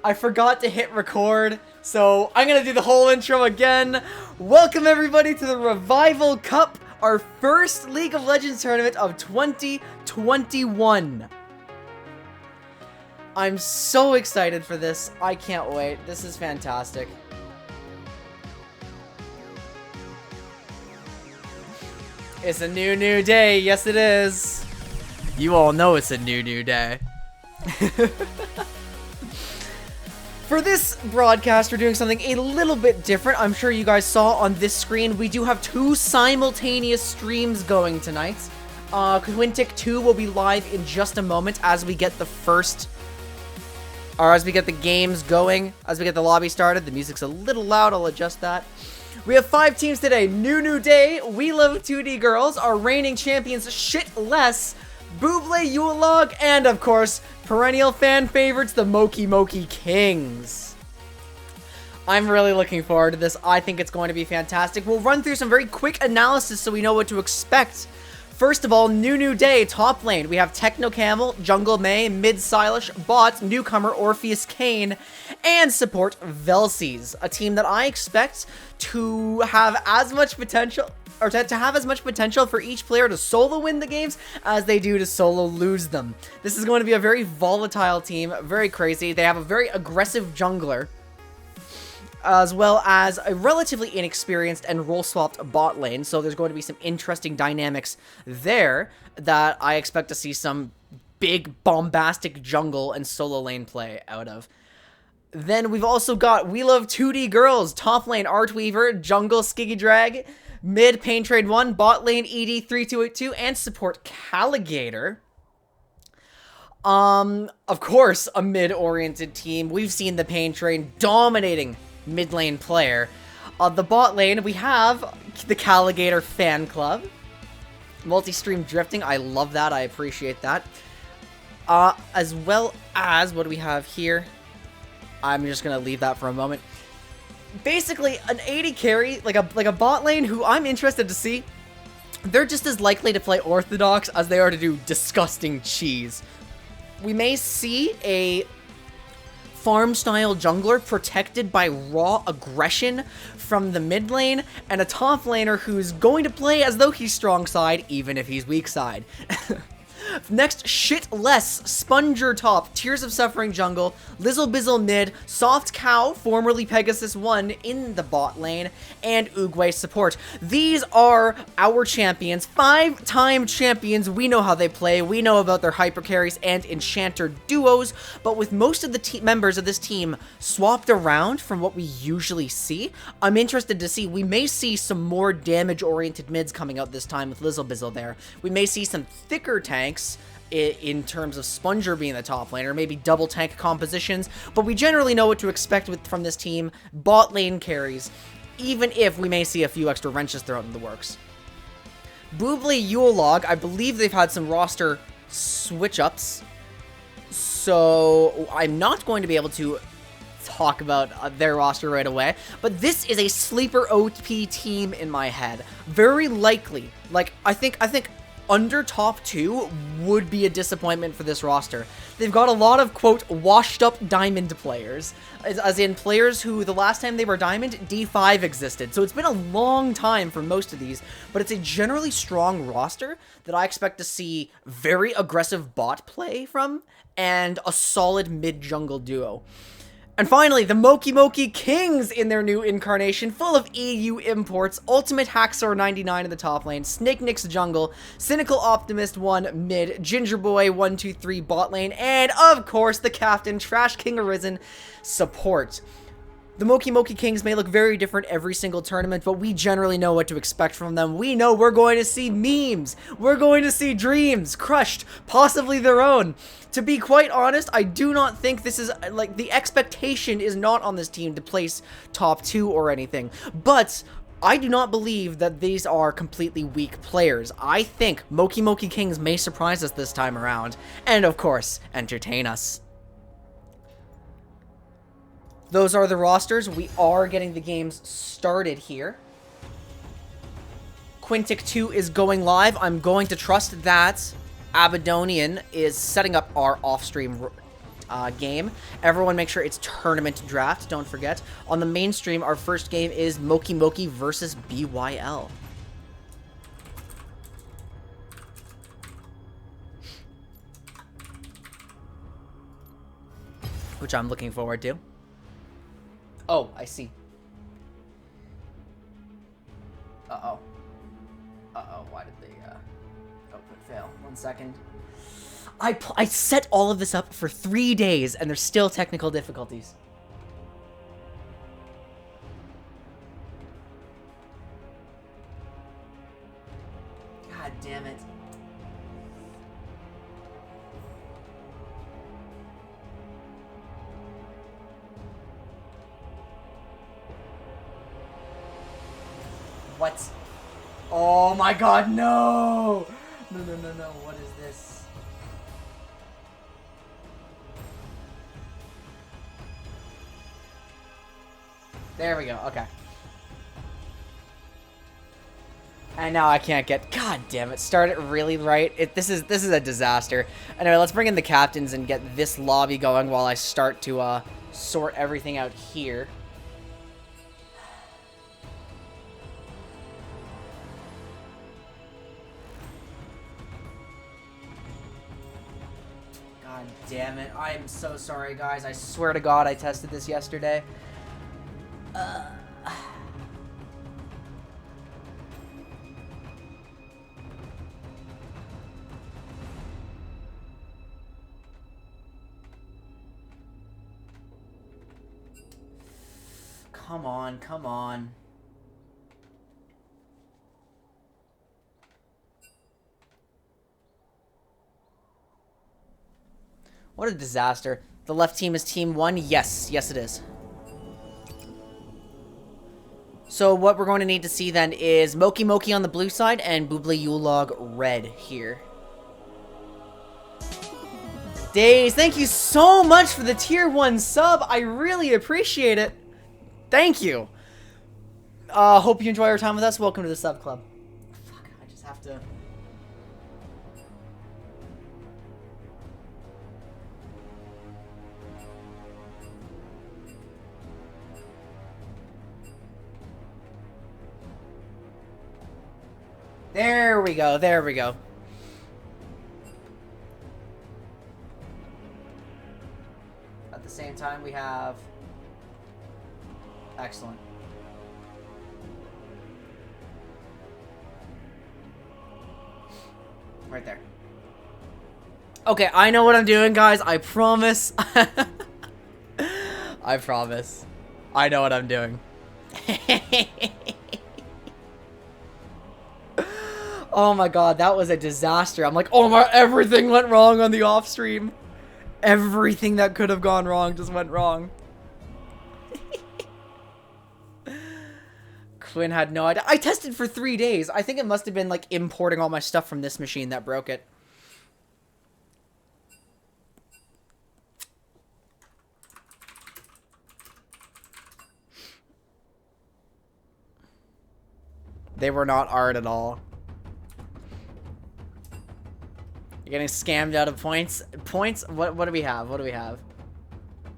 I forgot to hit record, so I'm gonna do the whole intro again. Welcome everybody to the Revival Cup, our first League of Legends tournament of 2021. I'm so excited for this. I can't wait. This is fantastic. It's a new day. Yes, it is. You all know it's a new day. For this broadcast, we're doing something a little bit different. I'm sure you guys saw on this screen, we do have two simultaneous streams going tonight. Quinntik 2 will be live in just a moment as we get the as we get the games going, as we get the lobby started. The music's a little loud, I'll adjust that. We have 5 teams today. Nunu Day, We Love 2D Girls, our reigning champions Shitless, Bublé Yule Log, and of course, perennial fan favorites, the Mokey Mokey Kings. I'm really looking forward to this. I think it's going to be fantastic. We'll run through some very quick analysis so we know what to expect. First of all, Nunu Day, top lane. We have Techno Camel, Jungle May, Mid Silash, Bot, Newcomer Orpheus Kane, and support Velsies, a team that I expect to have as much potential, or to have as much potential for each player to solo win the games as they do to solo lose them. This is going to be a very volatile team, very crazy. They have a very aggressive jungler, as well as a relatively inexperienced and role-swapped bot lane, so there's going to be some interesting dynamics there that I expect to see some big, bombastic jungle and solo lane play out of. Then we've also got We Love 2D Girls, top lane Artweaver, jungle Skiggy Drag, mid Pain Trade 1, bot lane ED3282, and support Caligator. Of course, a mid-oriented team. We've seen the Pain Train dominating mid lane player. The bot lane, we have the Caligator fan club. Multi-stream drifting, I love that, I appreciate that. As well as, what do we have here? I'm just gonna leave that for a moment. Basically, an 80 carry, like a bot lane who I'm interested to see. They're just as likely to play Orthodox as they are to do disgusting cheese. We may see a farm-style jungler protected by raw aggression from the mid lane, and a top laner who's going to play as though he's strong side, even if he's weak side. Next, Shitless, Sponger top, Tears of Suffering jungle, Lizzle Bizzle mid, Soft Cow, formerly Pegasus 1 in the bot lane, and Oogway support. These are our champions, 5-time champions. We know how they play, we know about their hyper carries and enchanter duos, but with most of the members of this team swapped around from what we usually see, I'm interested to see, we may see some more damage-oriented mids coming out this time with Lizzle Bizzle there. We may see some thicker tanks in terms of Sponger being the top laner, maybe double tank compositions, but we generally know what to expect from this team, bot lane carries, even if we may see a few extra wrenches thrown in the works. Bublé Yule Log, I believe they've had some roster switch-ups, so I'm not going to be able to talk about their roster right away, but this is a sleeper OP team in my head. Very likely, like, I think under top 2 would be a disappointment for this roster. They've got a lot of, quote, washed-up diamond players, as in players who the last time they were diamond, D5 existed. So it's been a long time for most of these, but it's a generally strong roster that I expect to see very aggressive bot play from, and a solid mid-jungle duo. And finally, the Mokey Mokey Kings in their new incarnation, full of EU imports, Ultimate Hacksaw 99 in the top lane, Snake Nix jungle, Cynical Optimist 1 mid, Ginger Boy 123 bot lane, and of course, the captain, Trash King Arisen support. The Mokey Mokey Kings may look very different every single tournament, but we generally know what to expect from them. We know we're going to see memes, we're going to see dreams crushed, possibly their own. To be quite honest, I do not think this is, like, the expectation is not on this team to place top 2 or anything, but I do not believe that these are completely weak players. I think Mokey Mokey Kings may surprise us this time around, and of course, entertain us. Those are the rosters. We are getting the games started here. Quinntik 2 is going live. I'm going to trust that Abadonian is setting up our off-stream game. Everyone make sure it's Tournament Draft, don't forget. On the main stream, our first game is Mokey Mokey versus BYL. Which I'm looking forward to. Oh, I see. Uh-oh. Uh-oh, why did the output fail? 1 second. I set all of this up for 3 days, and there's still technical difficulties. God damn it. What? Oh my god, no! No, no, no, no, what is this? There we go, okay. And now I can't get... God damn it, start it really right. This is a disaster. Anyway, let's bring in the captains and get this lobby going while I start to sort everything out here. God damn it. I am so sorry, guys. I swear to God I tested this yesterday. Come on, come on. What a disaster. The left team is team 1? Yes. Yes, it is. So what we're going to need to see then is Mokey Mokey on the blue side and Bublé Yule Log red here. Days, thank you so much for the tier 1 sub. I really appreciate it. Thank you. Hope you enjoy our time with us. Welcome to the sub club. Fuck, I just have to... There we go, there we go. At the same time, we have... Excellent. Right there. Okay, I know what I'm doing, guys. I promise. I promise. I know what I'm doing. Oh my god, that was a disaster. I'm like, oh my, everything went wrong on the off stream. Everything that could have gone wrong just went wrong. Quinn had no idea. I tested for 3 days. I think it must have been like importing all my stuff from this machine that broke it. They were not art at all. You're getting scammed out of points. Points? What do we have? What do we have?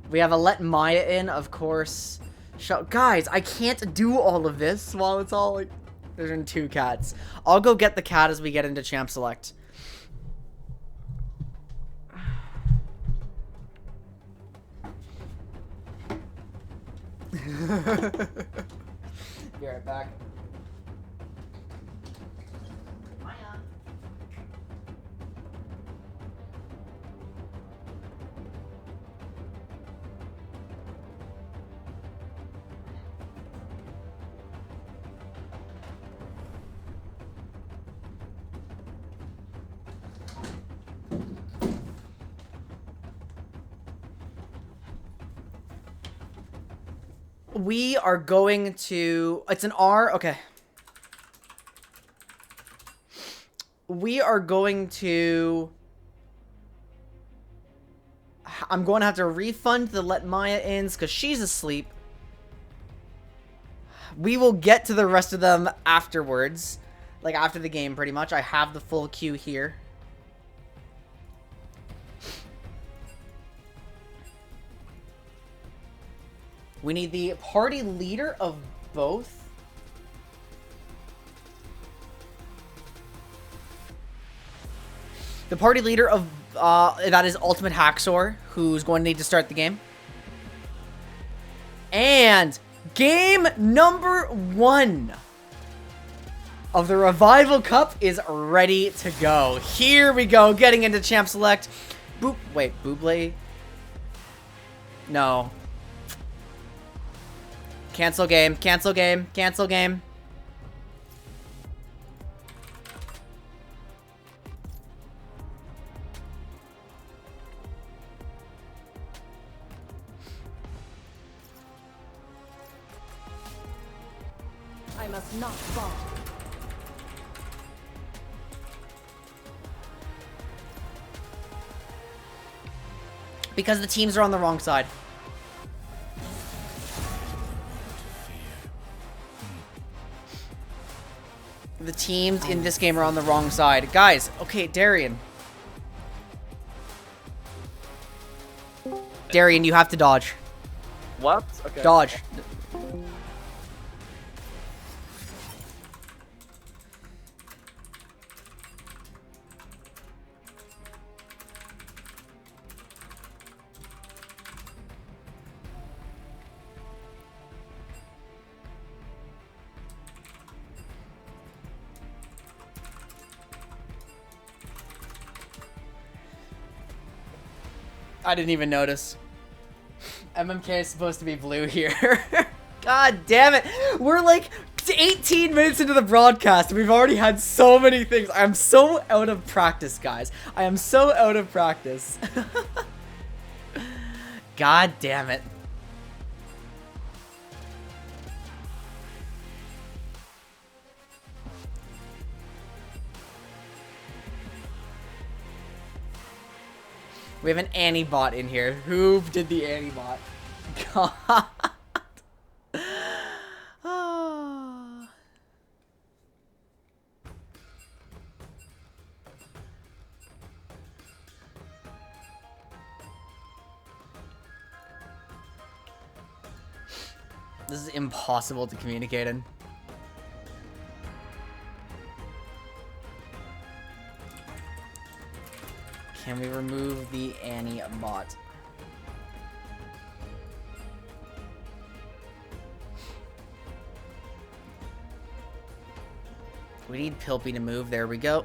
We have a let Maya in, of course. Guys, I can't do all of this while it's all like... There's in 2 cats. I'll go get the cat as we get into Champ Select. Be right back. We are going to... It's an R? Okay. We are going to... I'm going to have to refund the Let Maya ins because she's asleep. We will get to the rest of them afterwards. Like, after the game, pretty much. I have the full queue here. We need the party leader of both. The party leader of, that is Ultimate Haxor, who's going to need to start the game. And game number 1 of the Revival Cup is ready to go. Here we go, getting into Champ Select. Wait, Bublé? No. Cancel game, cancel game, cancel game. I must not fall. Because the teams are on the wrong side. The teams in this game are on the wrong side. Guys, okay, Darian. Darian, you have to dodge. What? Okay. Dodge. I didn't even notice. MMK is supposed to be blue here. God damn it. We're like 18 minutes into the broadcast and we've already had so many things. I'm so out of practice, guys. I am so out of practice. God damn it. We have an Annie bot in here. Who did the Annie bot? God. Oh. This is impossible to communicate in. Can we remove the Annie bot? We need Pilpy to move. There we go.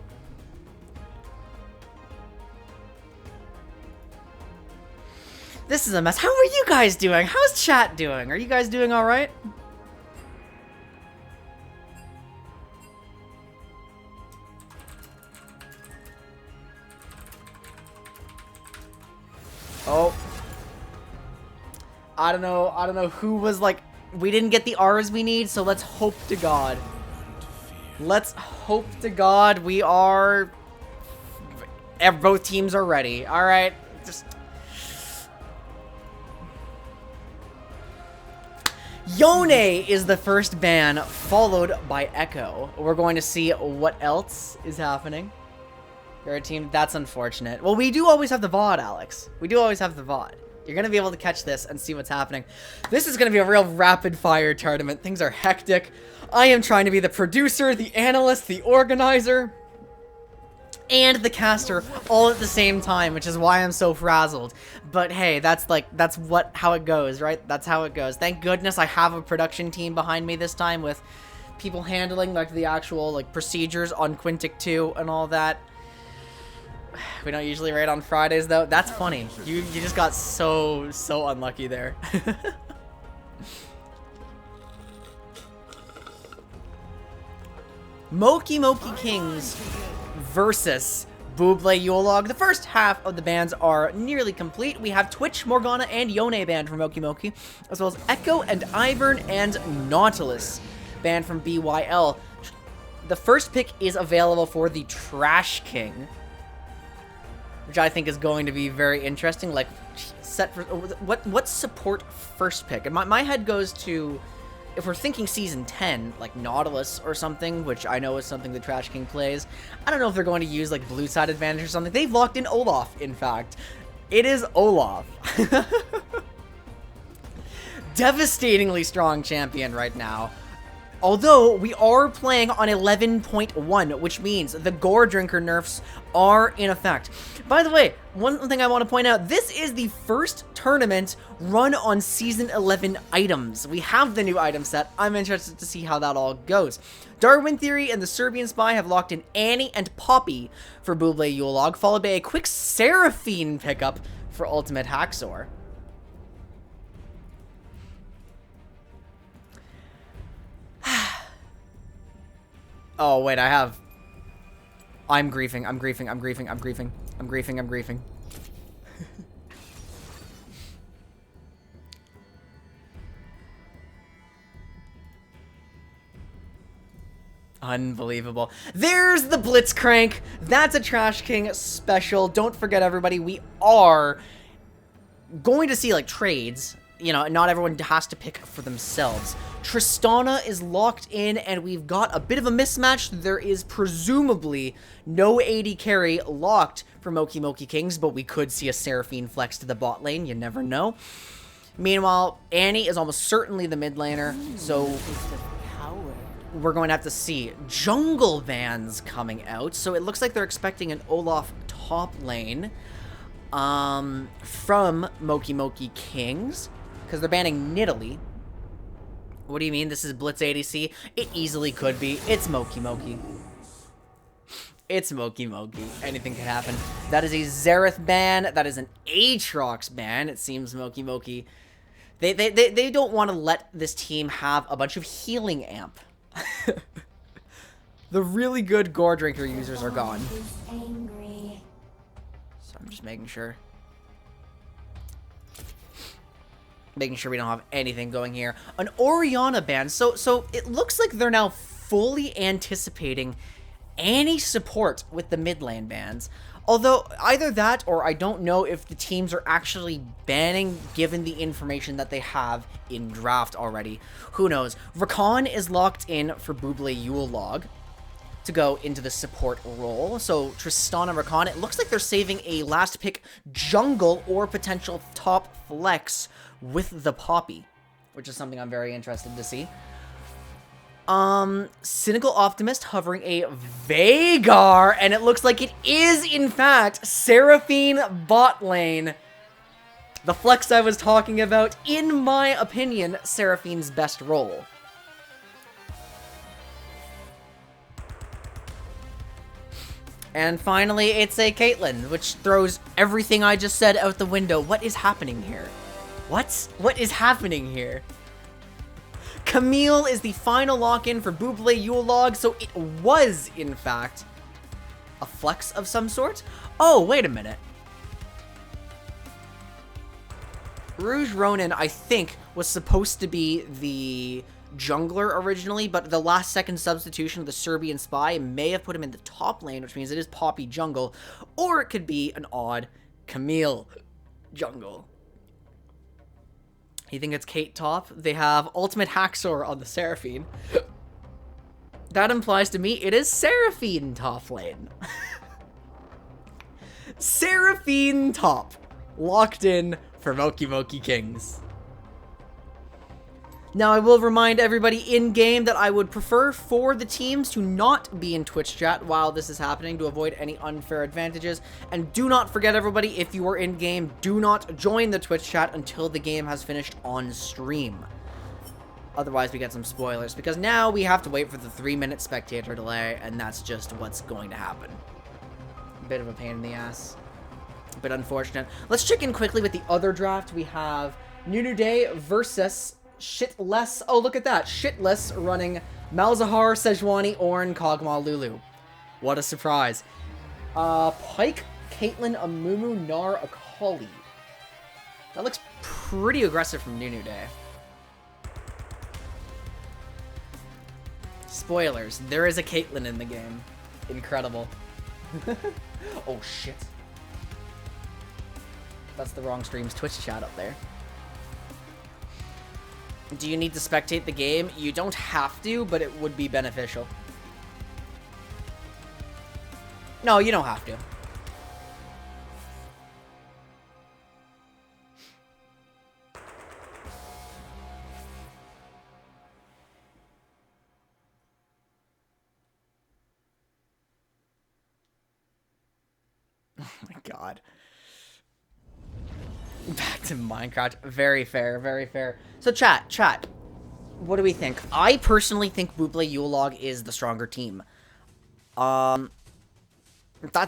This is a mess. How are you guys doing? How's chat doing? Are you guys doing all right? Oh. I don't know who was like, we didn't get the R's we need, so let's hope to God. Let's hope to God we are, both teams are ready. All right, just. Yone is the first ban, followed by Echo. We're going to see what else is happening. You're a team. That's unfortunate. Well, we do always have the VOD, Alex. We do always have the VOD. You're going to be able to catch this and see what's happening. This is going to be a real rapid-fire tournament. Things are hectic. I am trying to be the producer, the analyst, the organizer, and the caster all at the same time, which is why I'm so frazzled. But hey, that's how it goes, right? That's how it goes. Thank goodness I have a production team behind me this time with people handling like the actual like procedures on Quinntik 2 and all that. We don't usually raid on Fridays though. That's funny. You just got so unlucky there. Mokey Mokey Kings versus Bublé Yule Log. The first half of the bans are nearly complete. We have Twitch, Morgana, and Yone banned from Mokey Mokey, as well as Echo and Ivern and Nautilus banned from BYL. The first pick is available for the Trash King, which I think is going to be very interesting. Like, set for what support first pick? And my head goes to, if we're thinking season 10, like Nautilus or something, which I know is something the Trash King plays. I don't know if they're going to use like blue side advantage or something. They've locked in Olaf, in fact. It is Olaf. devastatingly strong champion right now. Although, we are playing on 11.1, which means the Gore Drinker nerfs are in effect. By the way, one thing I want to point out, this is the first tournament run on Season 11 items. We have the new item set. I'm interested to see how that all goes. Darwin Theory and the Serbian Spy have locked in Annie and Poppy for Bublé Yule Log, followed by a quick Seraphine pickup for Ultimate Haxor. Oh, wait, I'm griefing. Unbelievable. There's the Blitzcrank. That's a Trash King special. Don't forget, everybody, we are going to see, like, trades. You know, not everyone has to pick for themselves. Tristana is locked in, and we've got a bit of a mismatch. There is presumably no AD carry locked for Mokey Mokey Kings, but we could see a Seraphine flex to the bot lane. You never know. Meanwhile, Annie is almost certainly the mid laner, so we're going to have to see jungle bans coming out. So it looks like they're expecting an Olaf top lane from Mokey Mokey Kings, because they're banning Nidalee. What do you mean? This is Blitz ADC? It easily could be. It's Mokey Mokey. It's Mokey Mokey. Anything could happen. That is a Xerath ban. That is an Aatrox ban. It seems Mokey Mokey. They don't want to let this team have a bunch of healing amp. The really good Gore Drinker users are gone. So I'm just making sure. Making sure we don't have anything going here. An Orianna ban. So it looks like they're now fully anticipating any support with the mid lane bans. Although, either that or I don't know if the teams are actually banning given the information that they have in draft already. Who knows? Rakan is locked in for Bublé Yule Log to go into the support role. So Tristana Rakan, it looks like they're saving a last pick jungle or potential top flex with the Poppy, which is something I'm very interested to see. Cynical Optimist hovering a Veigar, and it looks like it is, in fact, Seraphine bot lane. The flex I was talking about, in my opinion, Seraphine's best role. And finally, it's a Caitlyn, which throws everything I just said out the window. What is happening here? What is happening here? Camille is the final lock-in for Bublé Yule Log, so it was, in fact, a flex of some sort? Oh, wait a minute. Rouge Ronin, I think, was supposed to be the jungler originally, but the last-second substitution of the Serbian Spy may have put him in the top lane, which means it is Poppy jungle, or it could be an odd Camille jungle. You think it's Kate top? They have Ultimate Haxor on the Seraphine. That implies to me it is Seraphine top lane. Seraphine top. Locked in for Mokey Mokey Kings. Now, I will remind everybody in-game that I would prefer for the teams to not be in Twitch chat while this is happening to avoid any unfair advantages. And do not forget, everybody, if you are in-game, do not join the Twitch chat until the game has finished on stream. Otherwise, we get some spoilers, because now we have to wait for the 3-minute spectator delay, and that's just what's going to happen. A bit of a pain in the ass. A bit unfortunate. Let's check in quickly with the other draft. We have Nunu Day versus Shitless. Oh, look at that. Shitless running Malzahar, Sejuani, Ornn, Kog'Maw, Lulu. What a surprise. Pyke, Caitlyn, Amumu, Gnar, Akali. That looks pretty aggressive from Nunu Day. Spoilers. There is a Caitlyn in the game. Incredible. Oh, shit. That's the wrong stream's Twitch chat up there. Do you need to spectate the game? You don't have to, but it would be beneficial. No, you don't have to. my god. Back to Minecraft. Very fair, very fair. So chat. What do we think? I personally think Bublé Yule Log is the stronger team. That's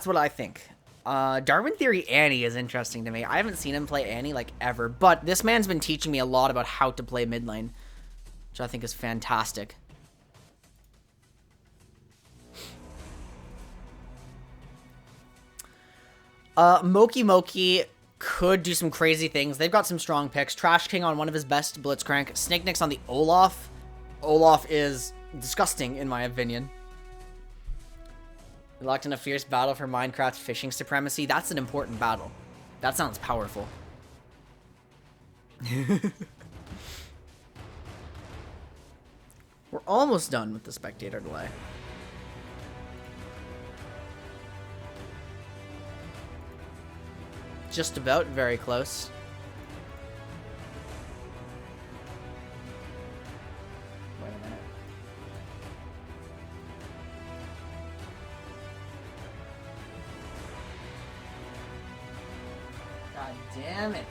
what I think. Darwin Theory Annie is interesting to me. I haven't seen him play Annie, like, ever. But this man's been teaching me a lot about how to play mid lane, which I think is fantastic. Mokey Mokey could do some crazy things. They've got some strong picks. Trash King on one of his best Blitzcrank. Snakenix on the Olaf. Olaf is disgusting, in my opinion. Locked in a fierce battle for Minecraft fishing supremacy. That's an important battle. That sounds powerful. We're almost done with the spectator delay. Just about, very close. Wait a minute. God damn it.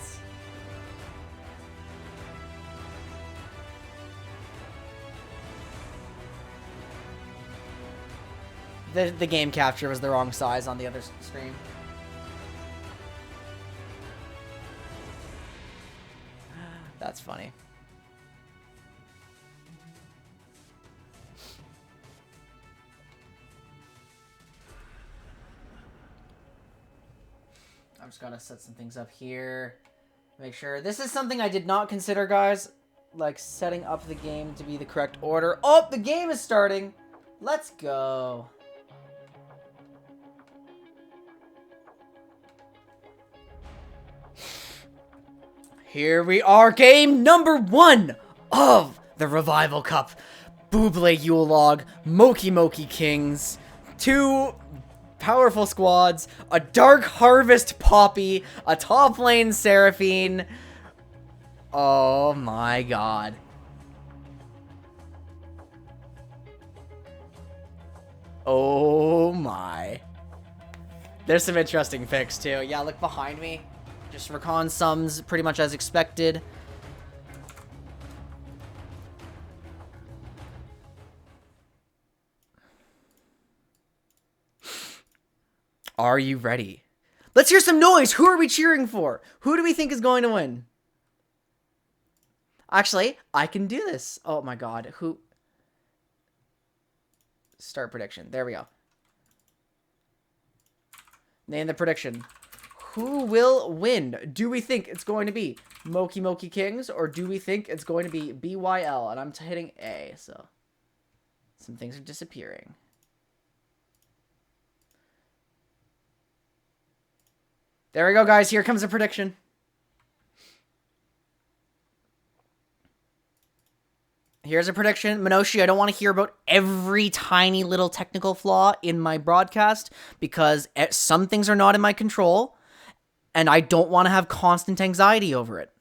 The game capture was the wrong size on the other stream. That's funny. I'm just gonna set some things up here. Make sure. This is something I did not consider, guys. Like, setting up the game to be the correct order. Oh, the game is starting. Let's go. Here we are, game number 1 of the Revival Cup. Bublé Yule Log, Mokey Mokey Kings, 2 powerful squads, a Dark Harvest Poppy, a top lane Seraphine. Oh my god. Oh my. There's some interesting picks too. Yeah, look behind me. Just Rakan sums pretty much as expected. Are you ready? Let's hear some noise. Who are we cheering for? Who do we think is going to win? Actually, I can do this. Oh my god. Who? Start prediction. There we go. Name the prediction. Who will win? Do we think it's going to be Mokey Mokey Kings, or do we think it's going to be BYL? And I'm hitting A, so some things are disappearing. There we go, guys. Here comes a prediction. Here's a prediction. Minoshi, I don't want to hear about every tiny little technical flaw in my broadcast because some things are not in my control. And I don't want to have constant anxiety over it.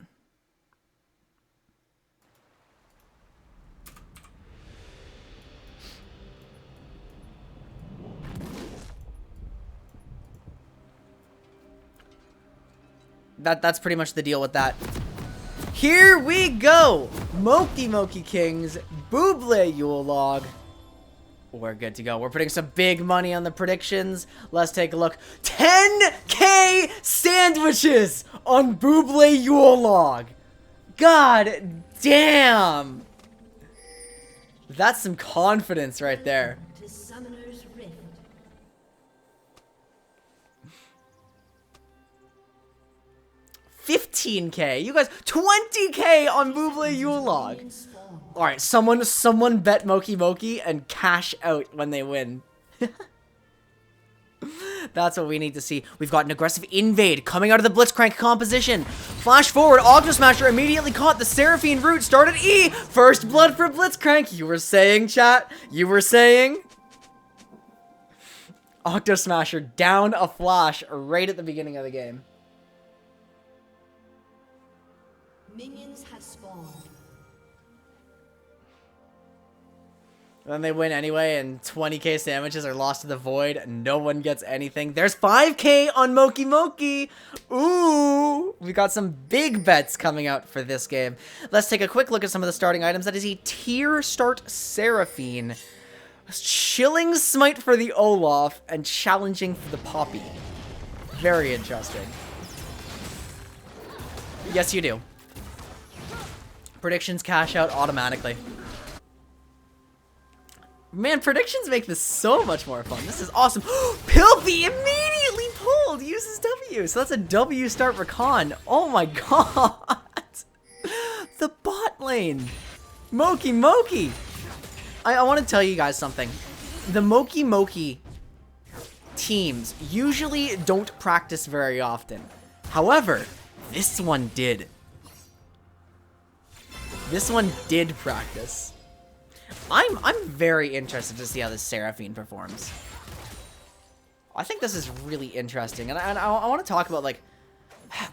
That's pretty much the deal with that. Here we go! Mokey Mokey Kings, Bublé Yule Log. We're good to go. We're putting some big money on the predictions. Let's take a look. 10K sandwiches on Bublé Yule Log. God damn. That's some confidence right there. 15K. You guys, 20K on Bublé Yule Log. Alright, someone bet Mokey Mokey and cash out when they win. That's what we need to see. We've got an aggressive invade coming out of the Blitzcrank composition. Flash forward, Octo Smasher immediately caught the Seraphine root, started E! First blood for Blitzcrank. You were saying, chat? You were saying? Octo Smasher down a flash right at the beginning of the game. Minions have spawned. Then they win anyway, and 20k sandwiches are lost to the void. No one gets anything. There's 5k on Mokey Mokey. Ooh, we got some big bets coming out for this game. Let's take a quick look at some of the starting items. That is a tier start Seraphine. Chilling Smite for the Olaf, and challenging for the Poppy. Very interesting. Yes, you do. Predictions cash out automatically. Man, predictions make this so much more fun. This is awesome. Pilpy immediately pulled, uses W. So that's a W start Rakan. Oh my god. The bot lane. Mokey Mokey. I want to tell you guys something. The Mokey Mokey teams usually don't practice very often. However, this one did. This one did practice. I'm very interested to see how this Seraphine performs. I think this is really interesting, and I want to talk about, like,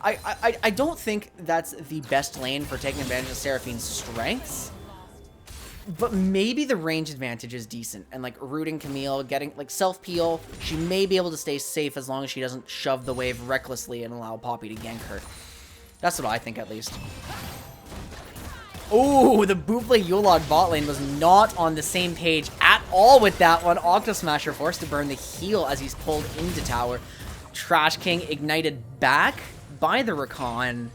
I don't think that's the best lane for taking advantage of Seraphine's strengths, but maybe the range advantage is decent, and like rooting Camille, getting like self peel, she may be able to stay safe as long as she doesn't shove the wave recklessly and allow Poppy to gank her. That's what I think, at least. Oh, the Bublé Yule Log bot lane was not on the same page at all with that one. Octosmasher forced to burn the heal as he's pulled into tower. Trash King ignited back by the Rakan.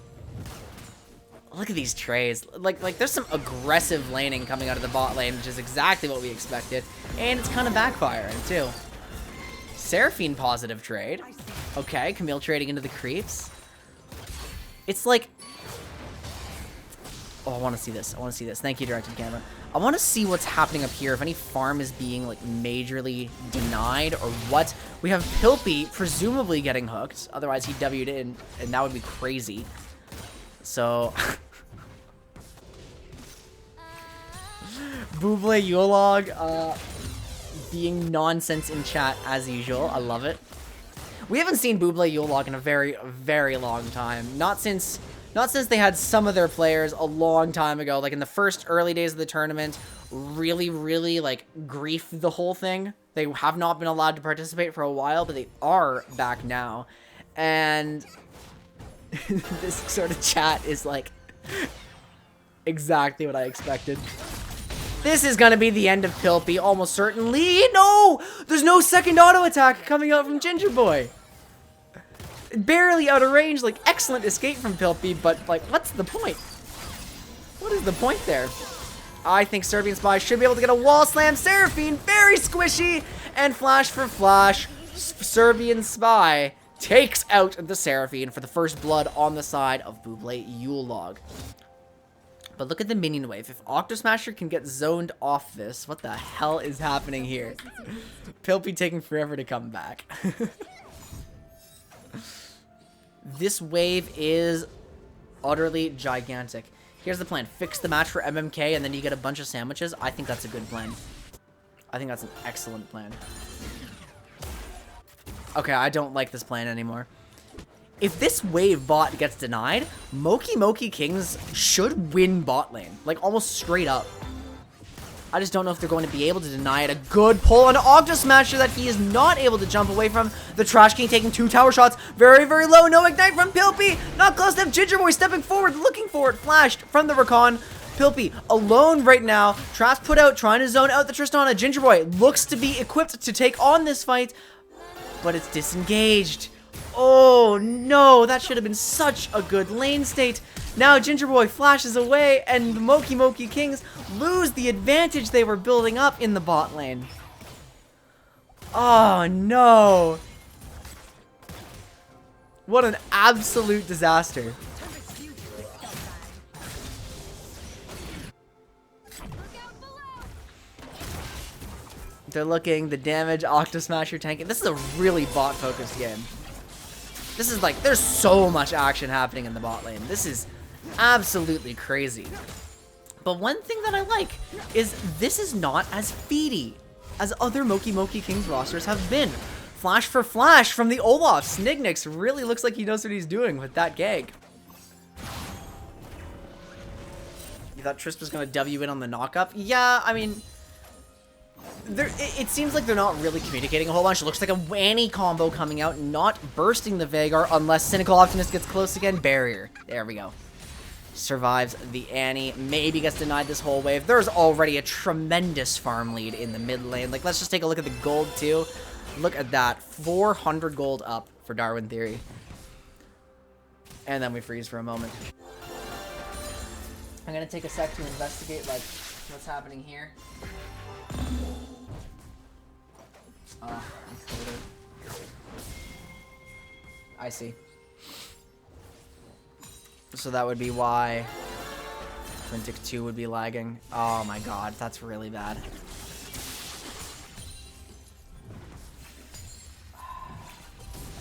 Look at these trays. Like there's some aggressive laning coming out of the bot lane, which is exactly what we expected. And it's kind of backfiring, too. Seraphine positive trade. Okay, Camille trading into the creeps. It's like... Oh, I want to see this. I want to see this. Thank you, directed camera. I want to see what's happening up here. If any farm is being, like, majorly denied or what. We have Pilpy presumably getting hooked. Otherwise, he W'd in, and that would be crazy. So... Bublé Yule Log, being nonsense in chat as usual. I love it. We haven't seen Bublé Yule Log in a very, very long time. Not since they had some of their players a long time ago, like in the first early days of the tournament, really, like, griefed the whole thing. They have not been allowed to participate for a while, but they are back now. And this sort of chat is, like, exactly what I expected. This is gonna be the end of Pilpy, almost certainly. No! There's no second auto attack coming out from Ginger Boy. Barely out of range, like, excellent escape from Pilpy, but, like, what's the point? What is the point there? I think Serbian Spy should be able to get a wall slam. Seraphine, very squishy, and flash for flash. Serbian Spy takes out the Seraphine for the first blood on the side of Bublé Yule Log. But look at the minion wave. If Octosmasher can get zoned off this, what the hell is happening here? Pilpy taking forever to come back. This wave is utterly gigantic. Here's the plan. Fix the match for MMK, and then you get a bunch of sandwiches. I think that's a good plan. I think that's an excellent plan. Okay, I don't like this plan anymore. If this wave bot gets denied, Mokey Mokey Kings should win bot lane. Like, almost straight up. I just don't know if they're going to be able to deny it. A good pull on Octosmasher that he is not able to jump away from. The Trash King taking 2 tower shots. Very, very low. No ignite from Pilpy. Not close enough. Ginger Boy stepping forward, looking for it. Flashed from the Rakan. Pilpy alone right now. Traps put out, trying to zone out the Tristana. Ginger Boy looks to be equipped to take on this fight, but it's disengaged. Oh, no. That should have been such a good lane state. Now Ginger Boy flashes away, and the Mokey Mokey Kings lose the advantage they were building up in the bot lane. Oh, no. What an absolute disaster. They're looking, the damage, Octosmasher tanking. This is a really bot-focused game. This is like, there's so much action happening in the bot lane. This is absolutely crazy. But one thing that I like is this is not as feedy as other Mokey Mokey Kings rosters have been. Flash for flash from the Olaf. Snignix really looks like he knows what he's doing with that gag. You thought Trisp was going to W in on the knock-up? Yeah, I mean, It seems like they're not really communicating a whole bunch. It looks like a Wanny combo coming out, not bursting the Vagar unless Cynical Optimist gets close again. Barrier. There we go. Survives the Annie. Maybe gets denied this whole wave. There's already a tremendous farm lead in the mid lane. Like, let's just take a look at the gold, too. Look at that. 400 gold up for Darwin Theory. And then we freeze for a moment. I'm gonna take a sec to investigate, like, what's happening here. I see. So that would be why Quinntik 2 would be lagging. Oh my god, that's really bad.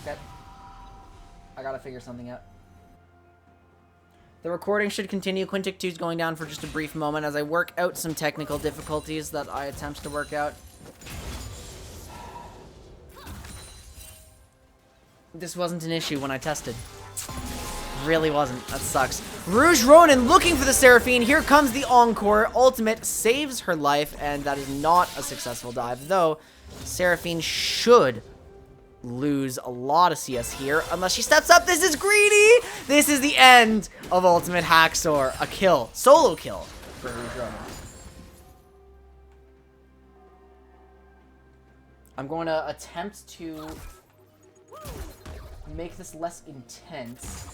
Okay. I gotta figure something out. The recording should continue. Quinntik 2 is going down for just a brief moment as I work out some technical difficulties that I attempt to work out. This wasn't an issue when I tested. Really wasn't. That sucks. Rouge Ronin looking for the Seraphine. Here comes the Encore. Ultimate saves her life, and that is not a successful dive, though Seraphine should lose a lot of CS here unless she steps up. This is greedy. This is the end of Ultimate Haxor. A kill. Solo kill for Rouge Ronin. I'm going to attempt to make this less intense.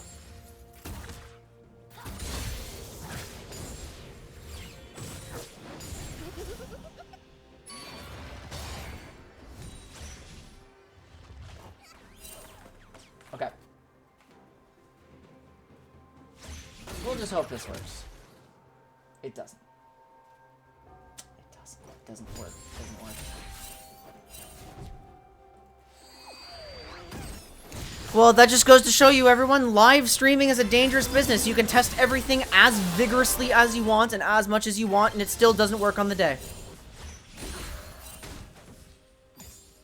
Okay. We'll just hope this works. It doesn't. It doesn't. It doesn't work. It doesn't work. Well, that just goes to show you, everyone, live streaming is a dangerous business. You can test everything as vigorously as you want and as much as you want, and it still doesn't work on the day.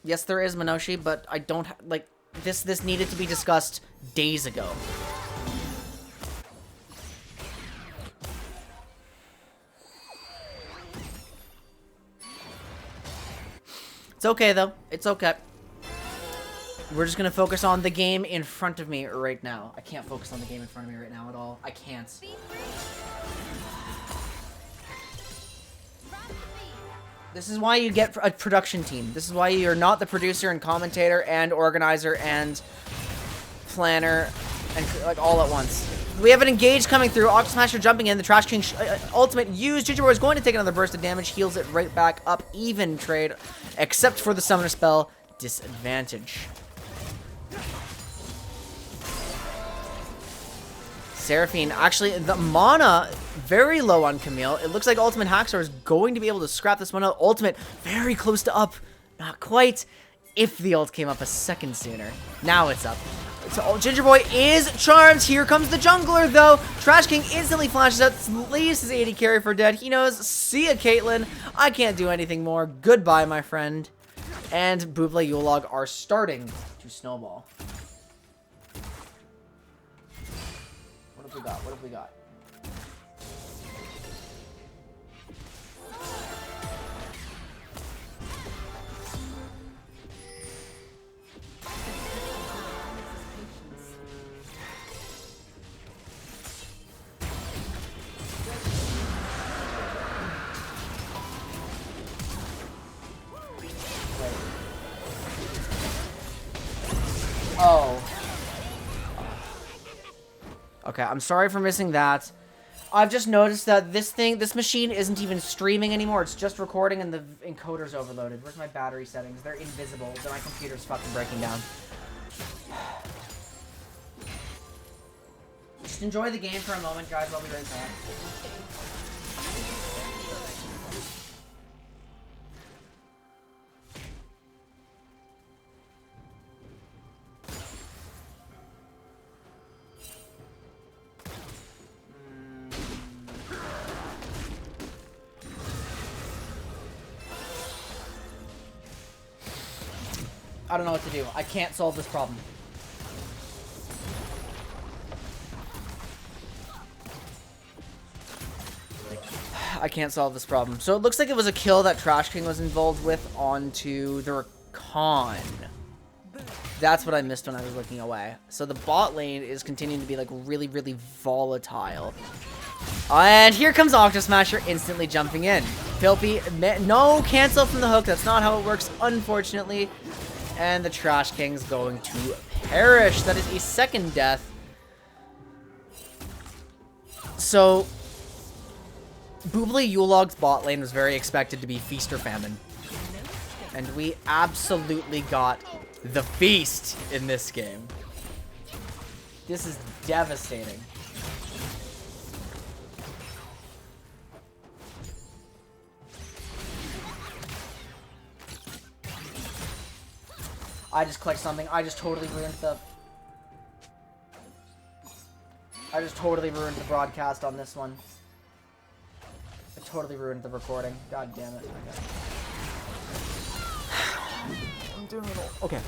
Yes, there is Minoshi, but I don't like this needed to be discussed days ago. It's okay though. It's okay. We're just gonna focus on the game in front of me right now. I can't focus on the game in front of me right now at all. I can't. This is why you get a production team. This is why you're not the producer and commentator and organizer and planner and like all at once. We have an engage coming through. Octo Smasher jumping in. The Trash King ultimate used. Gingerboy is going to take another burst of damage. Heals it right back up. Even trade. Except for the summoner spell. Disadvantage. Seraphine, actually, the mana, very low on Camille. It looks like Ultimate Haxor is going to be able to scrap this one out. Ultimate, very close to up. Not quite. If the ult came up a second sooner. Now it's up. So Gingerboy is charmed. Here comes the jungler, though. Trash King instantly flashes out, leaves his AD carry for dead. He knows, see ya, Caitlyn. I can't do anything more. Goodbye, my friend. And Bublé Yule Log are starting to snowball. What have we got? What have we got? Oh. Okay, I'm sorry for missing that. I've just noticed that this machine isn't even streaming anymore. It's just recording and the encoder's overloaded. Where's my battery settings? They're invisible. Then my computer's fucking breaking down. Just enjoy the game for a moment, guys. I'll be right back. I don't know what to do. I can't solve this problem. I can't solve this problem. So it looks like it was a kill that Trash King was involved with onto the Rakan. That's what I missed when I was looking away. So the bot lane is continuing to be like really, really volatile. And here comes Octosmasher instantly jumping in. Filthy, no cancel from the hook. That's not how it works, unfortunately. And the Trash King's going to perish. That is a second death. So Bublé Yule Log's bot lane was very expected to be feast or famine. And we absolutely got the feast in this game. This is devastating. I just clicked something. I just totally ruined the broadcast on this one. I totally ruined the recording. God damn it. Okay. I'm doing it all. Okay.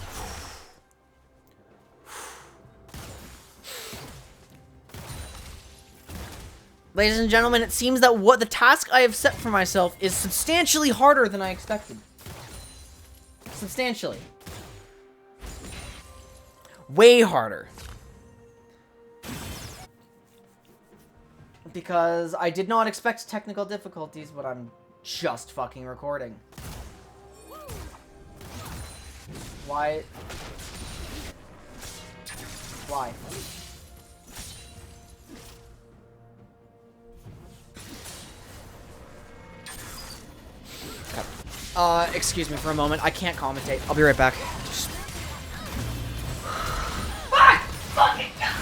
Ladies and gentlemen, it seems that what the task I have set for myself is substantially harder than I expected. Substantially. Way harder. Because I did not expect technical difficulties, but I'm just fucking recording. Why? Why? Okay. Excuse me for a moment. I can't commentate. I'll be right back. Just... Fucking God.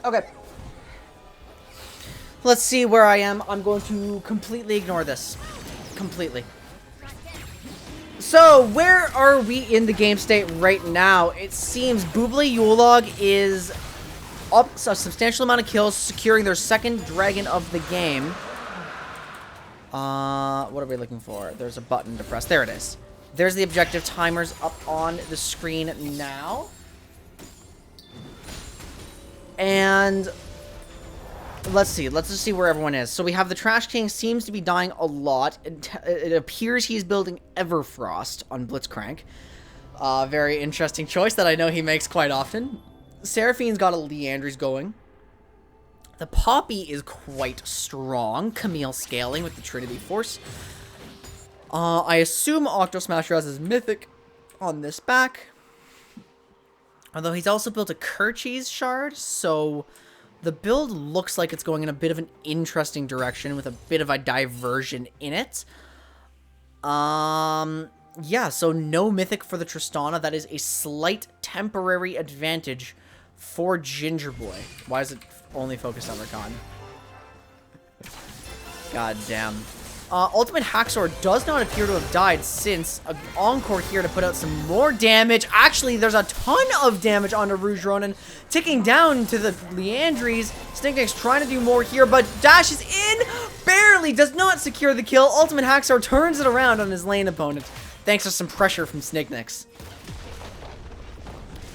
Okay. Let's see where I am. I'm going to completely ignore this. Completely. So, where are we in the game state right now? It seems Bublé Yule Log is up a substantial amount of kills, securing their second dragon of the game. What are we looking for? There's a button to press. There it is. There's the objective timers up on the screen now. And let's see. Let's just see where everyone is. So we have the Trash King seems to be dying a lot. It appears he's building Everfrost on Blitzcrank. Very interesting choice that I know he makes quite often. Seraphine's got a Leandry's going. The Poppy is quite strong. Camille scaling with the Trinity Force. I assume Octosmasher has his Mythic on this back. Although he's also built a Kerchies shard, so the build looks like it's going in a bit of an interesting direction with a bit of a diversion in it. Yeah, so no Mythic for the Tristana. That is a slight temporary advantage for Ginger Boy. Why is it only focused on Rakan? God damn. Ultimate Haxor does not appear to have died since an Encore here to put out some more damage. Actually, there's a ton of damage onto Rouge Ronin, ticking down to the Leandries. Snicknick's trying to do more here, but dashes in, barely does not secure the kill. Ultimate Haxor turns it around on his lane opponent, thanks to some pressure from Snicknicks.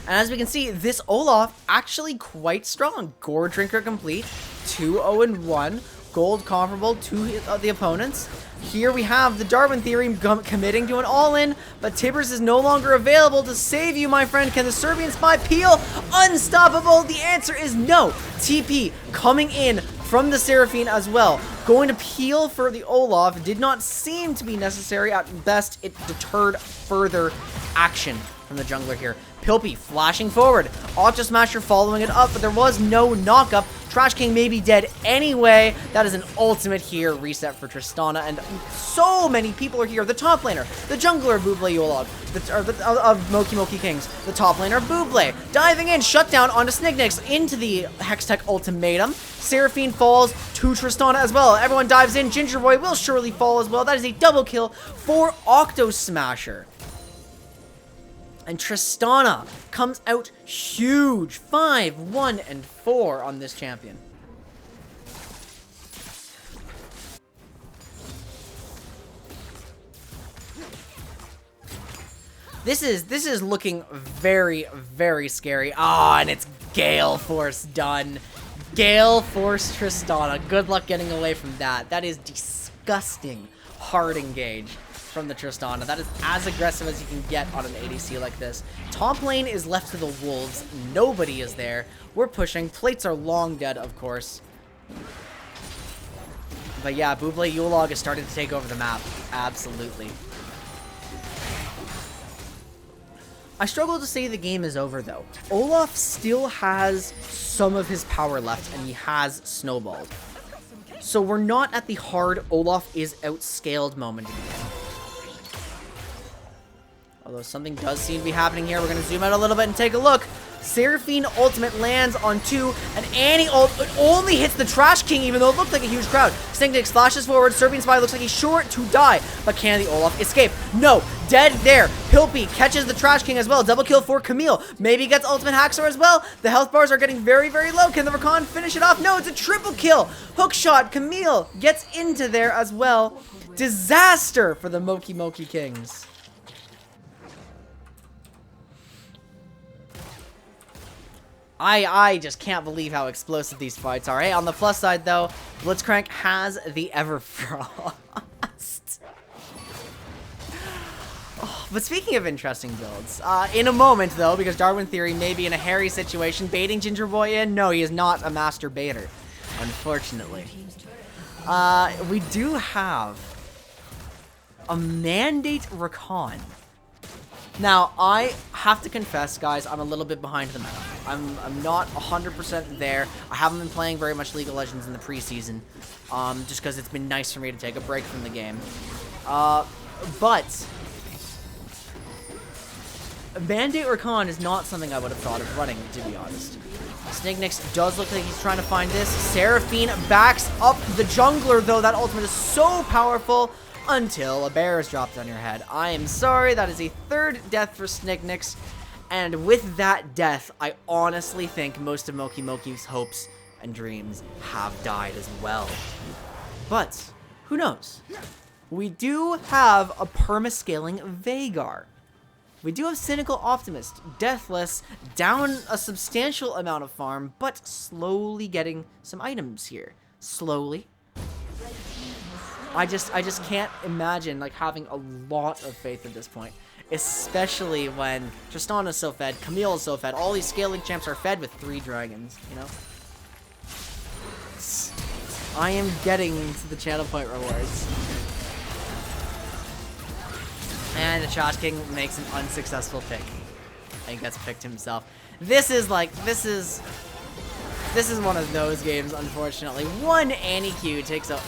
And as we can see, this Olaf actually quite strong. Gore Drinker complete, 2-0-1. Gold comparable to the opponents. Here we have the Darwin Theory committing to an all-in, but Tibbers is no longer available to save you, my friend. Can the Serbian Spy peel? Unstoppable? The answer is no. TP coming in from the Seraphine as well. Going to peel for the Olaf did not seem to be necessary. At best, it deterred further action from the jungler here. Pilpy flashing forward. Octosmasher following it up, but there was no knock-up. Trash King may be dead anyway. That is an ultimate here reset for Tristana, and so many people are here. The top laner, the jungler of Bublé Yule Log, of Mokey Mokey Kings, the top laner Bublé, diving in, shutdown onto Snicknicks into the Hextech ultimatum. Seraphine falls to Tristana as well. Everyone dives in. Ginger Boy will surely fall as well. That is a double kill for Octosmasher. And Tristana comes out huge. 5-1-4 on this champion. This is looking very, very scary. Ah, and it's Gale Force done. Gale Force Tristana. Good luck getting away from that. That is disgusting. Hard engage from the Tristana. That is as aggressive as you can get on an ADC like this. Top lane is left to the wolves. Nobody is there. We're pushing. Plates are long dead, of course. But yeah, Bublé Yule Log is starting to take over the map. Absolutely. I struggle to say the game is over, though. Olaf still has some of his power left, and he has snowballed. So we're not at the hard Olaf is outscaled moment again. Although something does seem to be happening here. We're going to zoom out a little bit and take a look. Seraphine ultimate lands on 2, and Annie ult only hits the Trash King, even though it looked like a huge crowd. Snicknick flashes forward. Serbian Spy looks like he's sure to die, but can the Olaf escape? No, dead there. Pilpy catches the Trash King as well. Double kill for Camille. Maybe gets ultimate Haxor as well. The health bars are getting very, very low. Can the Rakan finish it off? No, it's a triple kill. Hook shot. Camille gets into there as well. Disaster for the Mokey Mokey Kings. I just can't believe how explosive these fights are. Hey, on the plus side, though, Blitzcrank has the Everfrost. Oh, but speaking of interesting builds, in a moment, though, because Darwin Theory may be in a hairy situation, baiting Ginger Boy in? No, he is not a master baiter, unfortunately. We do have a Mandate Rakan. Now, I have to confess, guys, I'm a little bit behind the map. I'm not 100% there. I haven't been playing very much League of Legends in the preseason, just because it's been nice for me to take a break from the game. But Mandate Rakan is not something I would have thought of running, to be honest. Snicknicks does look like he's trying to find this. Seraphine backs up the jungler, though. That ultimate is so powerful. Until a bear is dropped on your head. I am sorry, that is a third death for Snicknicks. And with that death, I honestly think most of Mokey Mokey's hopes and dreams have died as well. But who knows? We do have a perma-scaling Veigar. We do have Cynical Optimist, Deathless, down a substantial amount of farm, but slowly getting some items here. Slowly. I just can't imagine like having a lot of faith at this point. Especially when Tristana's so fed, Camille's so fed, all these scaling champs are fed with 3 dragons, you know? I am getting to the channel point rewards. And the Trash King makes an unsuccessful pick. And gets picked himself. This is one of those games, unfortunately. One Annie Q takes a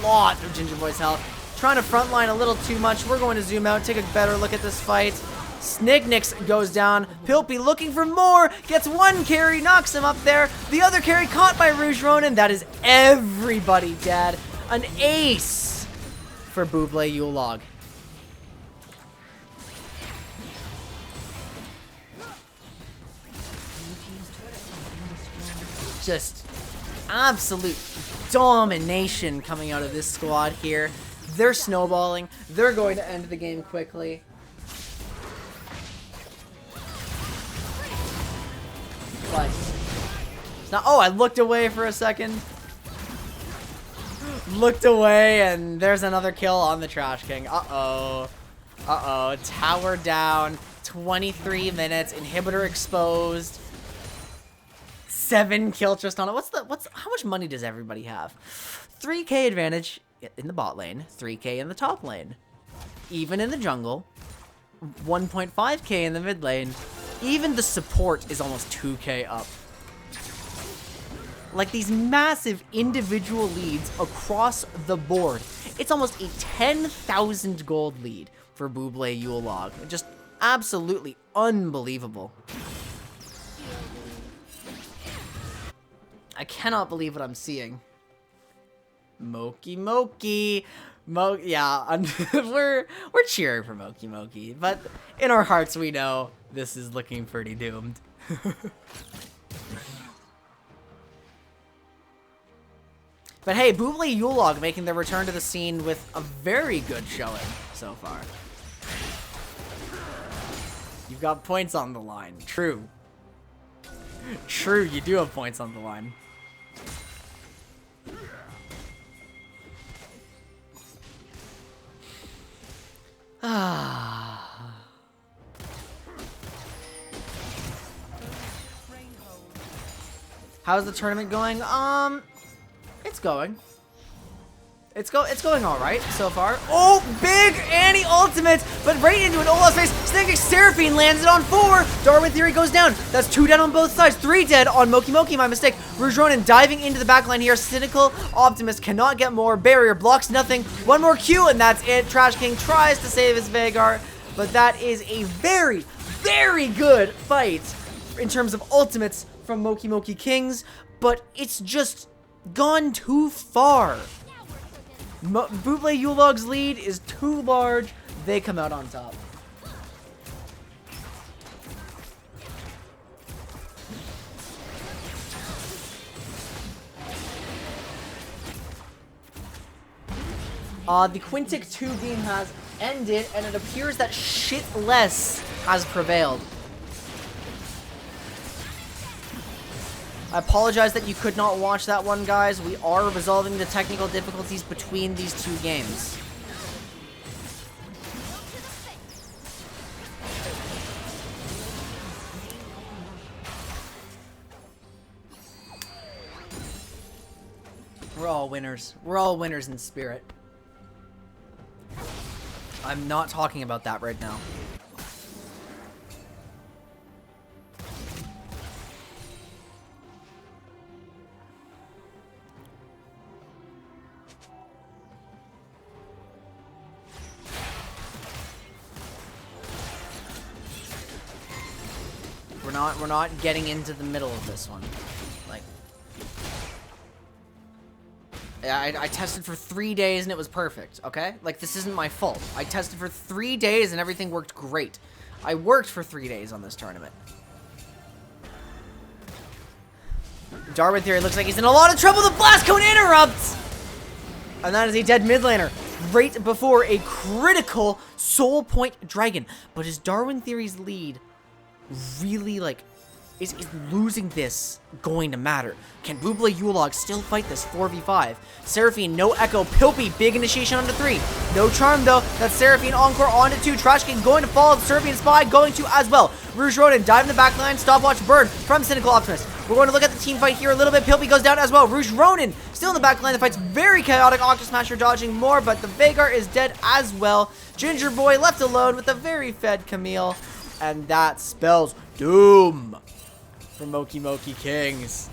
lot of Ginger Boy's health. Trying to frontline a little too much. We're going to zoom out, take a better look at this fight. Snignix goes down. Pilpy looking for more. Gets 1 carry, knocks him up there. The other carry caught by Rouge Ronin. That is everybody dead. An ace for Bublé Yule Log. Just absolute domination coming out of this squad here. They're snowballing. They're going to end the game quickly. But now, oh, I looked away for a second. Looked away, and there's another kill on the Trash King. Uh-oh. Uh-oh. Tower down. 23 minutes. Inhibitor exposed. 7 kill Tristana. How much money does everybody have? 3k advantage in the bot lane, 3k in the top lane. Even in the jungle, 1.5k in the mid lane. Even the support is almost 2k up. Like these massive individual leads across the board. It's almost a 10,000 gold lead for Bublé Yule Log. Just absolutely unbelievable. I cannot believe what I'm seeing. Mokey Mokey. Yeah, we're cheering for Mokey Mokey, but in our hearts we know this is looking pretty doomed. But hey, Bublé Yule Log making their return to the scene with a very good showing so far. You've got points on the line. True. True, you do have points on the line. How's the tournament going? It's going. It's going all right so far. Oh, big Annie ultimate, but right into an Olaf's face. Snignix Seraphine lands it on 4. Darwin Theory goes down. That's 2 dead on both sides. 3 dead on Mokey Mokey, my mistake. Rouge Ronin diving into the backline here. Cynical Optimist cannot get more. Barrier blocks nothing. 1 more Q, and that's it. Trash King tries to save his Veigar, but that is a very, very good fight in terms of ultimates from Mokey Mokey Kings, but it's just gone too far. Bublé Yule Log's lead is too large. They come out on top. The Quinntik 2 game has ended, and it appears that shitless has prevailed. I apologize that you could not watch that one, guys. We are resolving the technical difficulties between these 2 games. We're all winners. We're all winners in spirit. I'm not talking about that right now. We're not getting into the middle of this one. Like, I tested for 3 days and it was perfect, okay? Like, this isn't my fault. I tested for 3 days and everything worked great. I worked for 3 days on this tournament. Darwin Theory looks like he's in a lot of trouble. The Blast Cone interrupts! And that is a dead mid laner right before a critical Soul Point Dragon. But is Darwin Theory's lead really, like, is losing this going to matter? Can Bublé Yule Log still fight this 4v5? Seraphine, no Echo. Pilpy, big initiation onto 3. No Charm, though. That's Seraphine Encore onto 2. Trash King going to fall. Seraphine Spy going to as well. Rouge Rodin, dive in the back line. Stopwatch burn from Cynical Optimist. We're going to look at the team fight here a little bit. Pilpy goes down as well. Rouge Ronin still in the back line. The fight's very chaotic. Octo Smasher dodging more, but the Vagar is dead as well. Ginger Boy left alone with the very fed Camille. And that spells doom for Mokey Mokey Kings.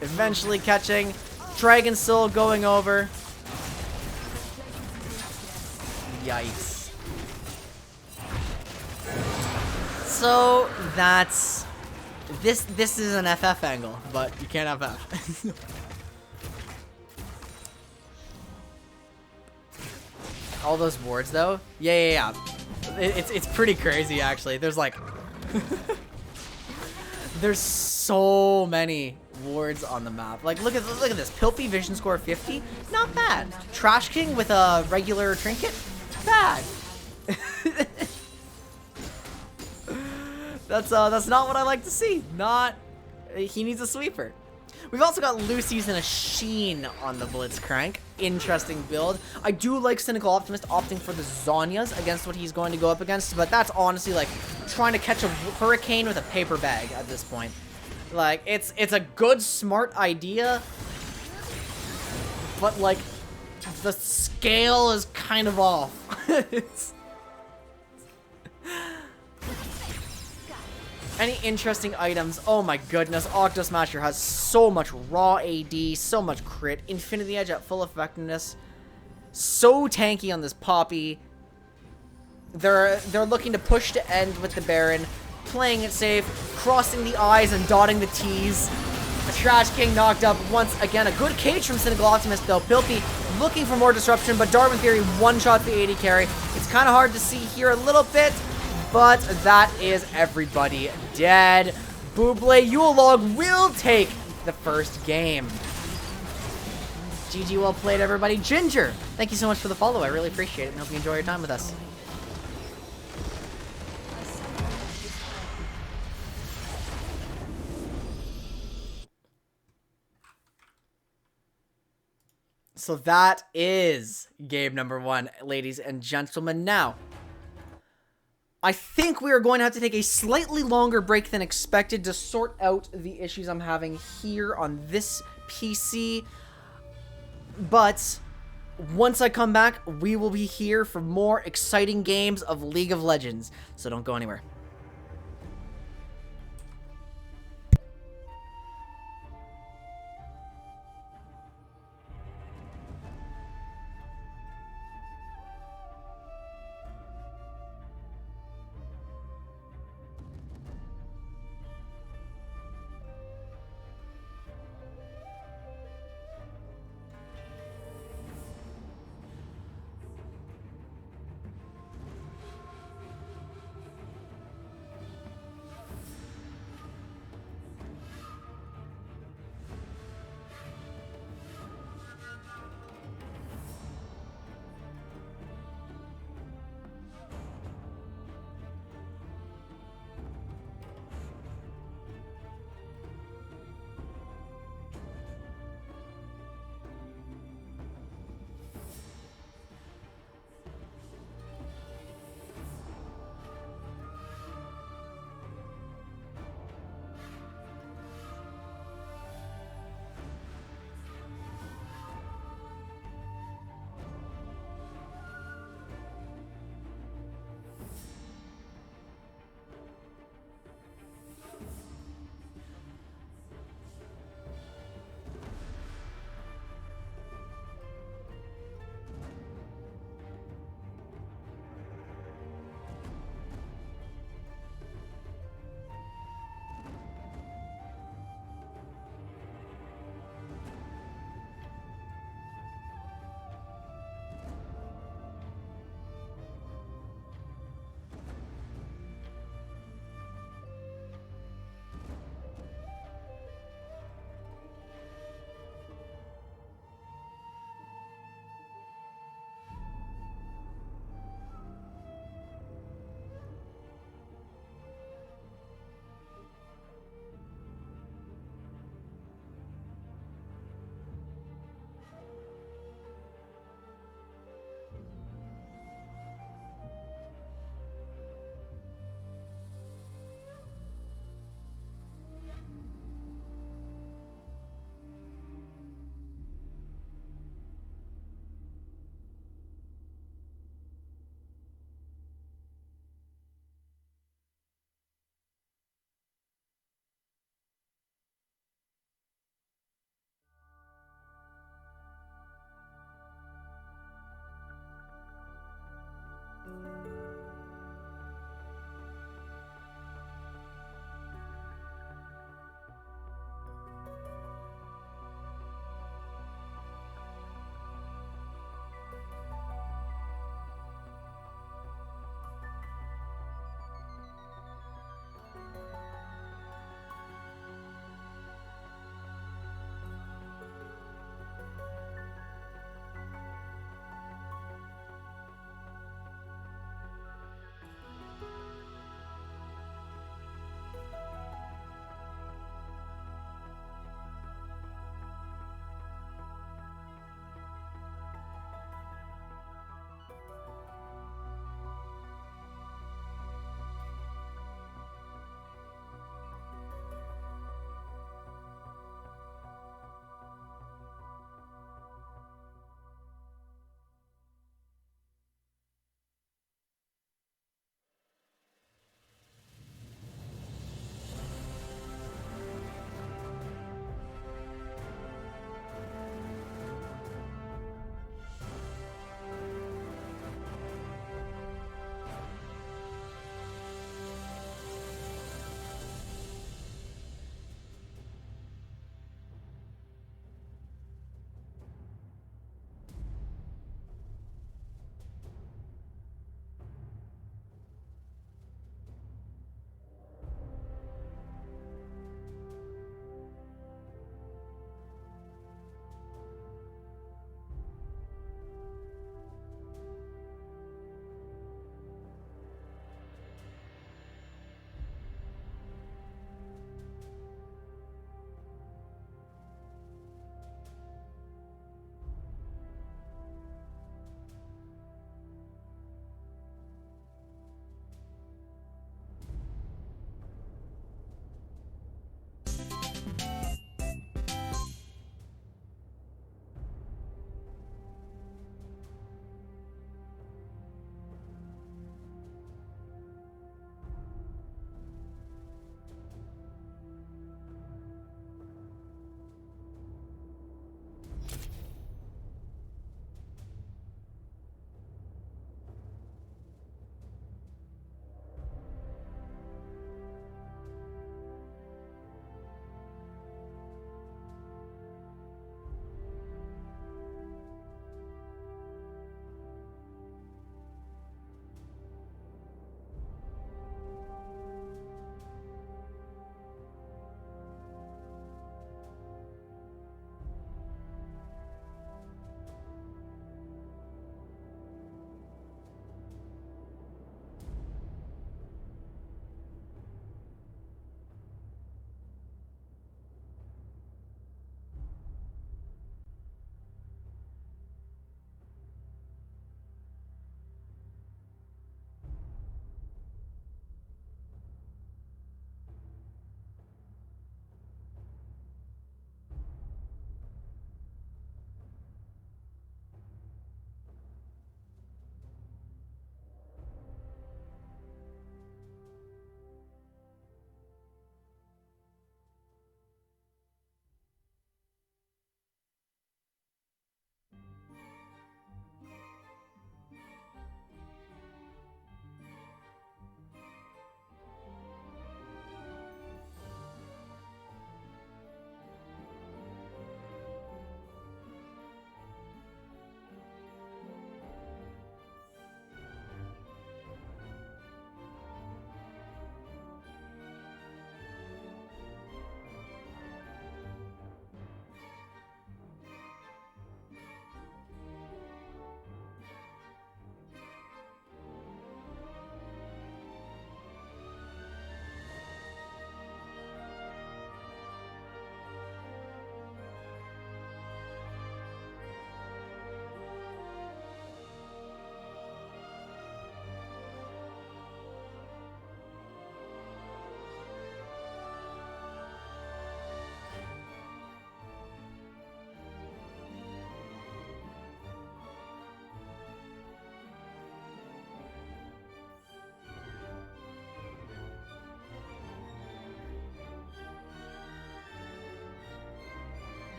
Eventually catching. Dragon Soul going over. Yikes. So that's this is an FF angle, but you can't FF. All those wards though? Yeah. It's pretty crazy actually. There's like there's so many wards on the map. Like look at this. Pilpy vision score 50, not bad. Trash King with a regular trinket, bad. That's not what I like to see. He needs a sweeper. We've also got Lucy's and a Sheen on the Blitzcrank. Interesting build. I do like Cynical Optimist opting for the Zhonya's against what he's going to go up against, but that's honestly like trying to catch a hurricane with a paper bag at this point. Like, it's a good, smart idea, but like, the scale is kind of off. Any interesting items? Oh my goodness, Octo Smasher has so much raw AD, so much crit, Infinity Edge at full effectiveness, so tanky on this Poppy. They're looking to push to end with the Baron, playing it safe, crossing the I's and dotting the T's. The Trash King knocked up once again. A good cage from Cynical Optimist though. Pilpy looking for more disruption, but Darwin Theory one-shot the AD carry. It's kind of hard to see here a little bit, but that is everybody dead. Bublé Yule Log will take the first game. GG, well played, everybody. Ginger, thank you so much for the follow. I really appreciate it and hope you enjoy your time with us. So that is game number 1, ladies and gentlemen. Now, I think we are going to have to take a slightly longer break than expected to sort out the issues I'm having here on this PC. But once I come back, we will be here for more exciting games of League of Legends. So don't go anywhere.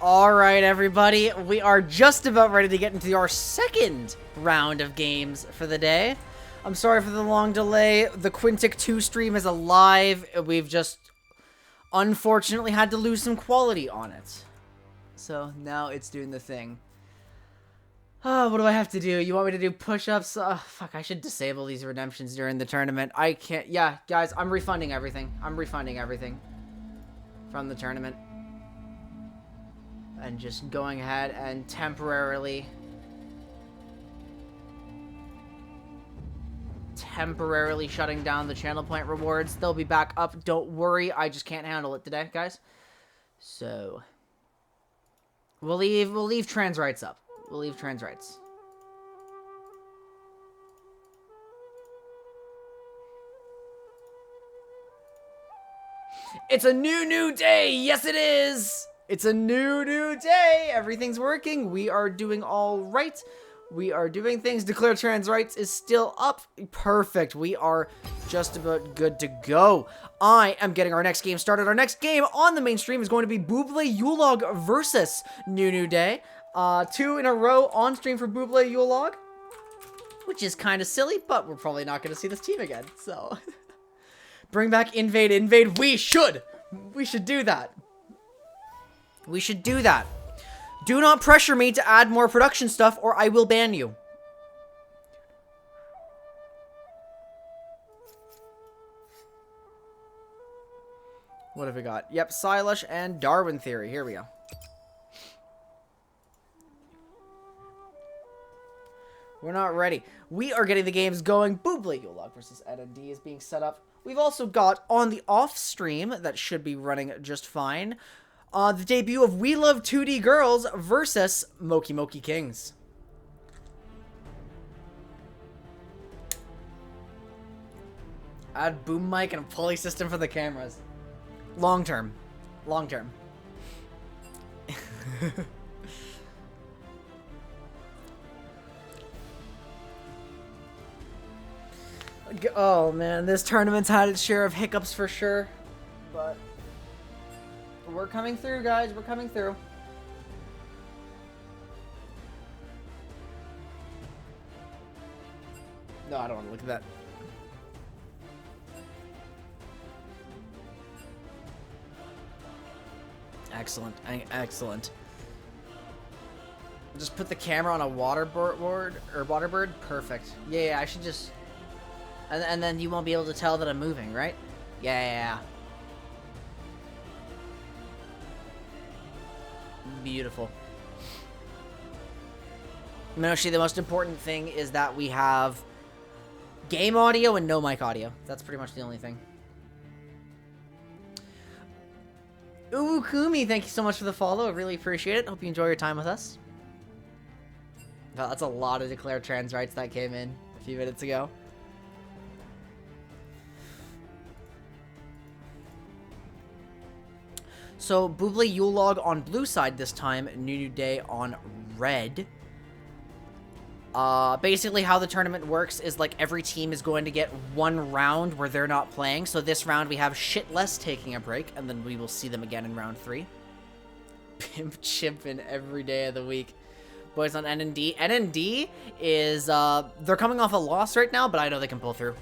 All right, everybody, we are just about ready to get into our second round of games for the day. I'm sorry for the long delay. The Quinntik 2 stream is alive. We've just unfortunately had to lose some quality on it. So now it's doing the thing. What do I have to do? You want me to do push-ups? Fuck, I should disable these redemptions during the tournament. I can't. Yeah, guys, I'm refunding everything. I'm refunding everything from the tournament. And just going ahead and temporarily shutting down the channel point rewards. They'll be back up. Don't worry. I just can't handle it today, guys. So we'll leave trans rights up. We'll leave trans rights. It's a new day. Yes, it is. It's a new day. Everything's working. We are doing all right. We are doing things. Declare trans rights is still up. Perfect. We are just about good to go. I am getting our next game started. Our next game on the main stream is going to be Bublé Yule Log versus Nunu Day. 2 in a row on stream for Bublé Yule Log, which is kind of silly, but we're probably not going to see this team again. So bring back invade. We should do that. We should do that. Do not pressure me to add more production stuff or I will ban you. What have we got? Yep, Silush and Darwin Theory. Here we go. We're not ready. We are getting the games going. Bublé Yule Log versus NND is being set up. We've also got on the off stream that should be running just fine. The debut of We Love 2D Girls versus Mokey Mokey Kings. Add boom mic and a pulley system for the cameras. Long term. Long term. Oh man, this tournament's had its share of hiccups for sure. But we're coming through, guys. We're coming through. No, I don't want to look at that. Excellent. Excellent. Just put the camera on a waterbird. Perfect. Yeah, I should just... And then you won't be able to tell that I'm moving, right? Yeah. Beautiful. Minoshi, the most important thing is that we have game audio and no mic audio. That's pretty much the only thing. Ooh, Kumi, thank you so much for the follow. I really appreciate it. Hope you enjoy your time with us. That's a lot of declared trans rights that came in a few minutes ago. So, Bublé Yule Log on blue side this time, Nunu Day on red. Basically how the tournament works is like every team is going to get one round where they're not playing. So this round we have Shitless taking a break, and then we will see them again in round 3. Pimp chimping every day of the week. Boys on NND. NND is, they're coming off a loss right now, but I know they can pull through.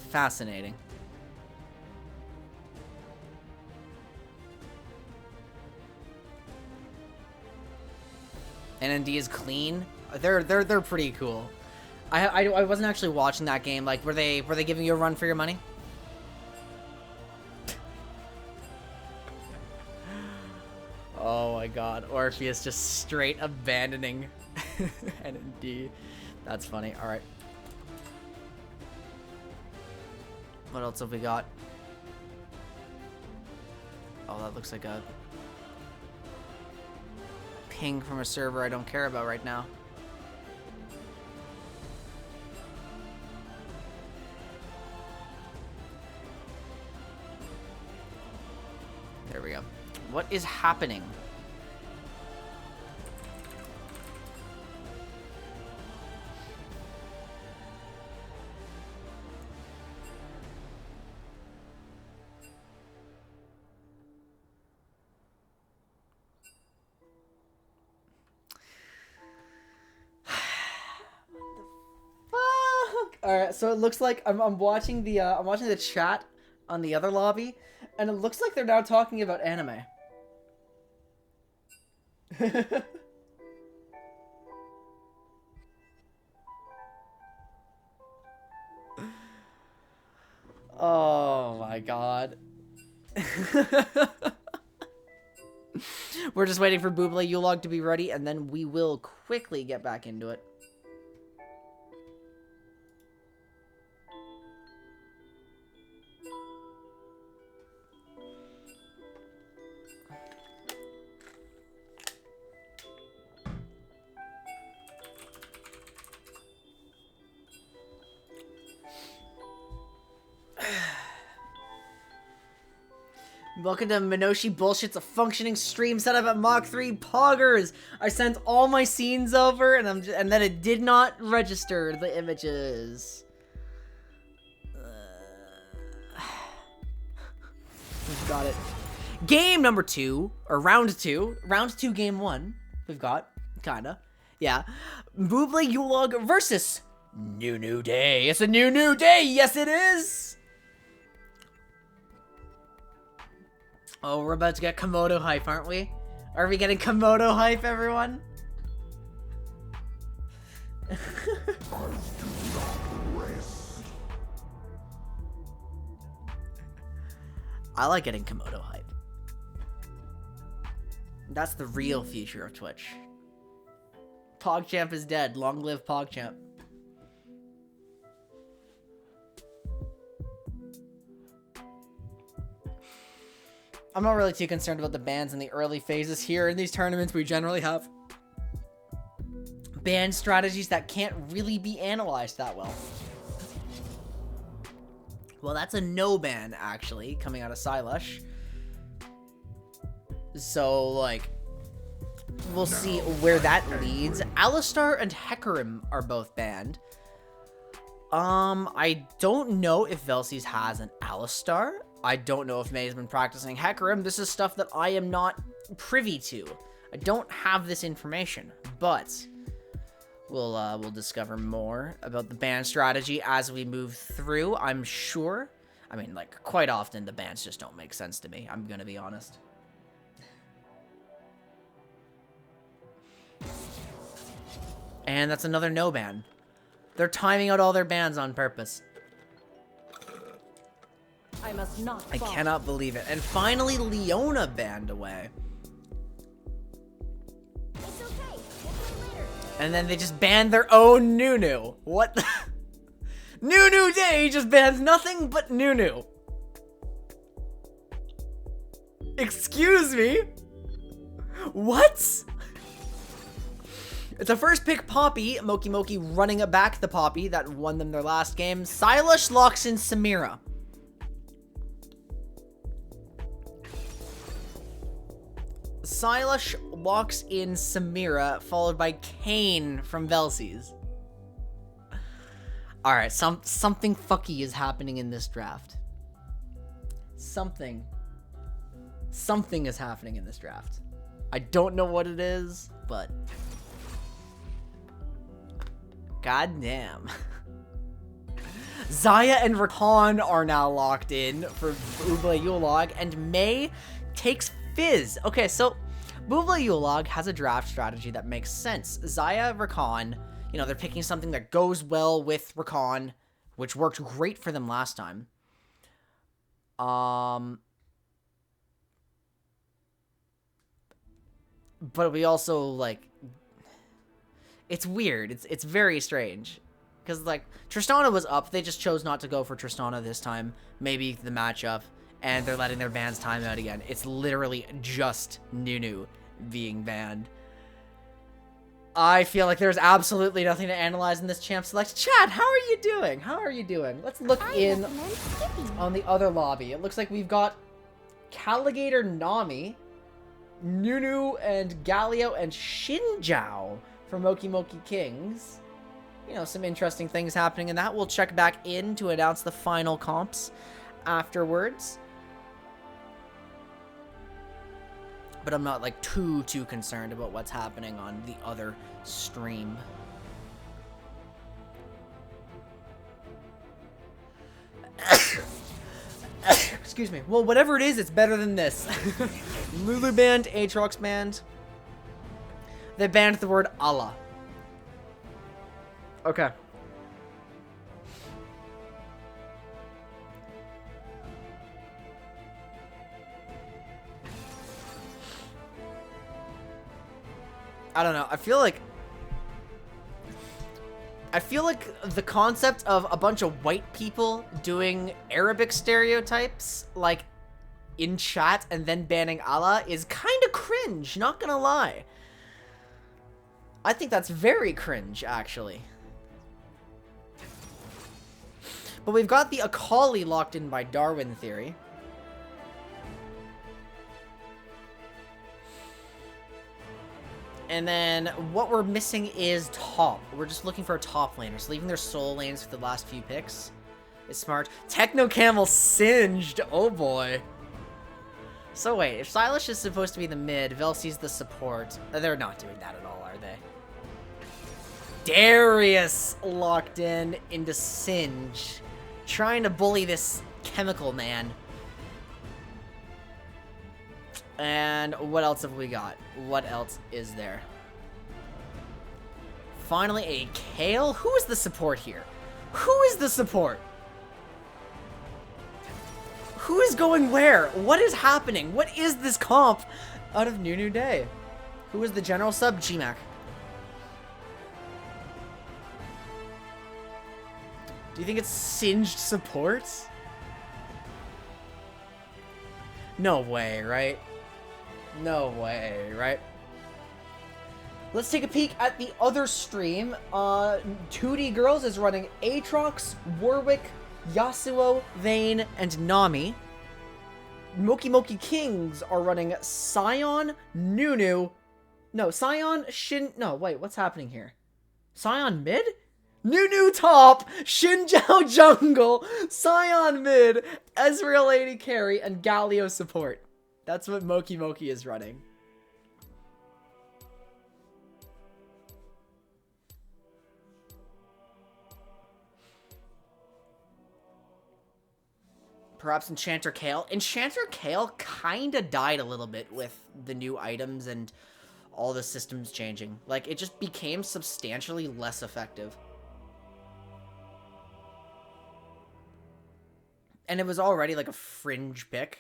Fascinating. NND is clean. They're pretty cool. I wasn't actually watching that game. Like, were they giving you a run for your money? Oh my god, Orpheus just straight abandoning NND. That's funny. All right. What else have we got? Oh, that looks like a ping from a server I don't care about right now. There we go. What is happening? Alright, so it looks like I'm watching the chat on the other lobby, and it looks like they're now talking about anime. Oh my god. We're just waiting for Bublé Yule Log to be ready, and then we will quickly get back into it. Welcome to Minoshi Bullshit's a functioning stream set up at Mach 3 Poggers. I sent all my scenes over and then it did not register the images. We've got it. Game number 2, or round 2, game 1. We've got, kinda, yeah. Bublé Yule Log versus Nunu Day. It's a Nunu Day, yes it is. Oh, we're about to get Komodo hype, aren't we? Are we getting Komodo hype, everyone? I like getting Komodo hype. That's the real future of Twitch. PogChamp is dead. Long live PogChamp. I'm not really too concerned about the bans in the early phases here. In these tournaments, we generally have ban strategies that can't really be analyzed that well. Well, that's a no ban, actually, coming out of Silush. So, like, we'll see where that leads. Alistar and Hecarim are both banned. I don't know if Velsies has an Alistar. I don't know if May has been practicing Hecarim. This is stuff that I am not privy to. I don't have this information, but we'll discover more about the ban strategy as we move through, I'm sure. I mean, like, quite often the bans just don't make sense to me. I'm gonna be honest. And that's another no ban. They're timing out all their bans on purpose. I must not fall. I cannot believe it. And finally, Leona banned away. It's okay. We'll play later. And then they just banned their own Nunu. What the? Nunu Day just bans nothing but Nunu. Excuse me? What? It's a first pick Poppy. Mokey Mokey running it back the Poppy that won them their last game. Silush locks in Samira. Silush locks in Samira, followed by Kane from Velsies. Alright, something fucky is happening in this draft. Something is happening in this draft. I don't know what it is, but god damn. Zaya and Rakan are now locked in for Bublé Yule Log, and May takes Fizz. Okay, so Bublé Yule Log has a draft strategy that makes sense. Zaya, Rakan, you know, they're picking something that goes well with Rakan, which worked great for them last time. But we also, like, it's weird. It's very strange. Because, like, Tristana was up. They just chose not to go for Tristana this time. Maybe the matchup. And they're letting their bans time out again. It's literally just Nunu being banned. I feel like there's absolutely nothing to analyze in this champ select. Chat, how are you doing? How are you doing? Let's look in on the other lobby. It looks like we've got Caligator Nami, Nunu and Galio and Shinjao from Mokey Mokey Kings. You know, some interesting things happening in that. We'll check back in to announce the final comps afterwards. But I'm not, like, too concerned about what's happening on the other stream. Excuse me. Well, whatever it is, it's better than this. Lulu banned, Aatrox banned. They banned the word Allah. Okay. I don't know. I feel like the concept of a bunch of white people doing Arabic stereotypes, like, in chat and then banning Allah is kind of cringe, not gonna lie. I think that's very cringe, actually. But we've got the Akali locked in by Darwin Theory. And then what we're missing is top. We're just looking for a top laner. So leaving their soul lanes for the last few picks is smart. Techno Camel singed. Oh boy. So wait, if Silas is supposed to be the mid, Velcy's the support. They're not doing that at all, are they? Darius locked in into Singe. Trying to bully this chemical man. And what else have we got? What else is there? Finally, a Kale? Who is the support here? Who is the support? Who is going where? What is happening? What is this comp out of Nunu Day? Who is the general sub? GMAC. Do you think it's Singed support? No way, right? No way, right? Let's take a peek at the other stream. 2D Girls is running Aatrox, Warwick, Yasuo, Vayne, and Nami. Mokey Mokey Kings are running Sion, Nunu. No, Sion, Shin... No, wait, what's happening here? Sion mid? Nunu top, Shinjiao jungle, Sion mid, Ezreal AD carry, and Galio support. That's what Mokey Mokey is running. Perhaps Enchanter Kale. Enchanter Kale kinda died a little bit with the new items and all the systems changing. Like, it just became substantially less effective. And it was already like a fringe pick.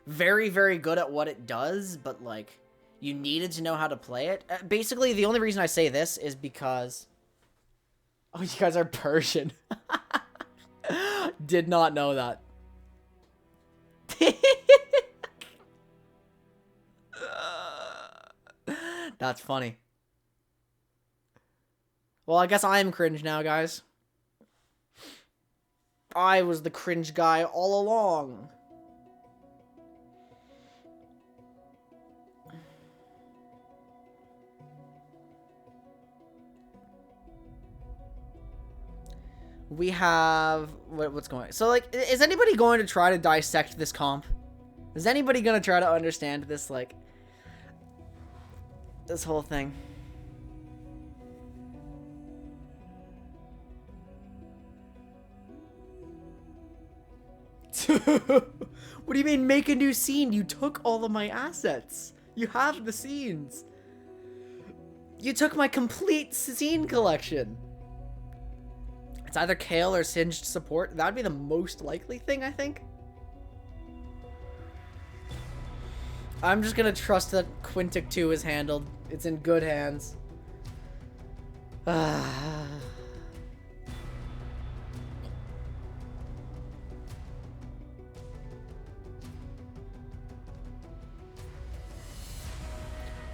Very, very good at what it does, but like, you needed to know how to play it. Basically, the only reason I say this is because... Oh, you guys are Persian. Did not know that. That's funny. Well, I guess I am cringe now, guys. I was the cringe guy all along. We have... What's going on? So, like, is anybody going to try to dissect this comp? Is anybody going to try to understand this, like... this whole thing? What do you mean, make a new scene? You took all of my assets. You have the scenes. You took my complete scene collection. It's either Kale or Singed support. That would be the most likely thing, I think. I'm just gonna trust that Quinntik 2 is handled. It's in good hands.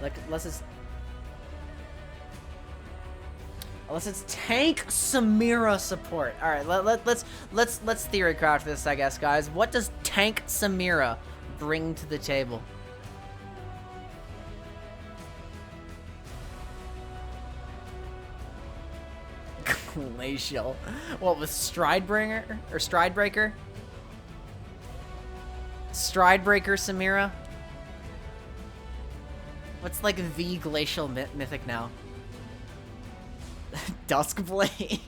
Like, unless it's tank Samira support. All right, let's theorycraft this, I guess, guys. What does tank Samira bring to the table? Glacial. What was Stridebringer or Stridebreaker? Stridebreaker Samira. What's like the glacial mythic now? Duskblade.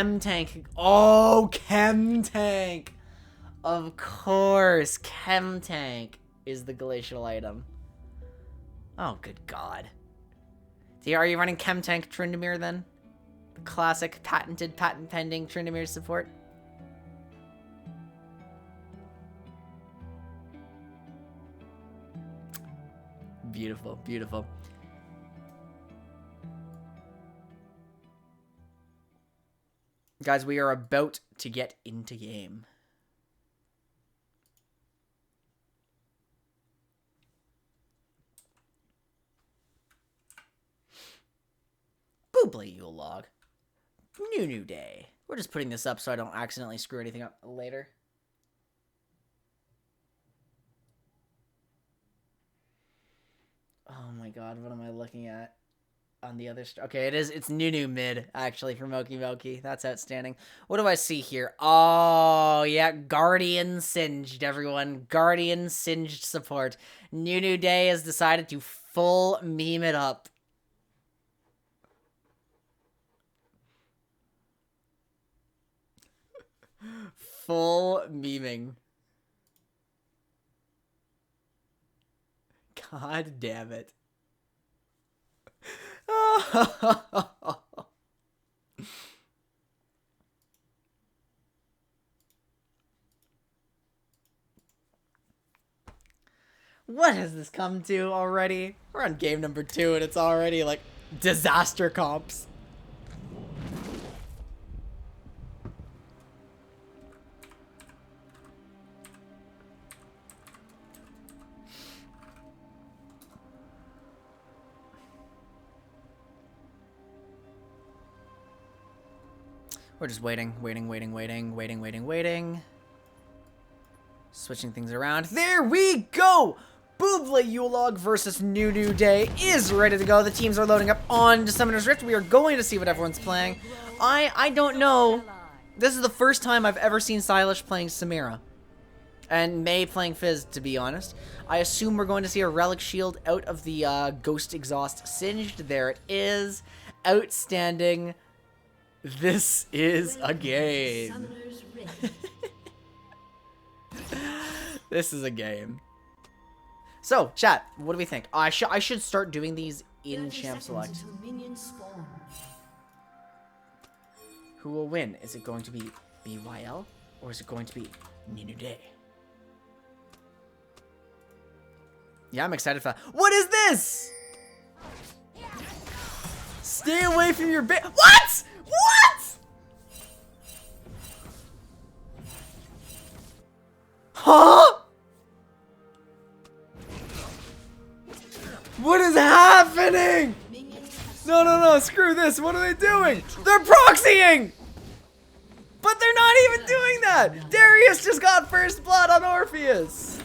Quinntik. Oh, Quinntik. Of course, Quinntik is the glacial item. Oh, good God. Are you running Quinntik Tryndamere then? The classic, patented, patent-pending Tryndamere support? Beautiful, beautiful. Guys, we are about to get into game. Bublé Yule Log. Nunu Day. We're just putting this up so I don't accidentally screw anything up later. Oh my God, what am I looking at? On the other... Okay, it's Nunu mid, actually, for Mokey Mokey. That's outstanding. What do I see here? Oh, yeah, Guardian Singed, everyone. Guardian Singed support. Nunu Day has decided to full meme it up. Full memeing. God damn it. What has this come to already? We're on game number 2 and it's already like disaster comps. We're just waiting. Switching things around. There we go! Bublé Yule Log versus Nunu Day is ready to go. The teams are loading up on Summoner's Rift. We are going to see what everyone's playing. I don't know. This is the first time I've ever seen Silas playing Samira. And May playing Fizz, to be honest. I assume we're going to see a Relic Shield out of the Ghost Exhaust Singed. There it is. Outstanding. This is a game. This is a game. So, chat, what do we think? I should start doing these in Champ Select. Who will win? Is it going to be BYL or is it going to be Nunu Day? Yeah, I'm excited for that. What is this? Stay away from your bit. What? What? Huh? What is happening? No, screw this. What are they doing? They're proxying! But they're not even doing that! Darius just got first blood on Orpheus!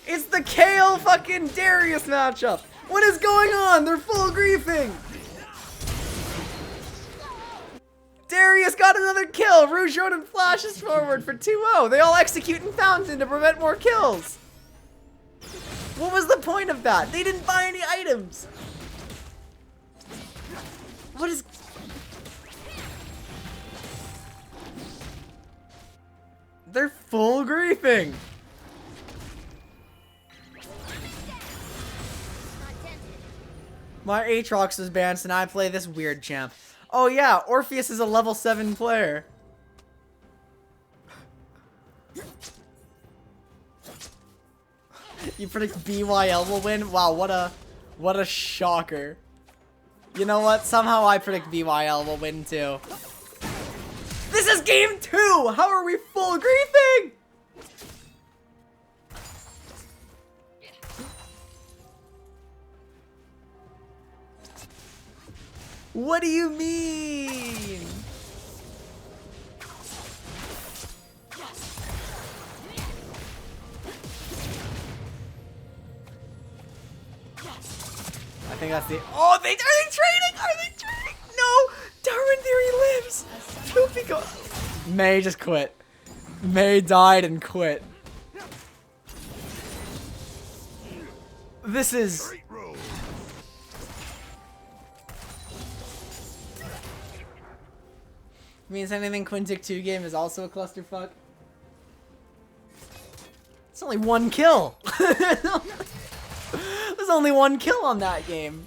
It's the Kale fucking Darius matchup! What is going on? They're full griefing! Darius got another kill! Rouge Rodin flashes forward for 2-0! They all execute in Fountain to prevent more kills! What was the point of that? They didn't buy any items! What is... They're full griefing! My Aatrox is banned, so now I play this weird champ. Oh yeah, Orpheus is a level 7 player. You predict BYL will win? Wow, what a shocker. You know what? Somehow I predict BYL will win too. This is game 2! How are we full griefing? What do you mean? I think that's the... Oh, are they trading? Are they trading? No! Darwin Theory lives! Poopy go... May just quit. May died and quit. This is... Means anything Quinntik 2 game is also a clusterfuck. It's only 1 kill. There's only 1 kill on that game.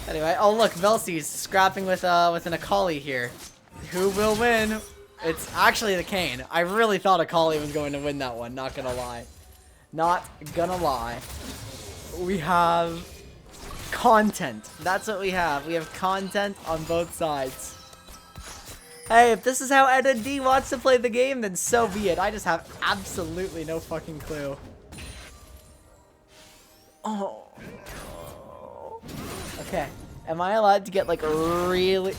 Anyway, oh look, Velcy's scrapping with an Akali here. Who will win? It's actually the Kane. I really thought Akali was going to win that one, not gonna lie. Not gonna lie. We have content. That's what we have. We have content on both sides. Hey, if this is how Ed and D wants to play the game, then so be it. I just have absolutely no fucking clue. Oh. Okay. Am I allowed to get like really...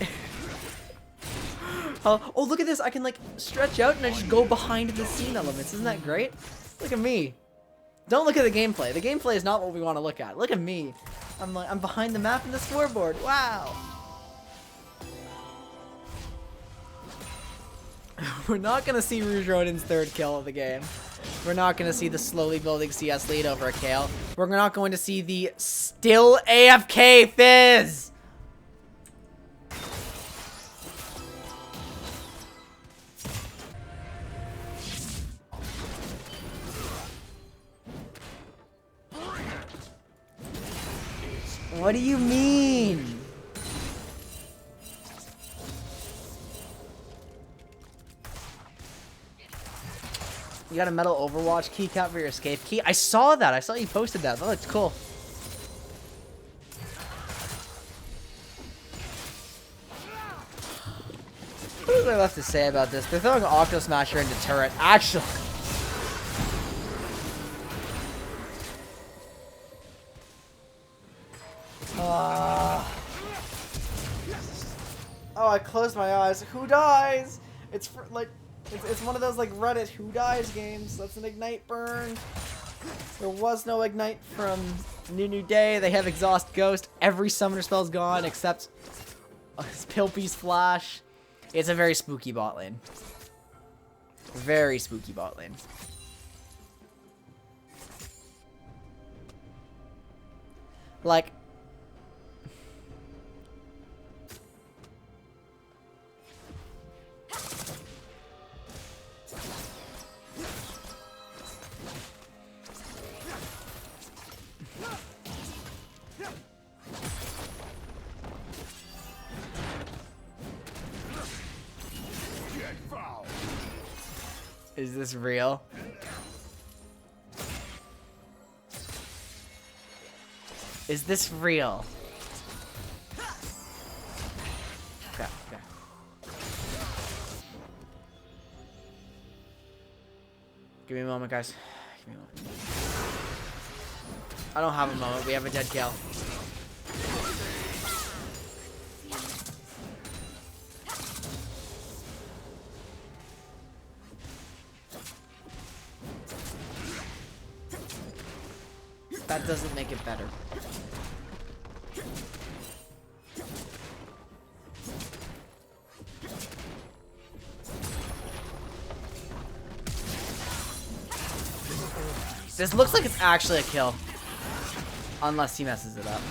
oh, look at this. I can like stretch out and I just go behind the scene elements. Isn't that great? Look at me. Don't look at the gameplay. The gameplay is not what we want to look at. Look at me. I'm behind the map and the scoreboard. Wow. We're not going to see Rouge Rodin's 3rd kill of the game. We're not going to see the slowly building CS lead over a Kale. We're not going to see the still AFK Fizz. What do you mean? You got a metal Overwatch keycap for your escape key? I saw that. I saw you posted that. That looked cool. What is there left to say about this? They're throwing Octo Smasher into turret. Actually. Oh, I closed my eyes. Who dies? It's for, like, it's one of those like Reddit who dies games. That's an Ignite burn. There was no Ignite from Nunu Day. They have Exhaust Ghost. Every summoner spell's gone except Pilpy's Flash. It's a very spooky bot lane. Very spooky bot lane. Like, is this real? Is this real? Okay, okay. Give me a moment, guys. Give me a moment. I don't have a moment. We have a dead kill. That doesn't make it better. This looks like it's actually a kill. Unless he messes it up.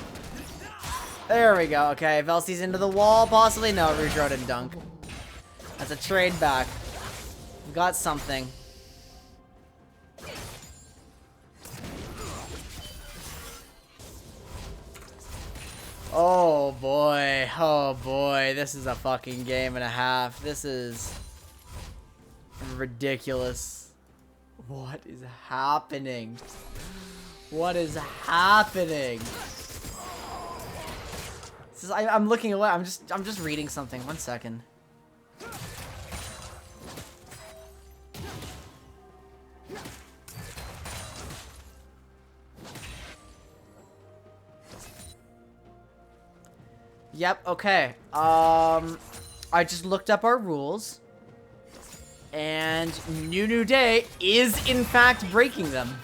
There we go. Okay, Velcy's into the wall. Possibly. No, Rouge Rodin dunk. That's a trade back. We got something. Oh boy, this is a fucking game and a half. This is ridiculous. What is happening? What is happening? This is, I'm looking away. I'm just reading something. 1 second. Yep, okay. I just looked up our rules. And Nunu Day is, in fact, breaking them.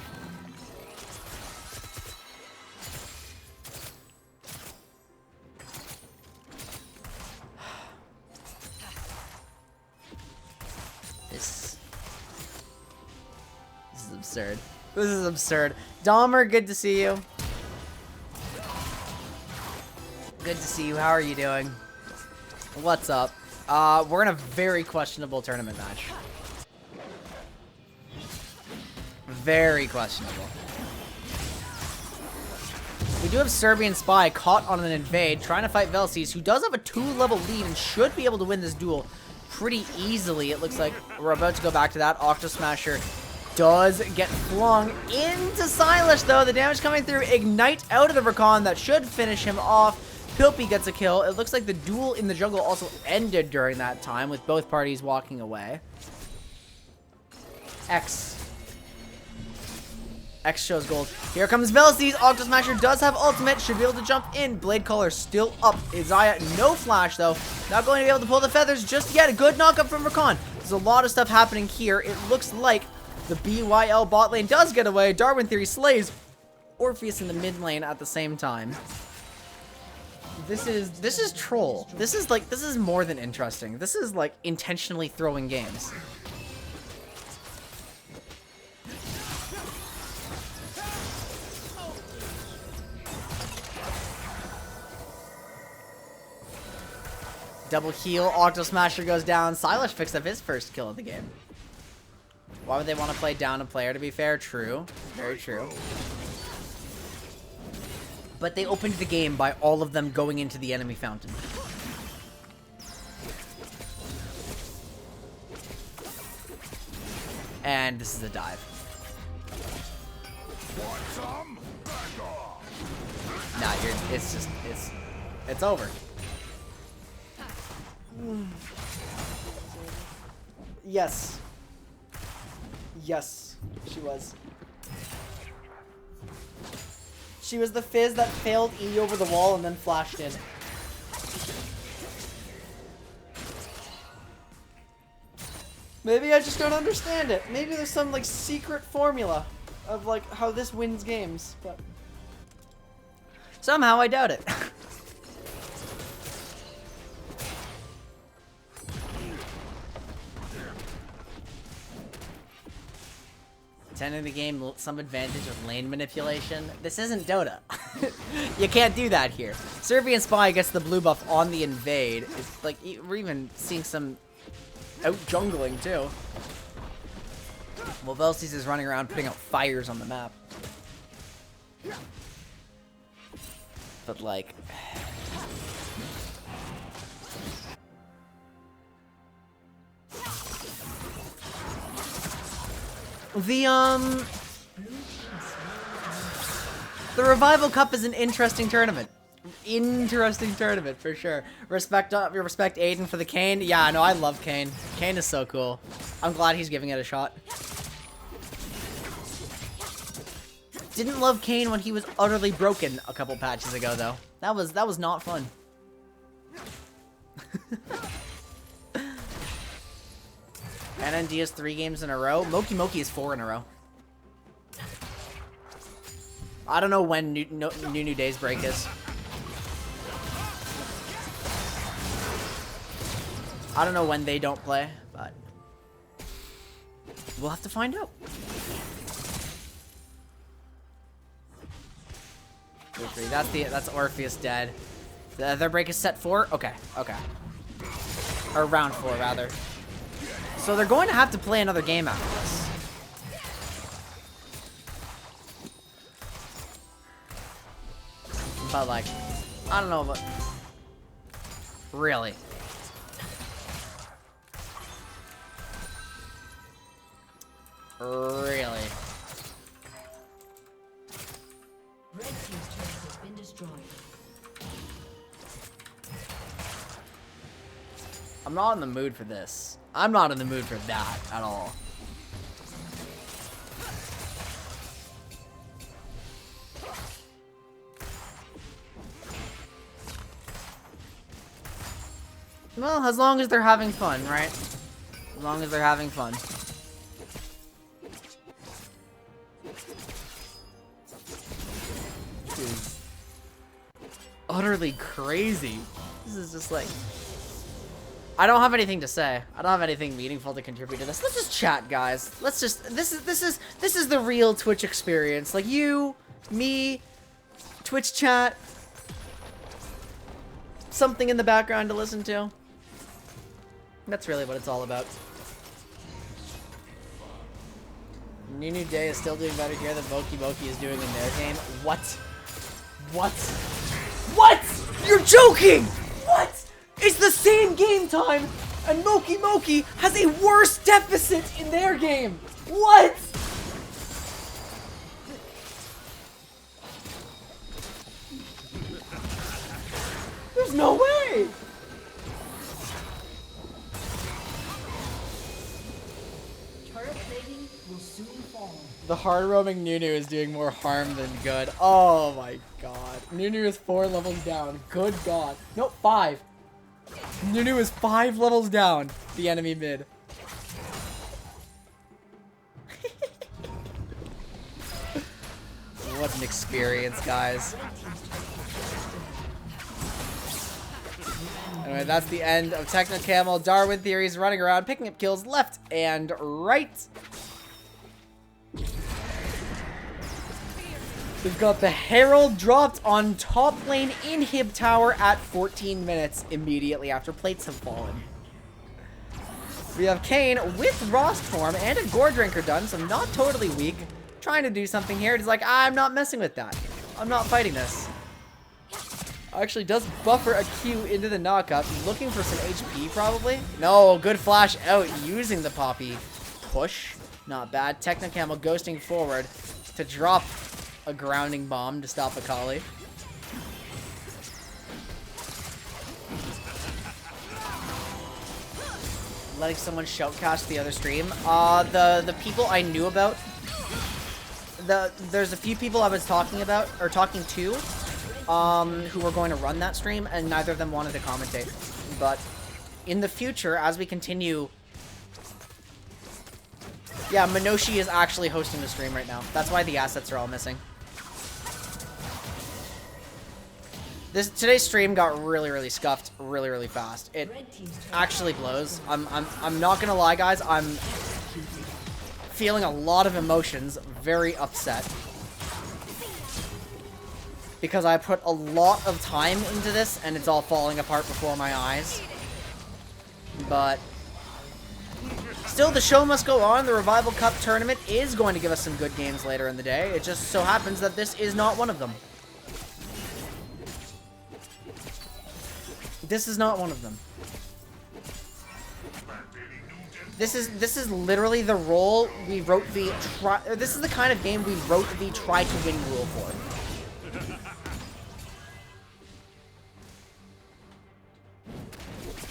This is absurd. This is absurd. Dahmer, good to see you. Good to see you. How are you doing? What's up? We're in a very questionable tournament match. Very questionable. We do have Serbian Spy caught on an invade, trying to fight Velces, who does have a 2-level lead and should be able to win this duel pretty easily. It looks like we're about to go back to that. Octo Smasher does get flung into Silas, though. The damage coming through. Ignite out of the Rakan. That should finish him off. Pilpy gets a kill. It looks like the duel in the jungle also ended during that time, with both parties walking away. X shows gold. Here comes Velces. Octo Smasher does have ultimate. Should be able to jump in. Blade Caller still up. Isaiah, no flash, though. Not going to be able to pull the feathers just yet. A good knockup from Rakan. There's a lot of stuff happening here. It looks like the BYL bot lane does get away. Darwin Theory slays Orpheus in the mid lane at the same time. This is troll. This is more than interesting. This is like intentionally throwing games. Double heal, Octo Smasher goes down. Silas picks up his first kill of the game. Why would they want to play down a player, to be fair? True. Very true. But they opened the game by all of them going into the enemy fountain. And this is a dive. Nah, it's over. Yes. Yes, she was. She was the Fizz that failed E over the wall and then flashed in. Maybe I just don't understand it. Maybe there's some like secret formula of like how this wins games, but somehow I doubt it. 10 in the game, some advantage of lane manipulation. This isn't Dota. You can't do that here. Serbian Spy gets the blue buff on the invade. It's like, we're even seeing some out jungling too. Well, Velces is running around putting out fires on the map. But like... The Revival Cup is an interesting tournament. Interesting tournament, for sure. Respect Aiden for the Kayn. Yeah, no, I love Kayn. Kayn is so cool. I'm glad he's giving it a shot. Didn't love Kayn when he was utterly broken a couple patches ago, though. That was not fun. NND is 3 games in a row. Mokey Mokey is 4 in a row. I don't know when Nunu Days break is. I don't know when they don't play, but we'll have to find out. That's Orpheus dead. Their break is set 4? Okay. Or round 4 rather. So they're going to have to play another game after this. But like, I don't know, but really. Really. Red team's turret has been destroyed. I'm not in the mood for this. I'm not in the mood for that at all. Well, as long as they're having fun, right? As long as they're having fun. This is utterly crazy. This is just like... I don't have anything to say. I don't have anything meaningful to contribute to this. Let's just chat, guys. Let's just... This is the real Twitch experience. Like you, me, Twitch chat. something in the background to listen to. That's really what it's all about. Nunu Day is still doing better here than Mokey Mokey is doing in their game. What? What? What? You're joking! What? It's the same game time, and Mokey Mokey has a worse deficit in their game. What? There's no way! Turret plating will soon fall. The hard-roaming Nunu is doing more harm than good. Oh my god. Nunu is 4 levels down. Good god. No, 5. Nunu is 5 levels down. The enemy mid. What an experience, guys. Anyway, that's the end of Techno Camel. Darwin Theory's running around, picking up kills left and right. We've got the Herald dropped on top lane in Hib Tower at 14 minutes immediately after plates have fallen. We have Kane with Rost form and a Gore Drinker done, so not totally weak. Trying to do something here. He's like, I'm not messing with that. I'm not fighting this. Actually does buffer a Q into the knockup. Looking for some HP probably. No, good flash out using the Poppy. Push. Not bad. Techno Camel ghosting forward to drop a grounding bomb to stop Akali. Letting someone shoutcast the other stream. The people I knew about. There's a few people I was talking to, who were going to run that stream, and neither of them wanted to commentate. But in the future, as we continue, yeah, Minoshi is actually hosting the stream right now. That's why the assets are all missing. Today's stream got really scuffed really fast. It actually blows. I'm not gonna lie, guys. I'm feeling a lot of emotions, very upset. Because I put a lot of time into this, and it's all falling apart before my eyes. But still, the show must go on. The Revival Cup tournament is going to give us some good games later in the day. It just so happens that this is not one of them. This is not one of them. This is literally the role we wrote the this is the kind of game we wrote the try to win rule for.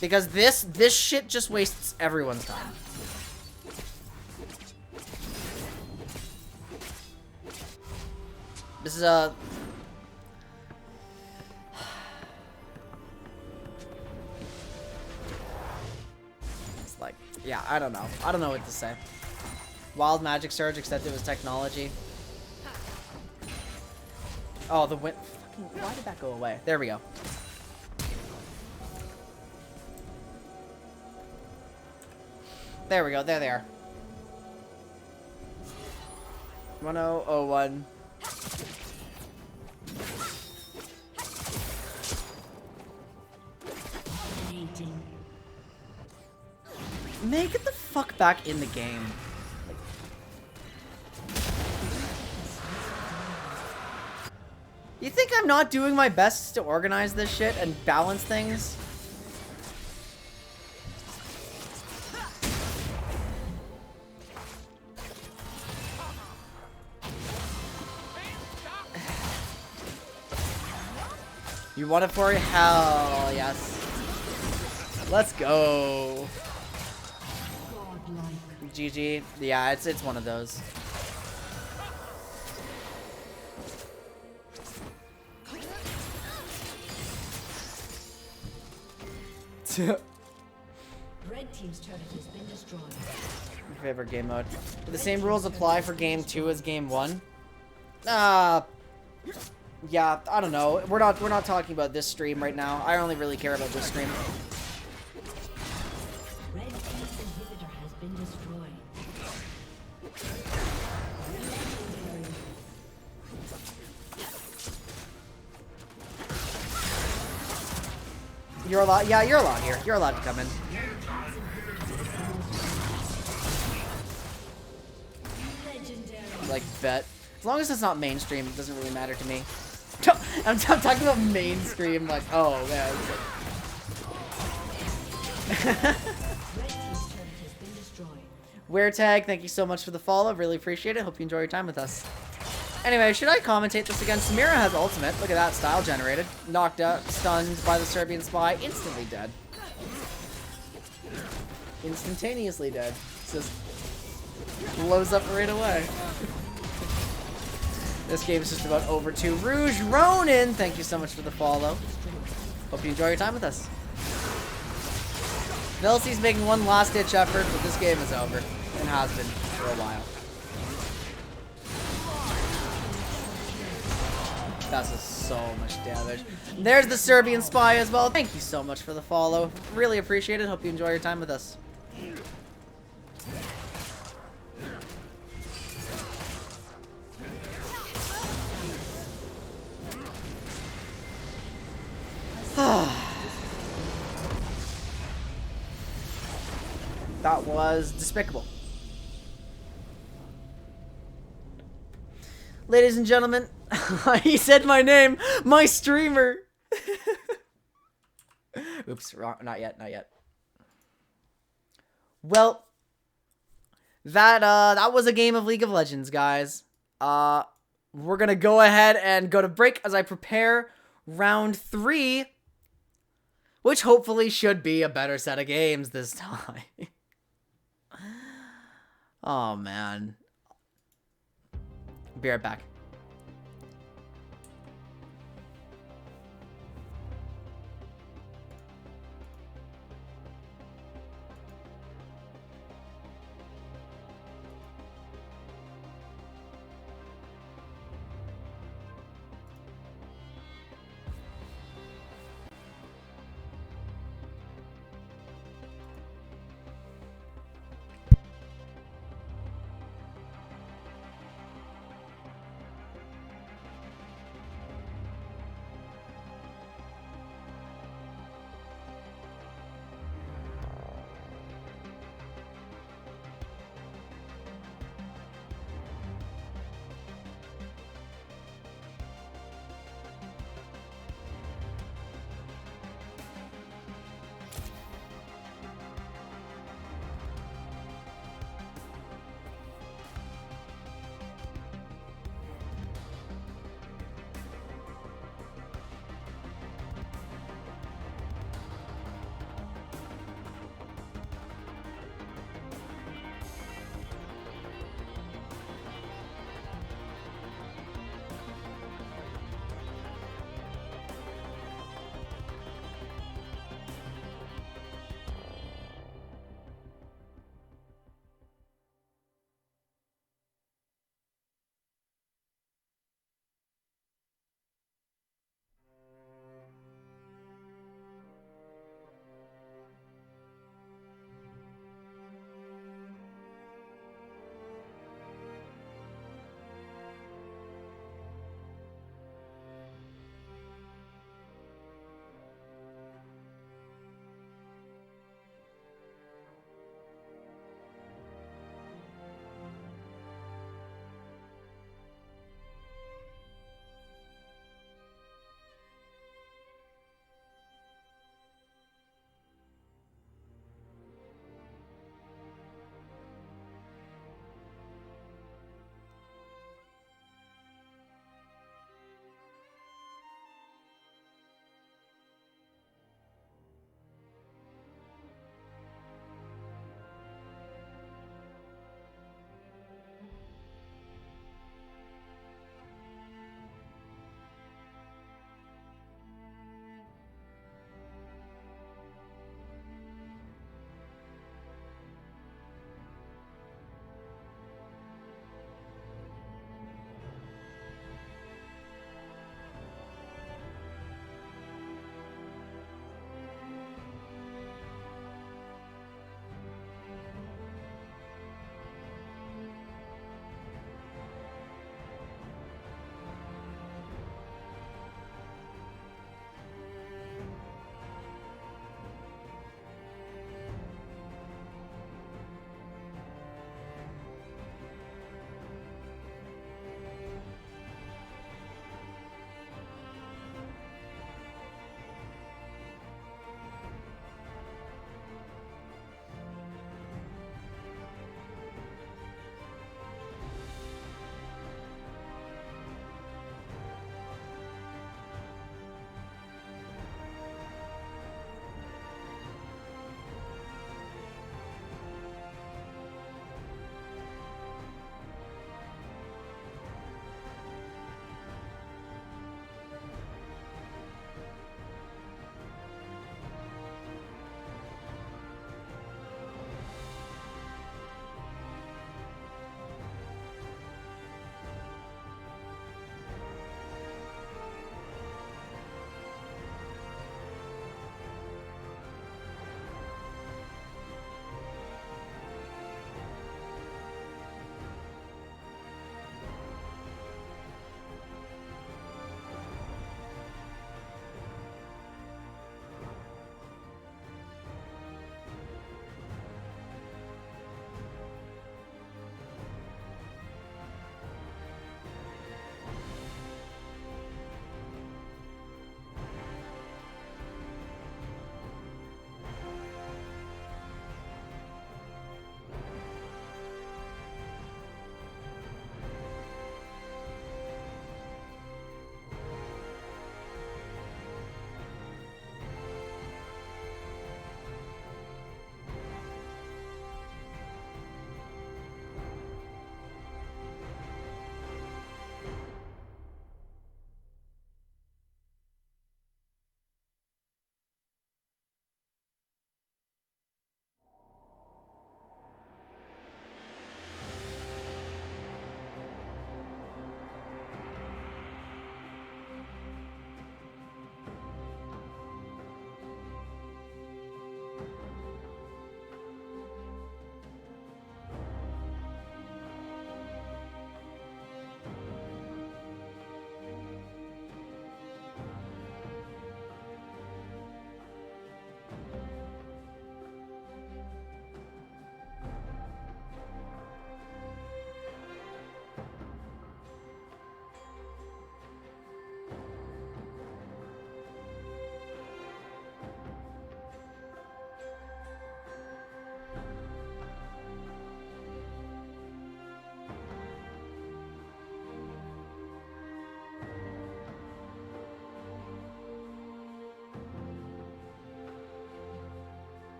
Because this shit just wastes everyone's time. This is a yeah, I don't know. I don't know what to say. Wild Magic Surge, except it was technology. Oh, the wind. Why did that go away? There we go. There we go. There they are. 1001. May get the fuck back in the game. You think I'm not doing my best to organize this shit and balance things? You want it for you? Hell yes. Let's go. GG. Yeah, it's one of those. Red team's turret has been destroyed. My favorite game mode. Do the same rules apply for game 2 as game 1? Yeah, I don't know. We're not talking about this stream right now. I only really care about this stream. Red team's inhibitor has been destroyed. You're allowed. Yeah, you're allowed here. You're allowed to come in. Like, bet. As long as it's not mainstream, it doesn't really matter to me. I'm talking about mainstream, like, oh, man. Wear tag, thank you so much for the follow. Really appreciate it. Hope you enjoy your time with us. Anyway, should I commentate this again? Samira has ultimate. Look at that, style generated. Knocked out, stunned by the Serbian spy. Instantly dead. Instantaneously dead. Just blows up right away. This game is just about over to Rouge Ronin. Thank you so much for the follow. Hope you enjoy your time with us. Velcy's making one last-ditch effort, but this game is over. And has been for a while. That's just so much damage. There's the Serbian spy as well. Thank you so much for the follow. Really appreciate it. Hope you enjoy your time with us. That was despicable. Ladies and gentlemen, he said my name, my streamer. Oops, wrong. Not yet, not yet. Well, that was a game of League of Legends, guys. We're gonna go ahead and go to break as I prepare round 3, which hopefully should be a better set of games this time. Oh, man. Be right back.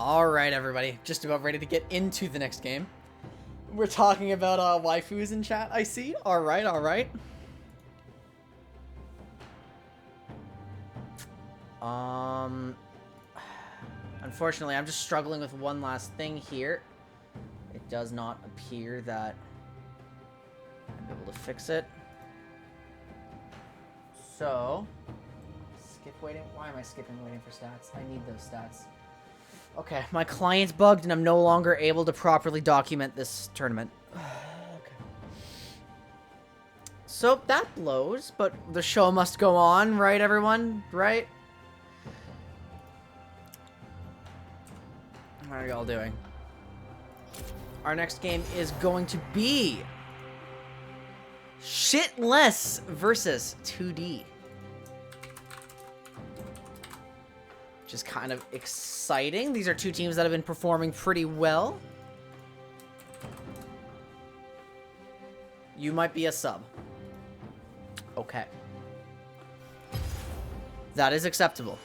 Alright, everybody. Just about ready to get into the next game. We're talking about waifus in chat, I see. Alright, alright. Unfortunately, I'm just struggling with one last thing here. It does not appear that I'm able to fix it. So, skip waiting. Why am I skipping waiting for stats? I need those stats. Okay, my client's bugged and I'm no longer able to properly document this tournament. Okay. So, that blows, but the show must go on, right, everyone? Right? How are y'all doing? Our next game is going to be Shitless versus 2D. Which is kind of exciting. These are two teams that have been performing pretty well. You might be a sub. Okay. That is acceptable.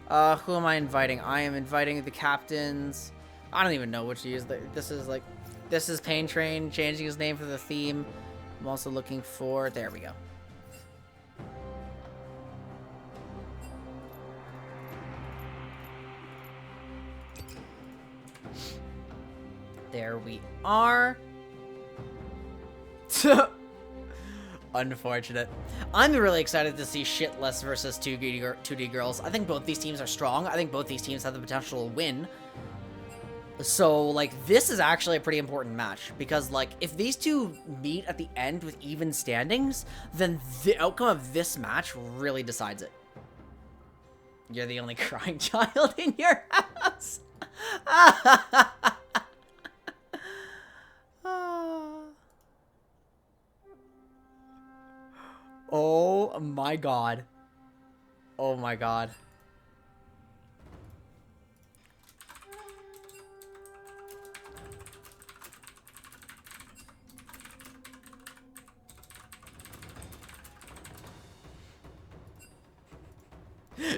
Who am I inviting? I am inviting the captains. I don't even know which to use. This is Pain Train, changing his name for the theme. I'm also looking for, there we go. There we are. Unfortunate. I'm really excited to see Shitless versus 2D girls. I think both these teams are strong. I think both these teams have the potential to win. So, like, this is actually a pretty important match. Because, like, if these two meet at the end with even standings, then the outcome of this match really decides it. You're the only crying child in your house. Oh my god. Oh my god.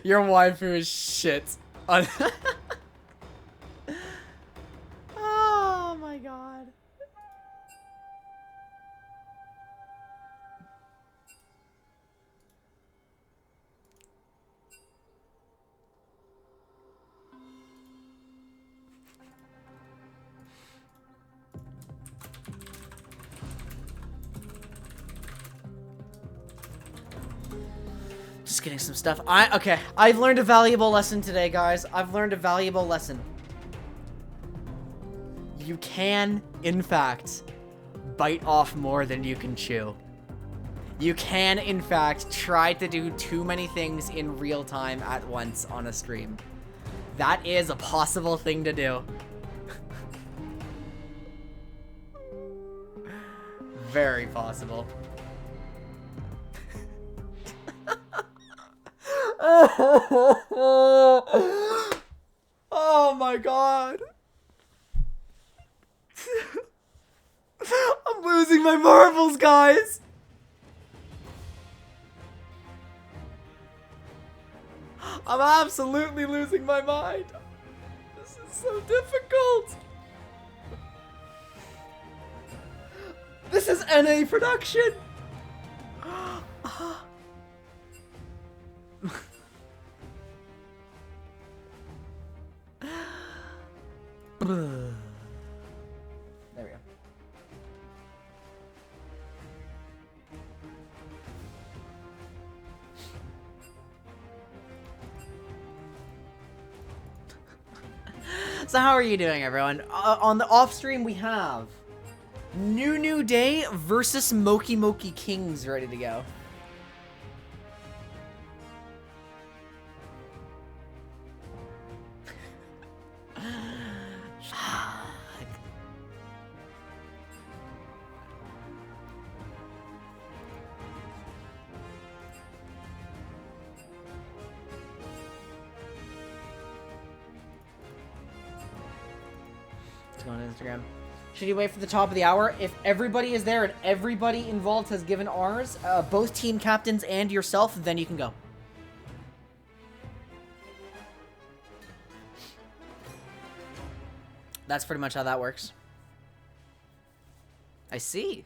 Your waifu is shit. Oh my god. Just getting some stuff. Okay, I've learned a valuable lesson today, guys. I've learned a valuable lesson. You can, in fact, bite off more than you can chew. You can, in fact, try to do too many things in real time at once on a stream. That is a possible thing to do. Very possible. Oh my god. I'm losing my marbles, guys. I'm absolutely losing my mind. This is so difficult. This is NA production. There we go. So how are you doing, everyone? On the off stream, we have Nunu Day versus Mokey Mokey Kings ready to go. Go on Instagram. Should you wait for the top of the hour? If everybody is there and everybody involved has given ours, both team captains and yourself, then you can go. that's pretty much how that works. I see.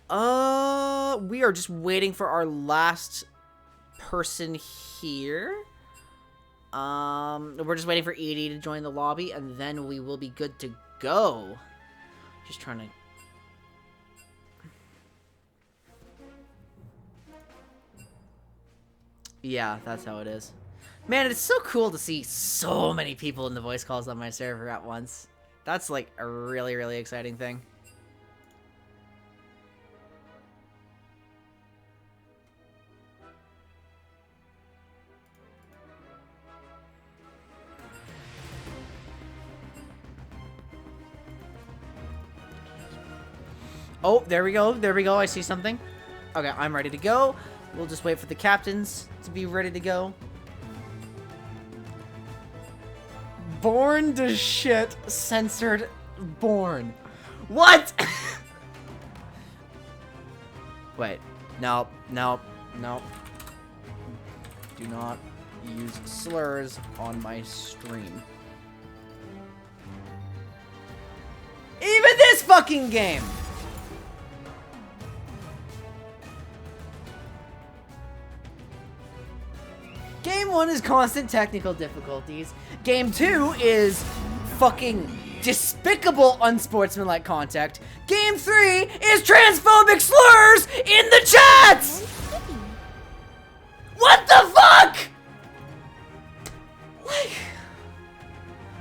We are just waiting for our last person here. We're just waiting for Edie to join the lobby, and then we will be good to go. Just trying to... Yeah, that's how it is. Man, it's so cool to see so many people in the voice calls on my server at once. That's like a really, really exciting thing. Oh, there we go. There we go. I see something. Okay, I'm ready to go. We'll just wait for the captains to be ready to go. Born to shit. Censored. Born. What? Wait. Nope. Nope. Nope. Do not use slurs on my stream. Even this fucking game! Game 1 is constant technical difficulties. Game 2 is fucking despicable unsportsmanlike contact. Game 3 is transphobic slurs in the chats! What the fuck?! Like...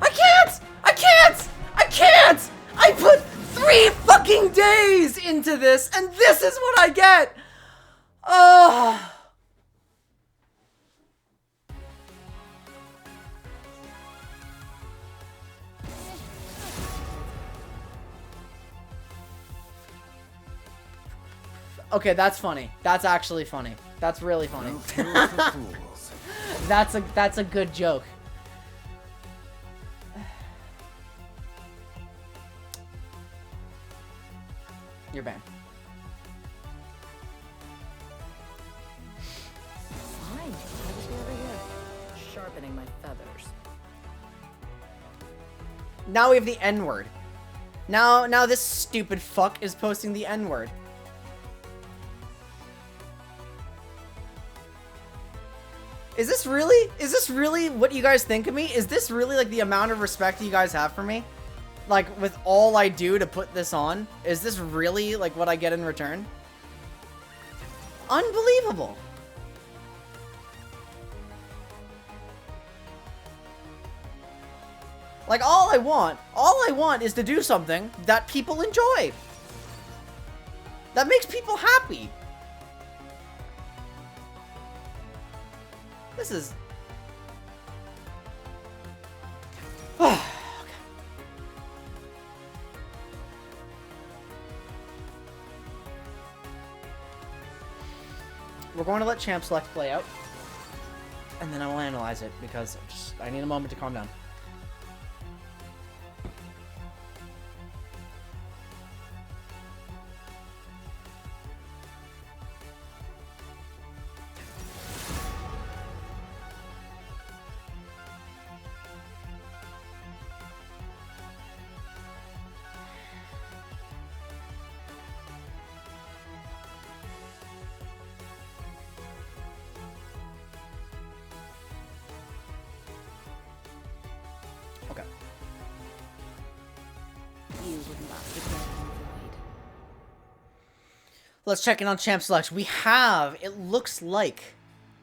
I can't! I put 3 fucking days into this, and this is what I get! Oh... Okay, that's funny. That's actually funny. That's really funny. That's a good joke. You're banned. Fine. I'll just be over here, sharpening my feathers. Now we have the N-word. Now this stupid fuck is posting the N-word. Is this really what you guys think of me? Is this really like the amount of respect you guys have for me? Like with all I do to put this on? Is this really like what I get in return? Unbelievable. Like all I want is to do something that people enjoy. That makes people happy. This is... Okay. We're going to let Champ Select play out. And then I will analyze it because I need a moment to calm down. Okay. You would not be dead in the void. Let's check in on Champ Select. We have, it looks like,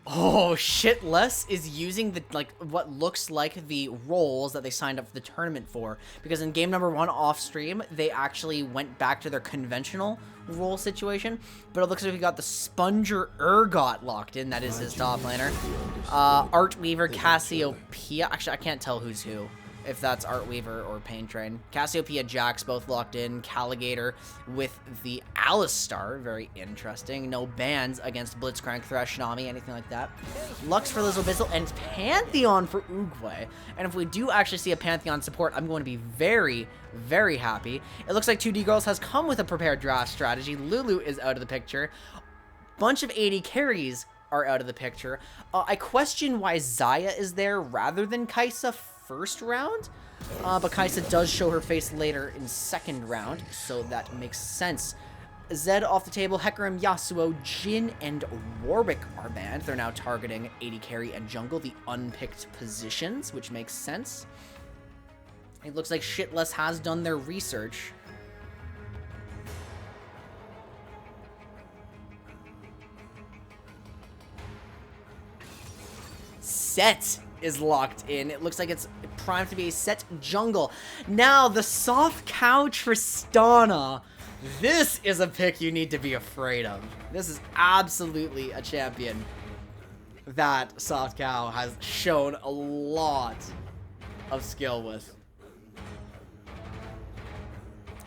oh, Shitless is using the, like, what looks like the roles that they signed up for the tournament for. Because in game number 1 off stream, they actually went back to their conventional role situation. But it looks like we got the Sponger Urgot locked in. That is his top laner. Artweaver, Cassiopeia. Actually, I can't tell who's who. If that's Artweaver or Pain Train. Cassiopeia, Jax, both locked in. Caligator with the Alistar. Very interesting. No bans against Blitzcrank, Thresh, Nami, anything like that. Lux for Lizzobizzle, and Pantheon for Oogway. And if we do actually see a Pantheon support, I'm going to be very, very happy. It looks like 2D Girls has come with a prepared draft strategy. Lulu is out of the picture. Bunch of 80 carries are out of the picture. I question why Zaya is there rather than Kaisa first round. But Kaisa does show her face later in second round, so that makes sense. Zed off the table, Hecarim, Yasuo, Jhin, and Warwick are banned. They're now targeting AD carry and jungle, the unpicked positions, which makes sense. It looks like Shitless has done their research. Set is locked in. It looks like it's primed to be a Set jungle. Now, the soft cow Tristana. This is a pick you need to be afraid of. This is absolutely a champion that soft cow has shown a lot of skill with.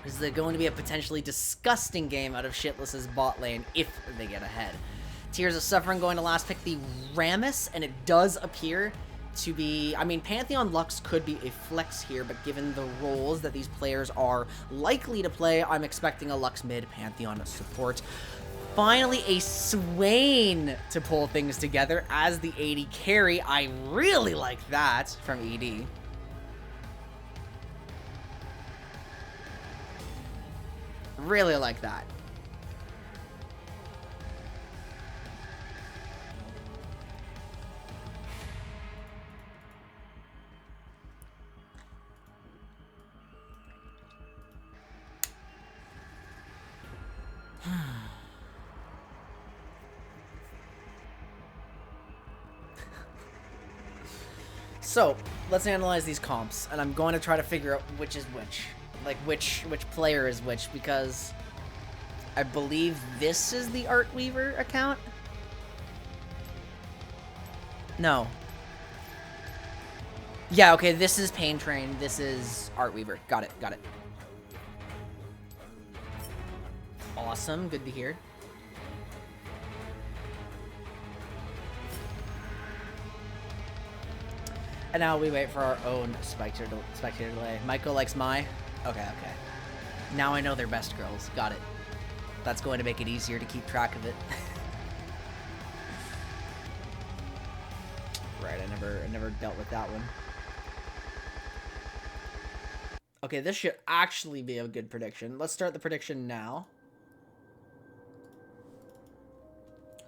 This is going to be a potentially disgusting game out of Shitless's bot lane if they get ahead. Tears of Suffering going to last pick the Rammus, and it does appear to be... I mean, Pantheon Lux could be a flex here, but given the roles that these players are likely to play, I'm expecting a Lux mid Pantheon support. Finally, a Swain to pull things together as the AD carry. I really like that from ED. Really like that. So, let's analyze these comps, and I'm going to try to figure out which is which. Like, which player is which, because I believe this is the Art Weaver account? No. Yeah, okay, this is Pain Train, this is Art Weaver. Got it, got it. Awesome, good to hear. And now we wait for our own spectator delay. Michael likes my... Okay, okay. Now I know they're best girls. Got it. That's going to make it easier to keep track of it. Right, I never dealt with that one. Okay, this should actually be a good prediction. Let's start the prediction now.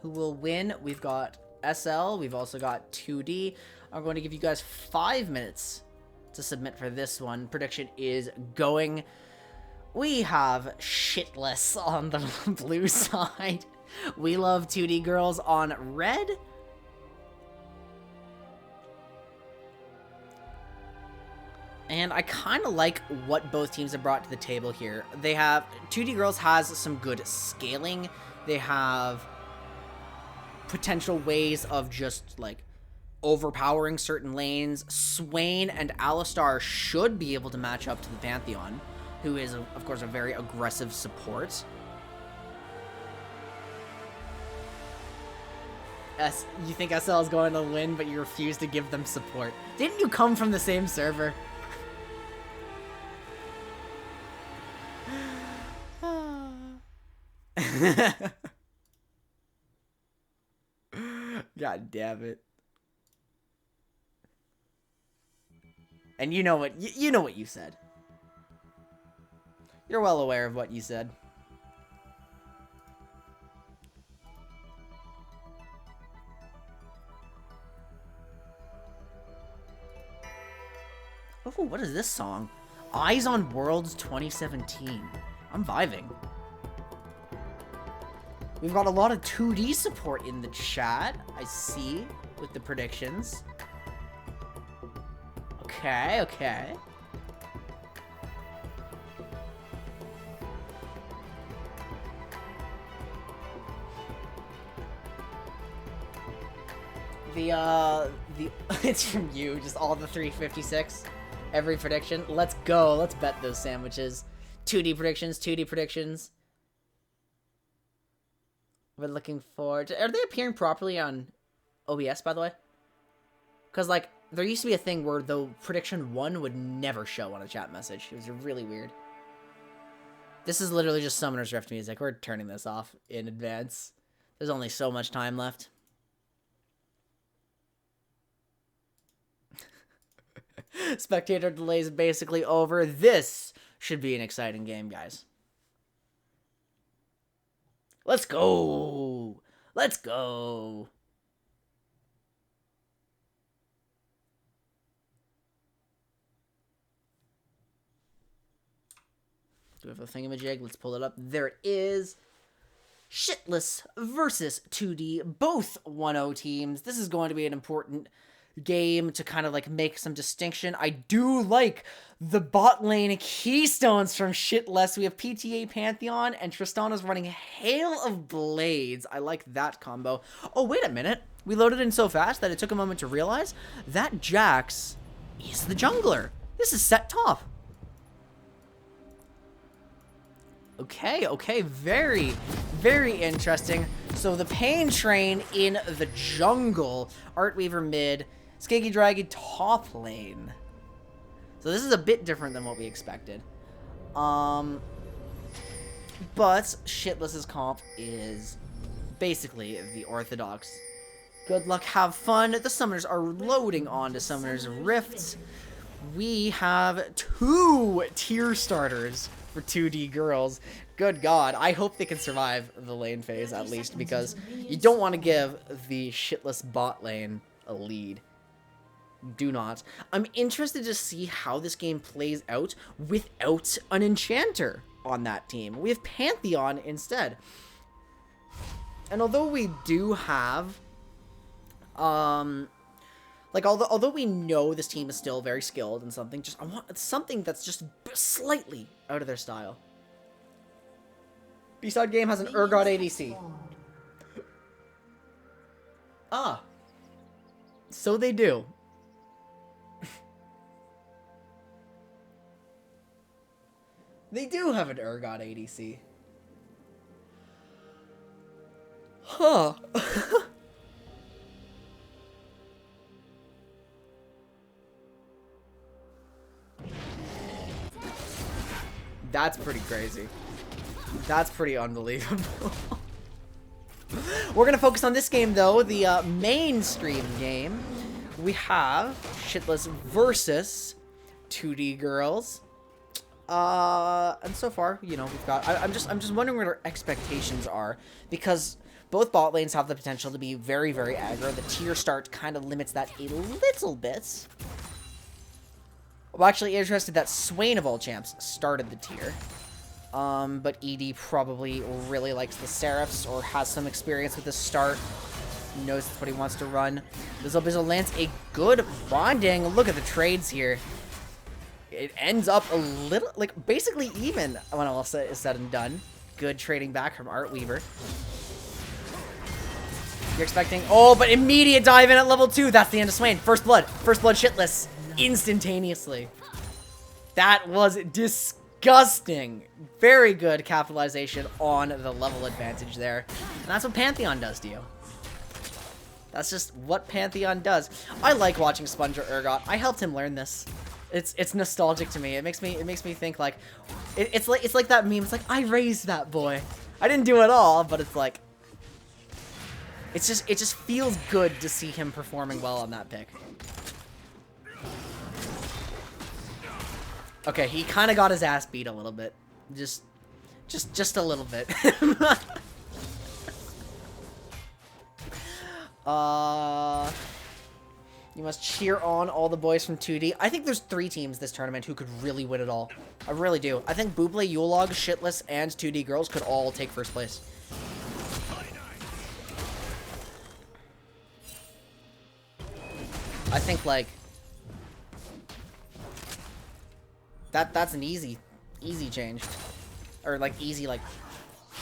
Who will win? We've got SL. We've also got 2D. I'm going to give you guys 5 minutes to submit for this one. Prediction is going. We have Shitless on the blue side. We love 2D girls on red. And I kind of like what both teams have brought to the table here. They have... 2D girls has some good scaling. They have potential ways of just, like, overpowering certain lanes. Swain and Alistar should be able to match up to the Pantheon, who is, of course, a very aggressive support. You think SL is going to win, but you refuse to give them support. Didn't you come from the same server? God damn it. And you know what you know what you said. You're well aware of what you said. Oh, what is this song? Eyes on Worlds 2017. I'm vibing. We've got a lot of 2D support in the chat, I see, with the predictions. Okay, okay. It's from you, just all the 356. Every prediction. Let's go. Let's bet those sandwiches. 2D predictions, 2D predictions. We're looking forward to... Are they appearing properly on OBS, by the way? Because, like, there used to be a thing where the prediction 1 would never show on a chat message. It was really weird. This is literally just Summoner's Rift music. We're turning this off in advance. There's only so much time left. Spectator delay is basically over. This should be an exciting game, guys. Let's go. Let's go. Do we have a thingamajig? Let's pull it up. There it is. Shitless versus 2D, both 1-0 teams. This is going to be an important game to kind of like make some distinction. I do like the bot lane keystones from Shitless. We have PTA Pantheon and Tristana's running Hail of Blades. I like that combo. Oh, wait a minute. We loaded in so fast that it took a moment to realize that Jax is the jungler. This is set top. Okay, very, very interesting. So the Pain Train in the jungle, Artweaver mid, Skaggy Dragon top lane. So this is a bit different than what we expected. But Shitless's comp is basically the orthodox. Good luck, have fun. The summoners are loading onto Summoner's Rifts. We have 2 tier starters for 2D girls. Good God. I hope they can survive the lane phase at least, because you don't want to give the Shitless bot lane a lead. Do not. I'm interested to see how this game plays out without an enchanter on that team. We have Pantheon instead. And although we do have like, although we know this team is still very skilled and something, I want something that's just slightly out of their style. B-Side game has an Urgot ADC. Ah. So they do. They do have an Urgot ADC. Huh. That's pretty crazy. That's pretty unbelievable. We're gonna focus on this game, though, the mainstream game. We have Shitless versus 2D girls. And so far, you know, we've got. I'm just wondering what our expectations are, because both bot lanes have the potential to be very, very aggro. The tier start kind of limits that a little bit. I'm actually interested that Swain of all champs started the tier. But ED probably really likes the Seraphs or has some experience with the start. He knows that's what he wants to run. Bizzle lands a good bonding. Look at the trades here. It ends up a little, like, basically even when all is said and done. Good trading back from Artweaver. You're expecting... Oh, but immediate dive in at level 2. That's the end of Swain. First blood. First blood Shitless. Instantaneously. That was disgusting. Very good capitalization on the level advantage there. And that's what Pantheon does to you. That's just what Pantheon does. I like watching Sponge or Urgot. I helped him learn this. It's nostalgic to me. It makes me think like it's like that meme. It's like, I raised that boy. I didn't do it all, but it's like it just feels good to see him performing well on that pick. Okay, he kind of got his ass beat a little bit. Just a little bit. You must cheer on all the boys from 2D. I think there's 3 teams this tournament who could really win it all. I really do. I think Bublé, Yule Log, Shitless, and 2D girls could all take first place. I think, like, that's an easy change. Or, like, easy, like,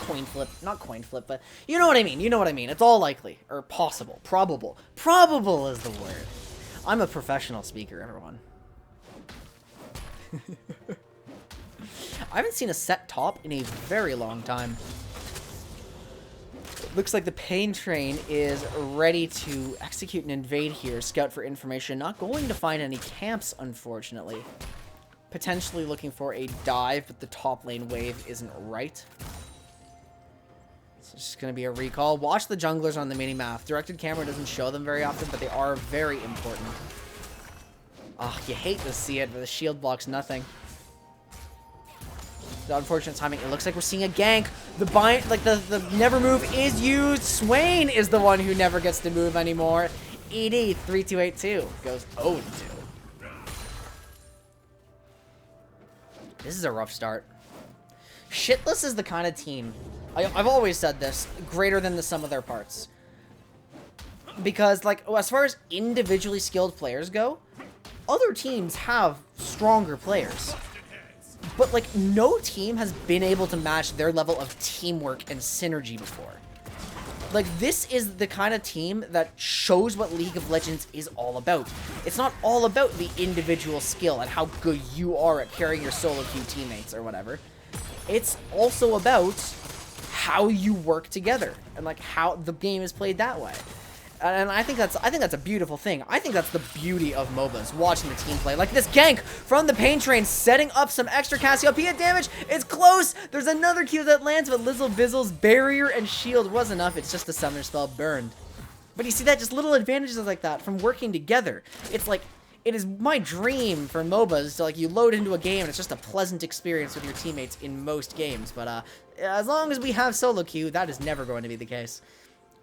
coin flip. Not coin flip, but you know what I mean. You know what I mean. It's all likely. Or possible. Probable. Probable is the word. I'm a professional speaker, everyone. I haven't seen a set top in a very long time. Looks like the Pain Train is ready to execute and invade here. Scout for information. Not going to find any camps, unfortunately. Potentially looking for a dive, but the top lane wave isn't right. So it's just going to be a recall. Watch the junglers on the mini-map. Directed camera doesn't show them very often, but they are very important. Oh, you hate to see it, but the shield blocks nothing. The unfortunate timing. It looks like we're seeing a gank. The never move is used. Swain is the one who never gets to move anymore. ED 3282 goes 0-2. This is a rough start. Shitless is the kind of team, I've always said this, greater than the sum of their parts. Because, like, as far as individually skilled players go, other teams have stronger players. But, like, no team has been able to match their level of teamwork and synergy before. Like, this is the kind of team that shows what League of Legends is all about. It's not all about the individual skill and how good you are at carrying your solo queue teammates or whatever. It's also about how you work together and, like, how the game is played that way. And I think that's a beautiful thing. I think that's the beauty of MOBAs, watching the team play. Like this gank from the Pain Train, setting up some extra Cassiopeia damage. It's close. There's another Q that lands, but Lizzle Bizzle's barrier and shield was enough. It's just a summoner spell burned. But you see that, just little advantages like that from working together. It's like, it is my dream for MOBAs to, like, you load into a game and it's just a pleasant experience with your teammates in most games. But as long as we have solo queue, that is never going to be the case.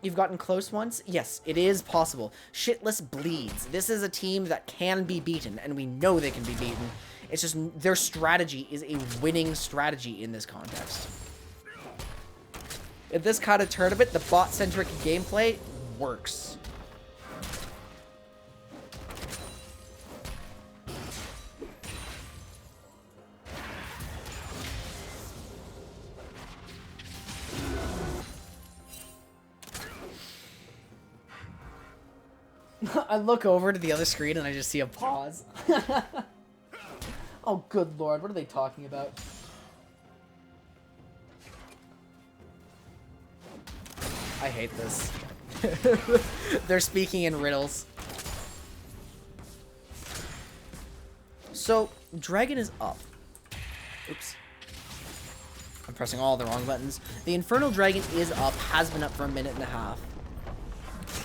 You've gotten close once? Yes, it is possible. Shitless bleeds. This is a team that can be beaten, and we know they can be beaten. It's just their strategy is a winning strategy in this context. In this kind of tournament, the bot-centric gameplay works. I look over to the other screen and I just see a pause. Oh, good lord. What are they talking about? I hate this. They're speaking in riddles. So, Dragon is up. Oops. I'm pressing all the wrong buttons. The Infernal Dragon is up, has been up for a minute and a half.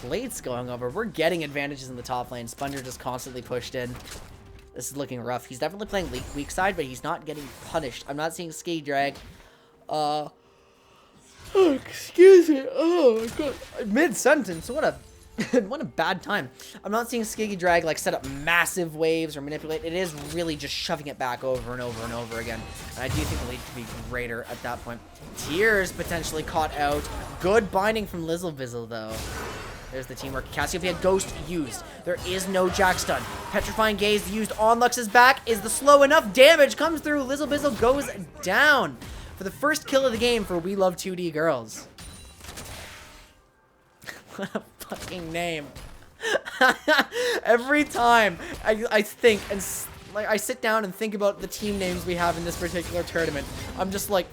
Blade's going over. We're getting advantages in the top lane. Spunger just constantly pushed in. This is looking rough. He's definitely playing weak side, but he's not getting punished. I'm not seeing Ski Drag. Oh, excuse me. Oh my god. Mid-sentence. What a what a bad time. I'm not seeing Skiggy Drag like set up massive waves or manipulate. It is really just shoving it back over and over and over again. And I do think the lead could be greater at that point. Tears potentially caught out. Good binding from Lizzle Bizzle though. There's the teamwork. Cassiopeia Ghost used. There is no Jack Stun. Petrifying Gaze used on Lux's back. Is the slow enough? Damage comes through. Lizzle Bizzle goes down for the first kill of the game for We Love 2D Girls. What a fucking name. Every time I think and like I sit down and think about the team names we have in this particular tournament, I'm just like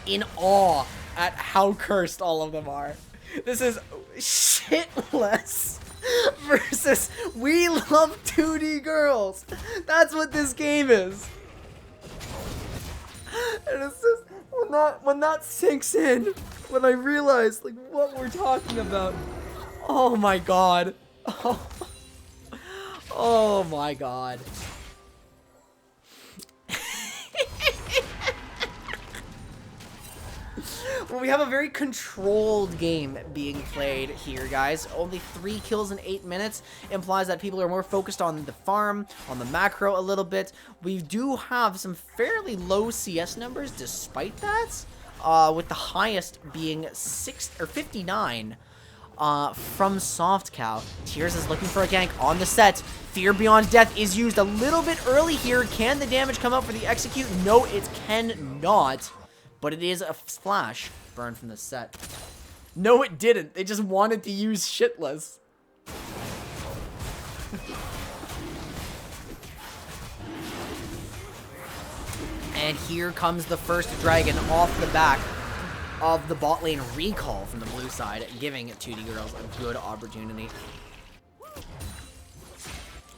in awe at how cursed all of them are. This is Shitless versus We Love 2D Girls. That's what this game is. And it's just when that sinks in, when I realize like what we're talking about. Oh my god. Oh my god. Well, we have a very controlled game being played here, guys. Only 3 kills in 8 minutes implies that people are more focused on the farm, on the macro a little bit. We do have some fairly low CS numbers despite that, with the highest being 59 from Soft Cow. Tears is looking for a gank on the set. Fear Beyond Death is used a little bit early here. Can the damage come out for the execute? No, it cannot. But it is a splash burn from the set. No, it didn't. They just wanted to use Shitless. And here comes the first dragon off the back of the bot lane recall from the blue side, giving 2D Girls a good opportunity.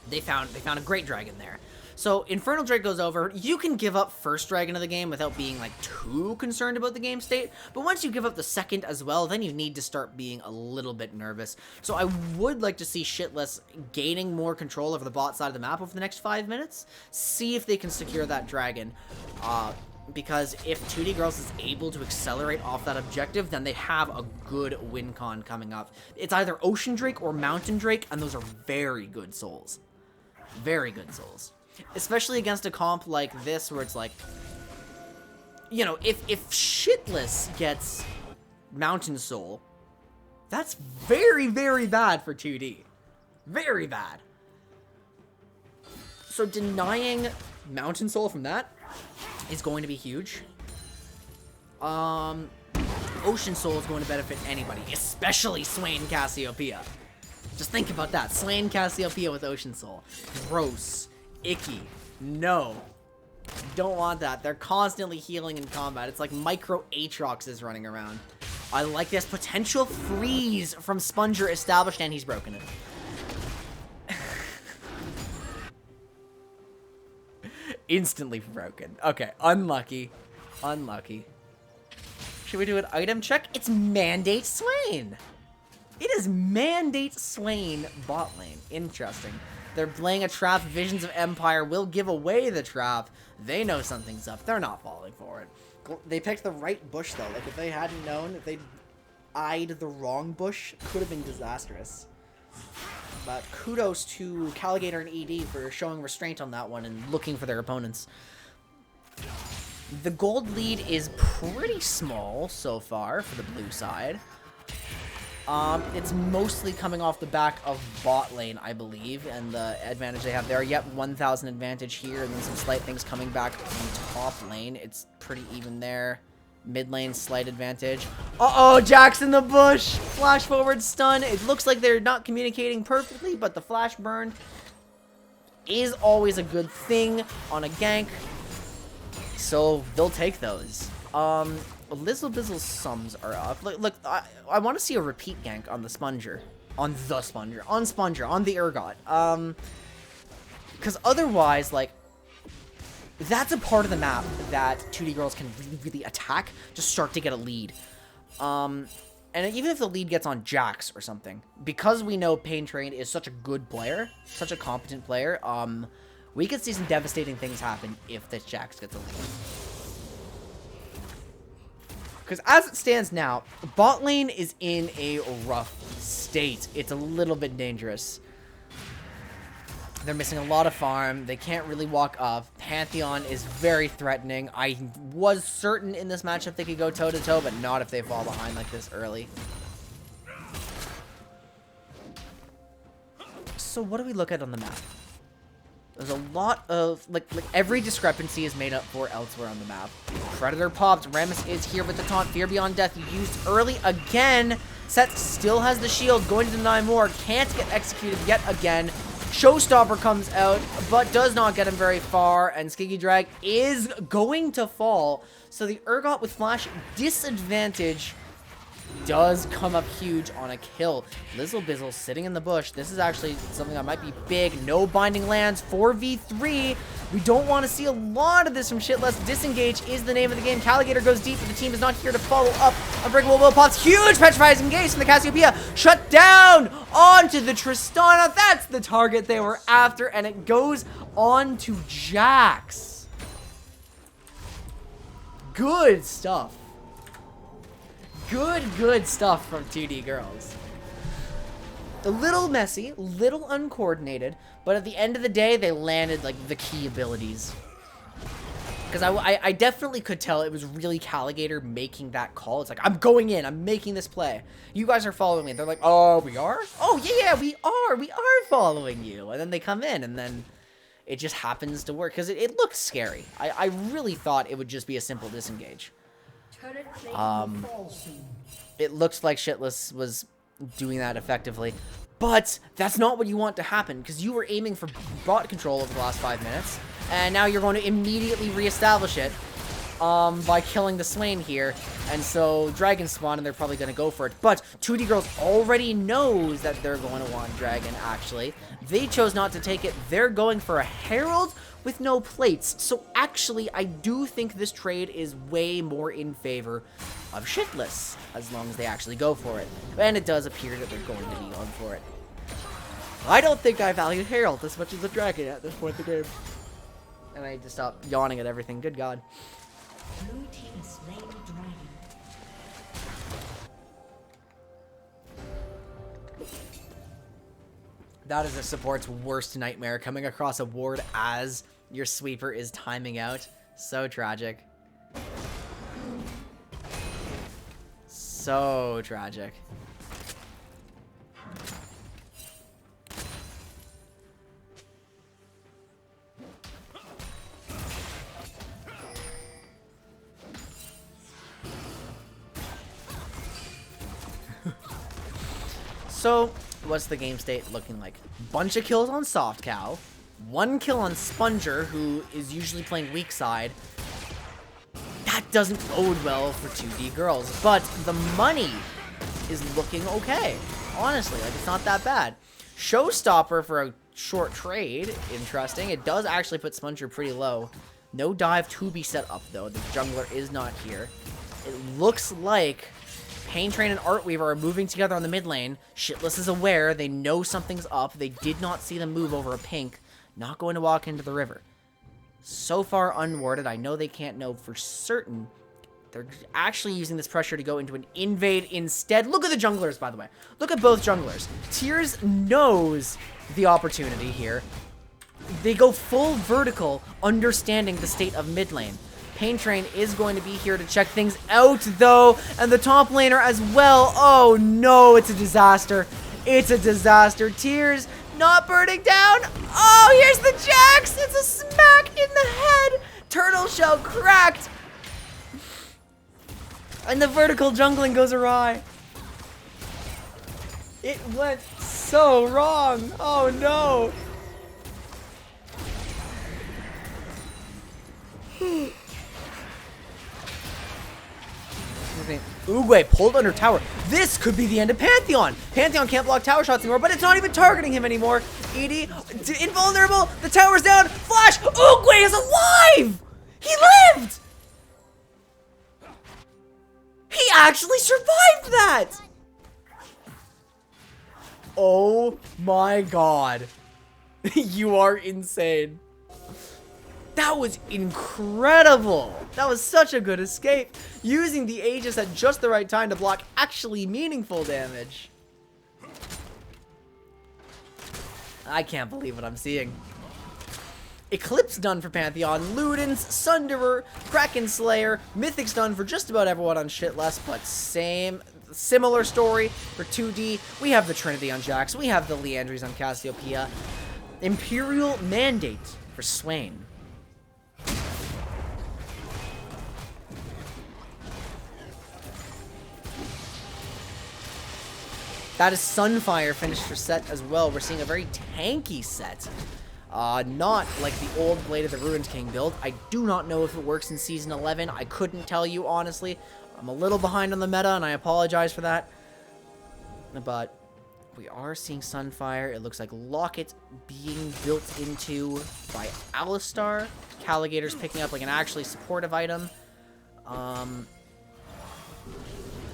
They found a great dragon there. So Infernal Drake goes over. You can give up first dragon of the game without being like too concerned about the game state. But once you give up the second as well, then you need to start being a little bit nervous. So I would like to see Shitless gaining more control over the bot side of the map over the next 5 minutes. See if they can secure that dragon. Because if 2D Girls is able to accelerate off that objective, then they have a good win con coming up. It's either Ocean Drake or Mountain Drake, and those are very good souls. Very good souls. Especially against a comp like this, where it's like, you know, if Shitless gets Mountain Soul, that's very, very bad for 2D. Very bad. So denying Mountain Soul from that is going to be huge. Ocean Soul is going to benefit anybody, especially Swain Cassiopeia. Just think about that. Swain Cassiopeia with Ocean Soul. Gross. Icky. No. Don't want that. They're constantly healing in combat. It's like micro Aatrox is running around. I like this. Potential freeze from Sponger established, and he's broken it. Instantly broken. Okay, unlucky. Unlucky. Should we do an item check? It's Mandate Swain. It is Mandate Swain bot lane. Interesting. They're playing a trap. Visions of Empire will give away the trap. They know something's up. They're not falling for it. They picked the right bush, though. Like, if they hadn't known, if they eyed the wrong bush, it could have been disastrous. But kudos to Caligator and ED for showing restraint on that one and looking for their opponents. The gold lead is pretty small so far for the blue side. It's mostly coming off the back of bot lane, I believe, and the advantage they have there. Yep, 1,000 advantage here, and then some slight things coming back from top lane. It's pretty even there. Mid lane, slight advantage. Uh-oh, Jack's in the bush! Flash forward stun. It looks like they're not communicating perfectly, but the flash burn is always a good thing on a gank. So, they'll take those. Lizzle Bizzle's sums are up. Look, I want to see a repeat gank on the Sponger. On the Sponger. On Sponger. On the Urgot. Because otherwise, like, that's a part of the map that 2D Girls can really, really attack to start to get a lead. And even if the lead gets on Jax or something, because we know Pain Train is such a good player, such a competent player, we could see some devastating things happen if this Jax gets a lead. Because as it stands now, bot lane is in a rough state. It's a little bit dangerous. They're missing a lot of farm. They can't really walk up. Pantheon is very threatening. I was certain in this matchup they could go toe-to-toe, but not if they fall behind like this early. So what do we look at on the map? There's a lot of, like every discrepancy is made up for elsewhere on the map. Predator popped. Rammus is here with the taunt. Fear Beyond Death used early again. Set still has the shield. Going to deny more. Can't get executed yet again. Showstopper comes out, but does not get him very far. And Skiggy Drag is going to fall. So the Urgot with flash disadvantage does come up huge on a kill. Lizzle Bizzle sitting in the bush. This is actually something that might be big. No binding lands. 4v3. We don't want to see a lot of this from Shitless. Disengage is the name of the game. Caligator goes deep, but the team is not here to follow up. Unbreakable Will pops. Huge Petrifying Engage from the Cassiopeia. Shut down onto the Tristana. That's the target they were after, and it goes on to Jax. Good stuff. Good stuff from 2D Girls. A little messy, little uncoordinated, but at the end of the day, they landed, like, the key abilities. Because I definitely could tell it was really Caligator making that call. It's like, I'm going in, I'm making this play. You guys are following me. They're like, oh, we are? Oh, yeah, we are following you. And then they come in, and then it just happens to work. Because it looks scary. I really thought it would just be a simple disengage. It looks like Shitless was doing that effectively, but that's not what you want to happen, because you were aiming for bot control over the last 5 minutes, and now you're going to immediately reestablish it by killing the Swain here, and so Dragon spawn, and they're probably going to go for it, but 2D Girls already knows that they're going to want Dragon, actually. They chose not to take it. They're going for a Herald with no plates. So actually, I do think this trade is way more in favor of Shitless, as long as they actually go for it. And it does appear that they're going to be on for it. I don't think I value Herald as much as the Dragon at this point in the game. And I need to stop yawning at everything. Good God. Blue team has slain the dragon. That is a support's worst nightmare, coming across a ward as your sweeper is timing out. So tragic. So tragic. So, what's the game state looking like? Bunch of kills on Soft Cow, 1 kill on Sponger, who is usually playing weak side. That doesn't bode well for 2D girls, but the money is looking okay. Honestly, like, it's not that bad. Showstopper for a short trade, interesting. It does actually put Sponger pretty low. No dive to be set up, though. The jungler is not here. It looks like Pain Train and Artweaver are moving together on the mid lane. Shitless is aware. They know something's up. They did not see them move over a pink. Not going to walk into the river. So far unwarded. I know they can't know for certain. They're actually using this pressure to go into an invade instead. Look at the junglers, by the way. Look at both junglers. Tears knows the opportunity here. They go full vertical, understanding the state of mid lane. Pain Train is going to be here to check things out, though, and the top laner as well. Oh, no, it's a disaster. It's a disaster. Tears not burning down. Oh, here's the Jax. It's a smack in the head. Turtle shell cracked. And the vertical jungling goes awry. It went so wrong. Oh, no. Uguay pulled under tower. This could be the end of Pantheon. Pantheon can't block tower shots anymore, but it's not even targeting him anymore. Edie, invulnerable. The tower's down. Flash. Uguay is alive. He lived. He actually survived that. Oh my God. You are insane. That was incredible. That was such a good escape. Using the Aegis at just the right time to block actually meaningful damage. I can't believe what I'm seeing. Eclipse done for Pantheon. Ludens, Sunderer, Kraken Slayer, Mythic's done for just about everyone on Shitless, but similar story for 2D. We have the Trinity on Jax. We have the Leandries on Cassiopeia. Imperial Mandate for Swain. That is Sunfire finished for set as well. We're seeing a very tanky set. Not like the old Blade of the Ruined King build. I do not know if it works in Season 11. I couldn't tell you, honestly. I'm a little behind on the meta, and I apologize for that. But we are seeing Sunfire. It looks like Locket being built into by Alistar. Caligator's picking up like an actually supportive item.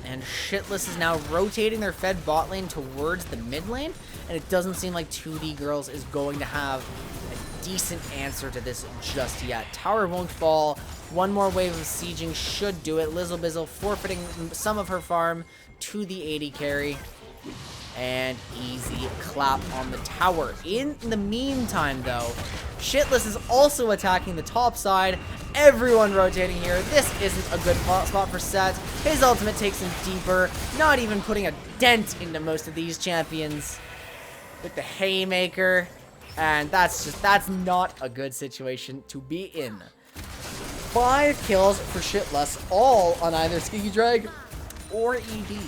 And Shitless is now rotating their fed bot lane towards the mid lane. And it doesn't seem like 2D Girls is going to have a decent answer to this just yet. Tower won't fall. One more wave of sieging should do it. Lizzle Bizzle forfeiting some of her farm to the AD carry. And easy clap on the tower. In the meantime, though, Shitless is also attacking the top side. Everyone rotating here. This isn't a good spot for Set. His ultimate takes him deeper, not even putting a dent into most of these champions with the Haymaker. And that's not a good situation to be in. 5 kills for Shitless, all on either Skiggy Drag or ED.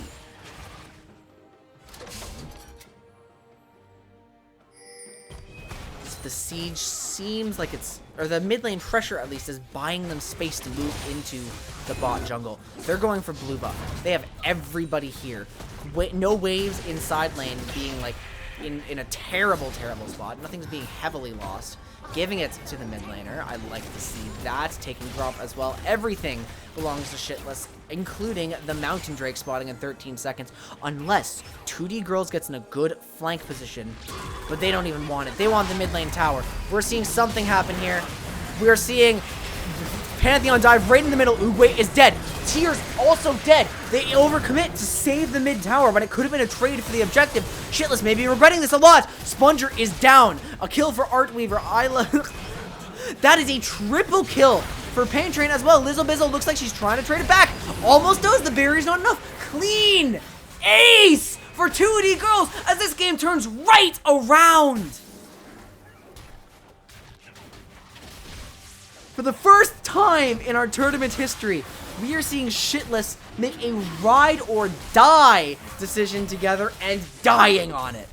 The siege seems like it's, or the mid lane pressure at least, is buying them space to move into the bot jungle. They're going for blue buff. They have everybody here. No waves inside lane being like in a terrible, terrible spot. Nothing's being heavily lost. Giving it to the mid laner. I like to see that. Taking drop as well. Everything belongs to Shitless, including the Mountain Drake spotting in 13 seconds. Unless 2D Girls gets in a good flank position. But they don't even want it. They want the mid lane tower. We're seeing something happen here. We're seeing Pantheon dive right in the middle. Uguay is dead. Tears also dead. They overcommit to save the mid tower, but it could have been a trade for the objective. Shitless may be regretting this a lot. Sponger is down. A kill for Artweaver. That is a triple kill for Pain Train as well. Lizzo Bizzle looks like she's trying to trade it back. Almost does. The barrier's not enough. Clean ace for 2D Girls as this game turns right around. For the first time in our tournament history, we are seeing Shitless make a ride or die decision together and dying on it.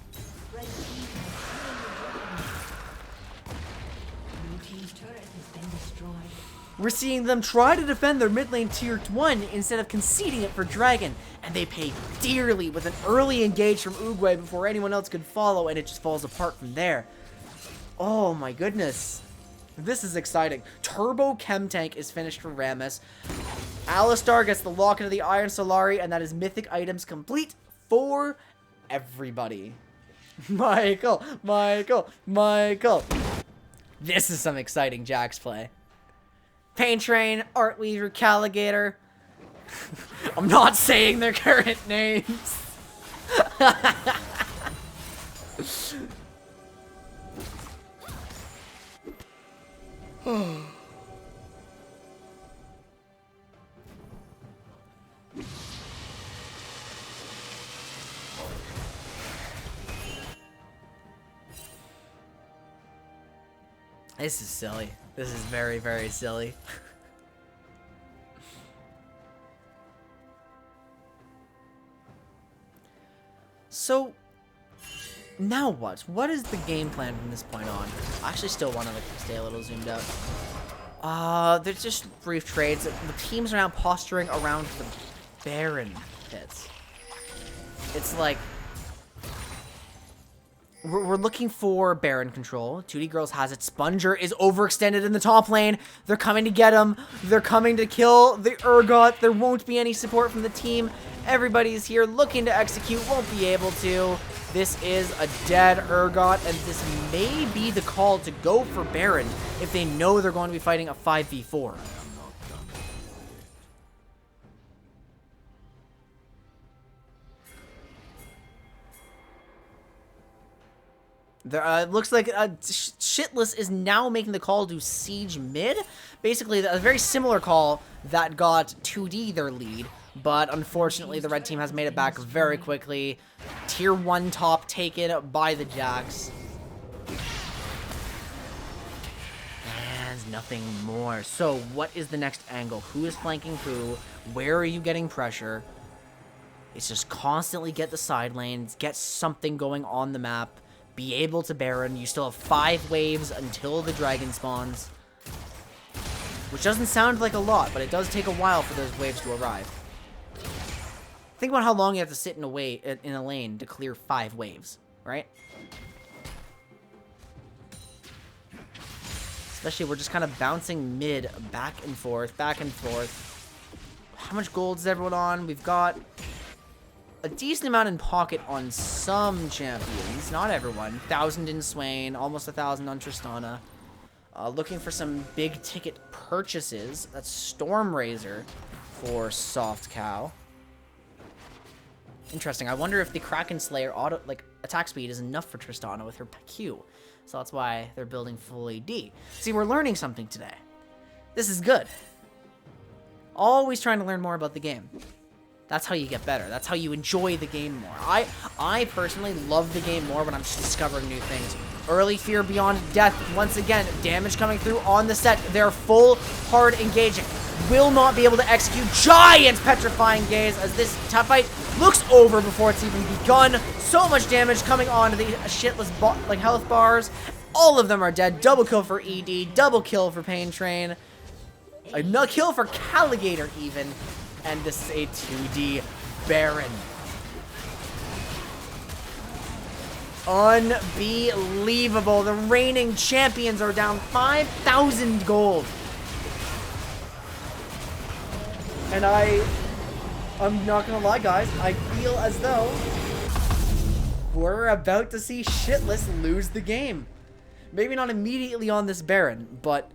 Blue team's turret has been destroyed. We're seeing them try to defend their mid lane tier 1 instead of conceding it for Dragon. And they pay dearly with an early engage from Uguay before anyone else could follow, and it just falls apart from there. Oh my goodness. This is exciting. Turbo Chem Tank is finished for Rammus. Alistar gets the lock into the Iron Solari, and that is mythic items complete for everybody. Michael. This is some exciting Jax play. Pain Train, Artweaver, Caligator. I'm not saying their current names. This is silly. This is very, very silly. So, now what? What is the game plan from this point on? I actually still want to stay a little zoomed out. There's just brief trades. The teams are now posturing around the Baron pits. It's like we're looking for Baron control. 2D Girls has it. Sponger is overextended in the top lane. They're coming to get him. They're coming to kill the Urgot. There won't be any support from the team. Everybody's here looking to execute. Won't be able to. This is a dead Urgot, and this may be the call to go for Baron if they know they're going to be fighting a 5v4. It looks like Shitless is now making the call to siege mid. Basically, a very similar call that got 2D their lead. But unfortunately, the red team has made it back very quickly. Tier 1 top taken by the Jax. And nothing more. So, what is the next angle? Who is flanking who? Where are you getting pressure? It's just constantly get the side lanes, get something going on the map, be able to Baron. You still have 5 waves until the dragon spawns. Which doesn't sound like a lot, but it does take a while for those waves to arrive. Think about how long you have to sit in a lane to clear 5 waves, right? Especially we're just kind of bouncing mid back and forth, back and forth. How much gold is everyone on? We've got a decent amount in pocket on some champions, not everyone. 1,000 in Swain, almost 1,000 on Tristana. Looking for some big ticket purchases. That's Stormrazor for Soft Cow. Interesting. I wonder if the Kraken Slayer attack speed is enough for Tristana with her Q. So that's why they're building full AD. See, we're learning something today. This is good. Always trying to learn more about the game. That's how you get better. That's how you enjoy the game more. I personally love the game more when I'm just discovering new things. Early Fear Beyond Death. Once again, damage coming through on the set. They're full hard engaging. Will not be able to execute giant petrifying gaze as this top fight looks over before it's even begun. So much damage coming onto the shitless health bars. All of them are dead. Double kill for ED. Double kill for Pain Train. A kill for Caligator even. And this is a 2D Baron. Unbelievable. The reigning champions are down 5,000 gold. And I'm not gonna lie, guys. I feel as though we're about to see Shitless lose the game. Maybe not immediately on this Baron, but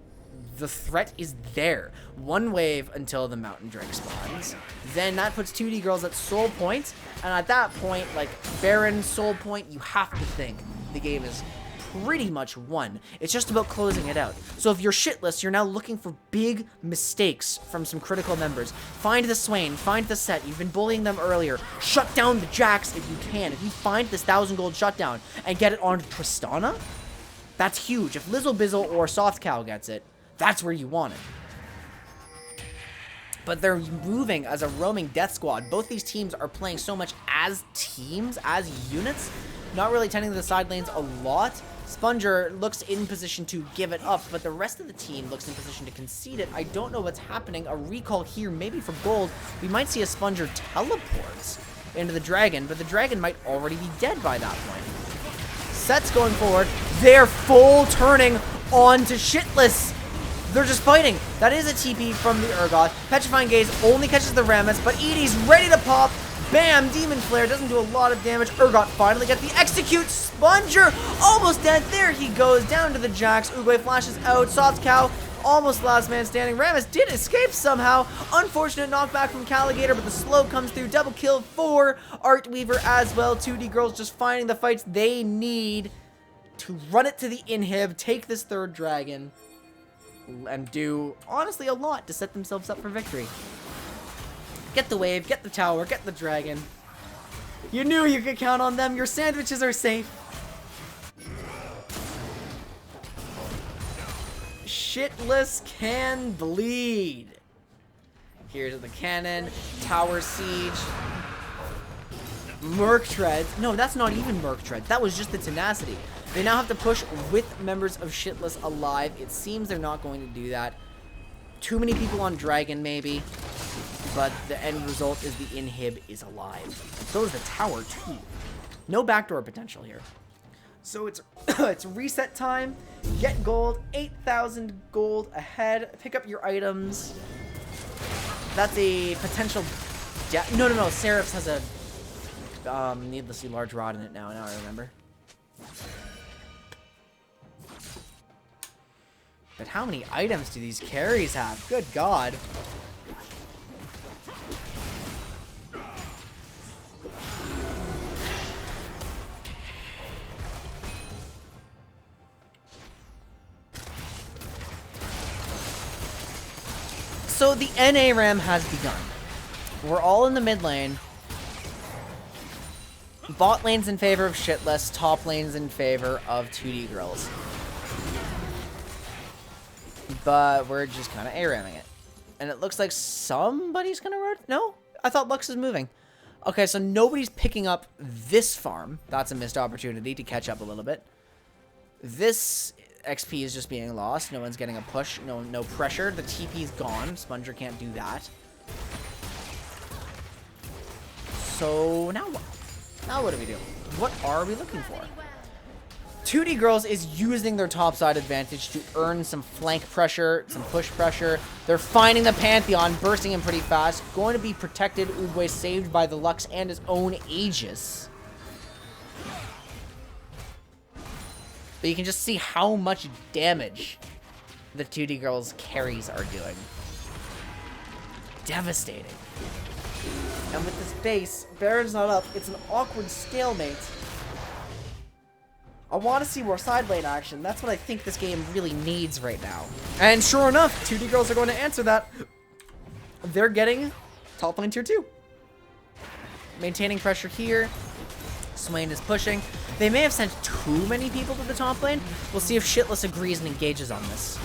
the threat is there. One wave until the Mountain Drake spawns. Then that puts 2D Girls at soul points. And at that point, like Baron, soul point, you have to think the game is pretty much won. It's just about closing it out. So if you're Shitless, you're now looking for big mistakes from some critical members. Find the Swain, find the Set. You've been bullying them earlier. Shut down the Jax if you can. If you find this 1,000 gold shutdown and get it on Tristana, that's huge. If Lizzle Bizzle or Soft Cow gets it, that's where you want it. But they're moving as a roaming death squad. Both these teams are playing so much as teams, as units, not really tending to the side lanes a lot. Sponger looks in position to give it up, but the rest of the team looks in position to concede it. I don't know what's happening. A recall here, maybe for gold. We might see a Sponger teleports into the dragon, but the dragon might already be dead by that point. Sets going forward. They're full turning onto Shitless. They're just fighting. That is a TP from the Urgot. Petrifying Gaze only catches the Rammus, but Edie's ready to pop. Bam! Demon Flare doesn't do a lot of damage. Urgot finally gets the execute. Sponger almost dead. There he goes down to the Jax. Uguay flashes out. Soft Cow almost last man standing. Rammus did escape somehow. Unfortunate knockback from Caligator, but the slow comes through. Double kill for Artweaver as well. 2D Girls just finding the fights they need to run it to the inhib, take this third dragon, and do, honestly, a lot to set themselves up for victory. Get the wave, get the tower, get the dragon. You knew you could count on them. Your sandwiches are safe. Shitless can bleed. Here's the cannon. Tower siege. Merc Treads. No, that's not even Merc Treads. That was just the tenacity. They now have to push with members of Shitless alive. It seems they're not going to do that. Too many people on Dragon, maybe. But the end result is the inhib is alive. So is the tower, too. No backdoor potential here. So it's it's reset time. Get gold. 8,000 gold ahead. Pick up your items. That's a potential... No. Seraph's has a needlessly large rod in it now. Now I remember. But how many items do these carries have? Good God. So the NA ram has begun. We're all in the mid lane. Bot lane's in favor of Shitless. Top lane's in favor of 2D Girls. But we're just kind of A-ramming it. And it looks like somebody's going to run. No? I thought Lux is moving. Okay, so nobody's picking up this farm. That's a missed opportunity to catch up a little bit. This XP is just being lost. No one's getting a push. No pressure. The TP's gone. Sponger can't do that. So now what? Now what do we do? What are we looking for? 2D Girls is using their topside advantage to earn some flank pressure, some push pressure. They're finding the Pantheon, bursting him pretty fast. Going to be protected. Uguay saved by the Lux and his own Aegis. But you can just see how much damage the 2D Girls carries are doing. Devastating. And with this base, Baron's not up. It's an awkward stalemate. I want to see more side lane action. That's what I think this game really needs right now. And sure enough, 2D Girls are going to answer that. They're getting top lane tier 2. Maintaining pressure here. Swain is pushing. They may have sent too many people to the top lane. We'll see if Shitless agrees and engages on this.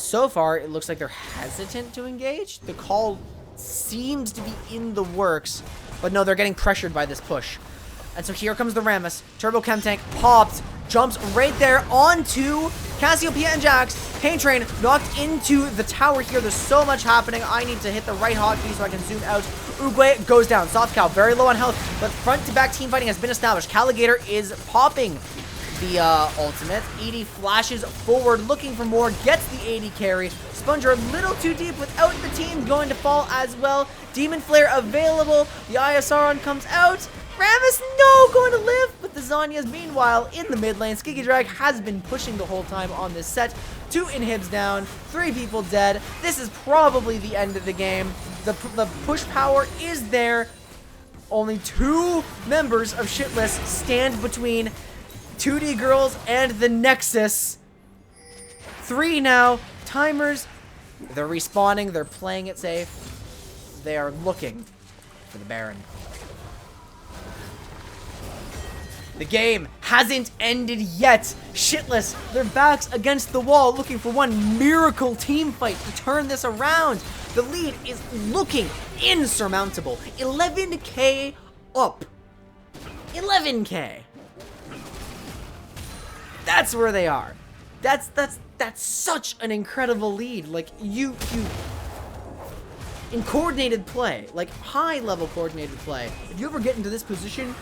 So far, it looks like they're hesitant to engage. The call seems to be in the works. But no, they're getting pressured by this push. And so here comes the Rammus. Turbo Chem Tank popped. Jumps right there onto Cassiopeia and Jax. Pain Train knocked into the tower here. There's so much happening. I need to hit the right hotkey so I can zoom out. Uguay goes down. Soft Cow very low on health, but front to back team fighting has been established. Caligator is popping the ultimate. Edie flashes forward looking for more, gets the AD carry. Sponger a little too deep without the team going to fall as well. Demon Flare available. The ISR on comes out. Rammus, no, going to live, but the Zanyas, meanwhile, in the mid lane. Skiggy Drag has been pushing the whole time on this set. 2 inhibs down, 3 people dead. This is probably the end of the game. The push power is there. Only 2 members of Shitless stand between 2D Girls and the Nexus. 3 now. Timers. They're respawning. They're playing it safe. They are looking for the Baron. The game hasn't ended yet. Shitless, their backs against the wall, looking for one miracle team fight to turn this around. The lead is looking insurmountable. 11k up. 11k. That's where they are. That's such an incredible lead. Like, you in coordinated play, like high level coordinated play, if you ever get into this position,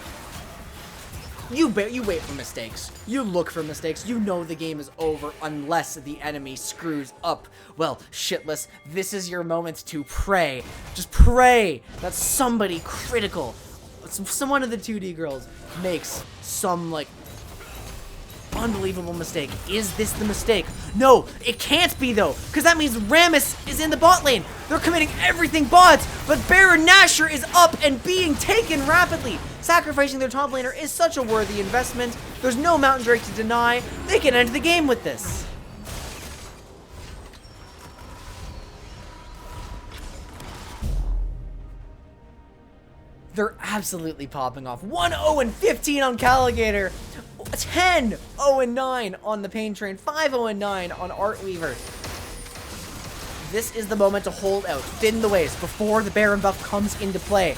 you wait for mistakes. You look for mistakes. You know the game is over unless the enemy screws up. Well, Shitless, this is your moment to pray. Just pray that somebody critical, one of the 2D girls makes some, like, unbelievable mistake. Is this the mistake? No, it can't be though, because that means Rammus is in the bot lane. They're committing everything bots, but Baron Nashor is up and being taken rapidly. Sacrificing their top laner is such a worthy investment. There's no Mountain Drake to deny. They can end the game with this. They're absolutely popping off. 1-0-15 on Caligator. 10-0-9 on the Pain Train. 5-0-9 on Artweaver. This is the moment to hold out. Thin the waves before the Baron buff comes into play.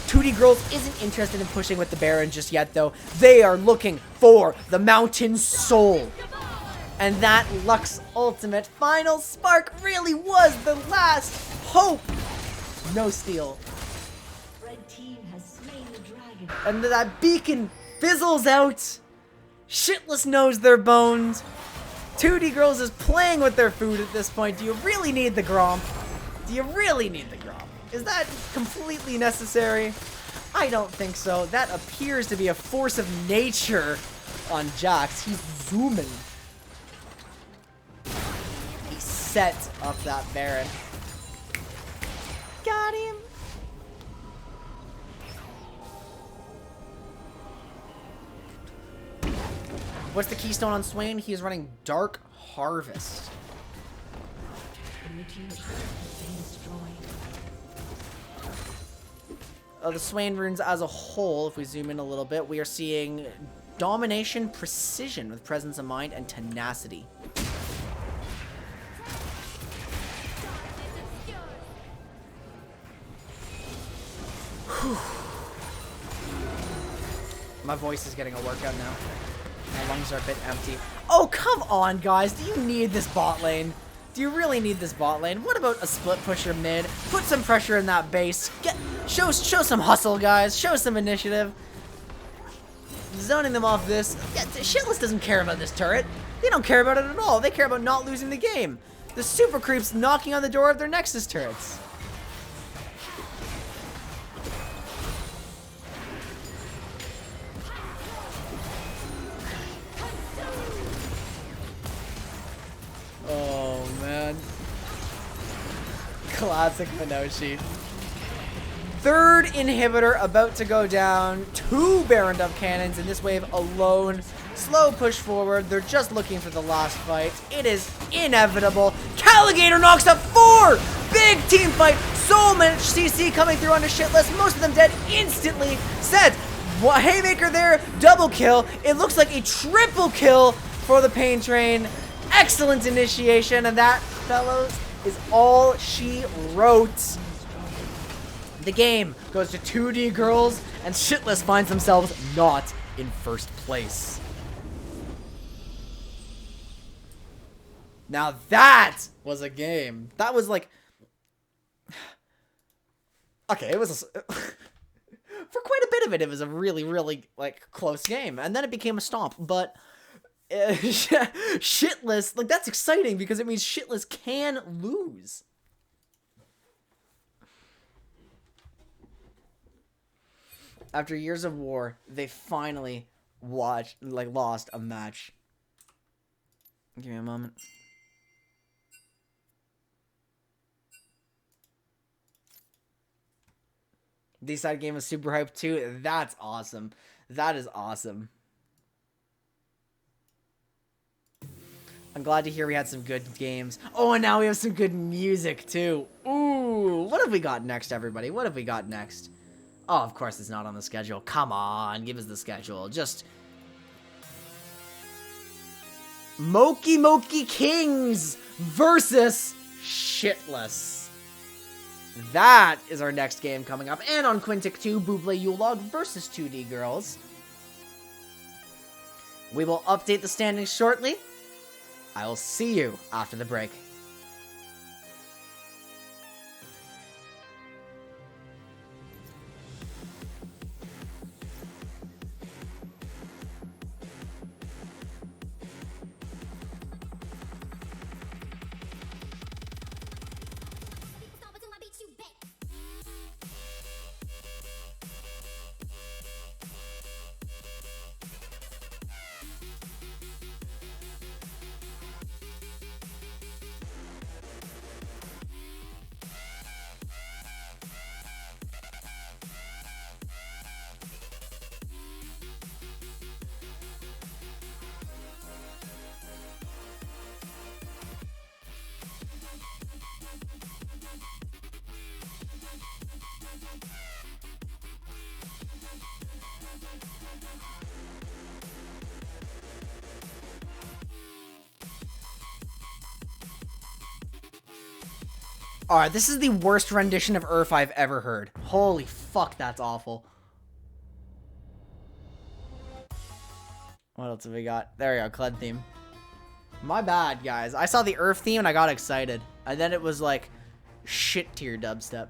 2D Girls isn't interested in pushing with the Baron just yet, though. They are looking for the Mountain Soul. And that Lux ultimate final spark really was the last hope. No steal. Red team has slain the dragon. And that beacon fizzles out. Shitless knows their bones. 2D Girls is playing with their food at this point. Do you really need the Gromp? Do you really need the Gromp? Is that completely necessary? I don't think so. That appears to be a force of nature on Jax. He's zooming. He set up that Baron. Got him. What's the keystone on Swain? He is running Dark Harvest. Blue team's turret has been destroyed. The Swain runes as a whole, if we zoom in a little bit, we are seeing domination, precision with presence of mind, and tenacity. Whew. My voice is getting a workout now. My lungs are a bit empty. Oh, come on, guys. Do you need this bot lane? Do you really need this bot lane? What about a split pusher mid? Put some pressure in that base. Show some hustle, guys. Show some initiative. Zoning them off this. Yeah, Shitless doesn't care about this turret. They don't care about it at all. They care about not losing the game. The super creeps knocking on the door of their Nexus turrets. Oh, man. Classic Minoshi. Third inhibitor about to go down. 2 Baron Dove cannons in this wave alone. Slow push forward. They're just looking for the last fight. It is inevitable. Caligator knocks up 4! Big team fight. So much CC coming through onto Shitless. Most of them dead instantly. Set. Haymaker there. Double kill. It looks like a triple kill for the Pain Train. Excellent initiation, and that, fellows, is all she wrote. The game goes to 2D Girls, and Shitless finds themselves not in first place. Now that was a game. That was like... Okay, it was... For quite a bit of it, it was a really, really, like, close game. And then it became a stomp. But... Shitless, like, that's exciting because it means Shitless can lose. After years of war, they finally lost a match. Give me a moment. D-side game was super hyped too. That's awesome. That is awesome. I'm glad to hear we had some good games. Oh, and now we have some good music too. Ooh, what have we got next, everybody? What have we got next? Oh, of course it's not on the schedule. Come on, give us the schedule. Just... Mokey Mokey Kings versus Shitless. That is our next game coming up. And on Quinntik 2, Bublé Yule Log versus 2D Girls. We will update the standings shortly. I will see you after the break. Alright, this is the worst rendition of Earth I've ever heard. Holy fuck, that's awful. What else have we got? There we go, Kled theme. My bad, guys. I saw the Earth theme and I got excited. And then it was like, shit tier dubstep.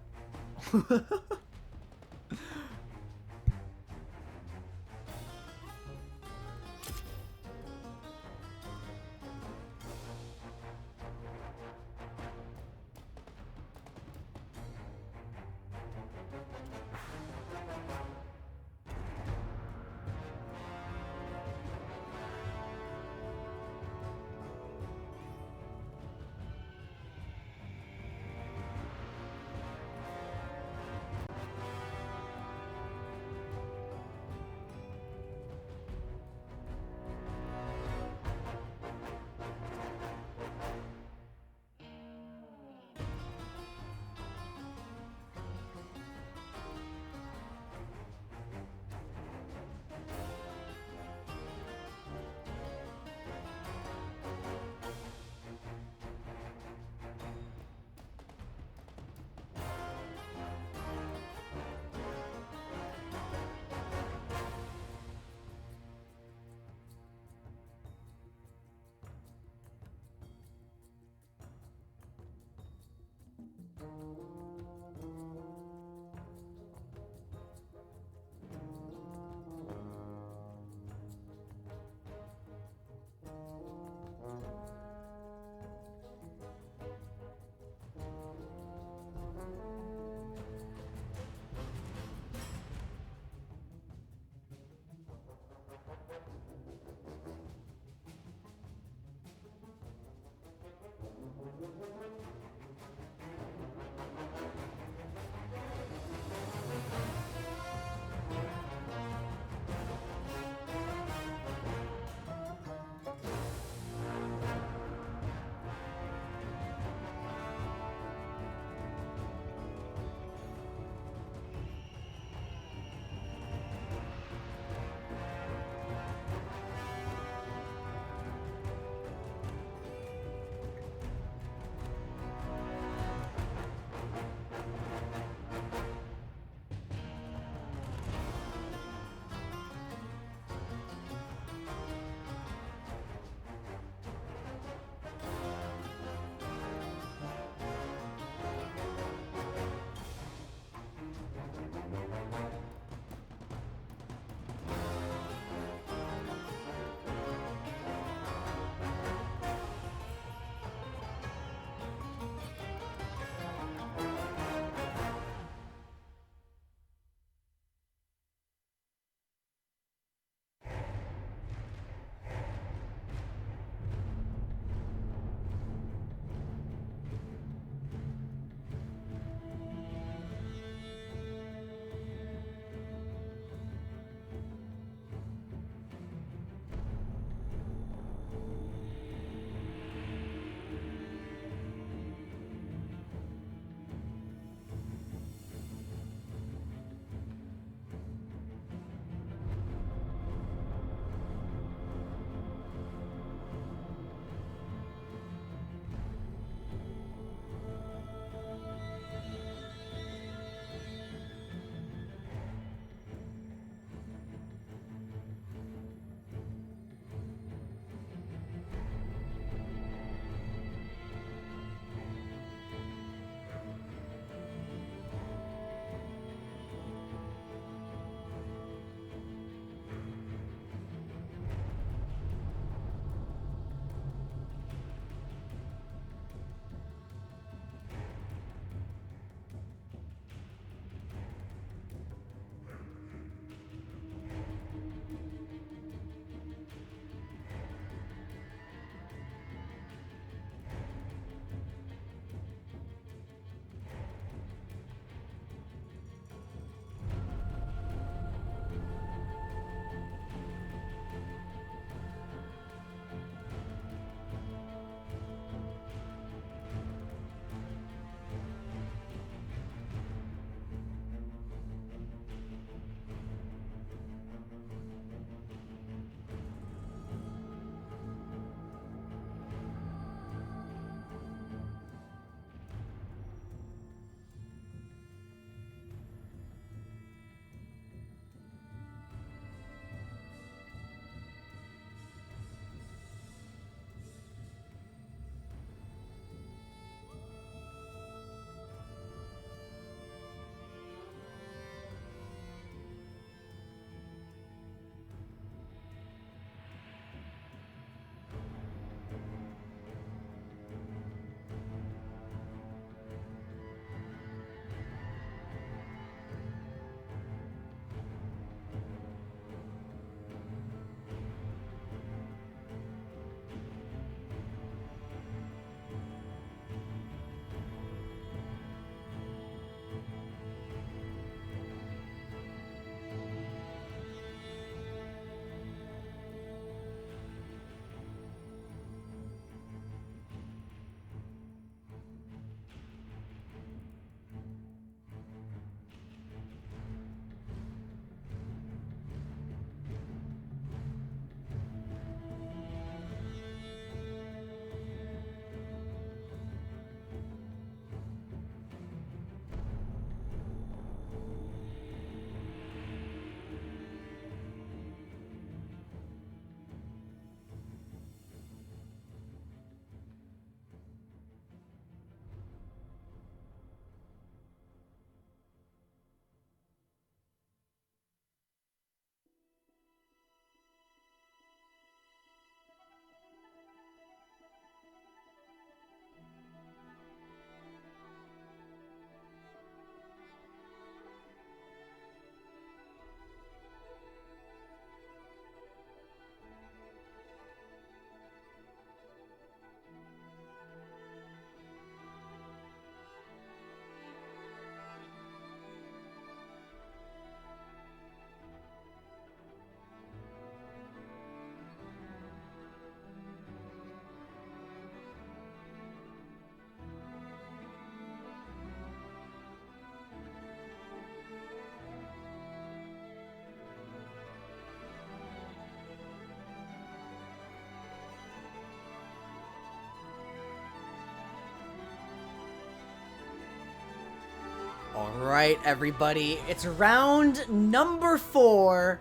Alright, everybody. It's round number 4.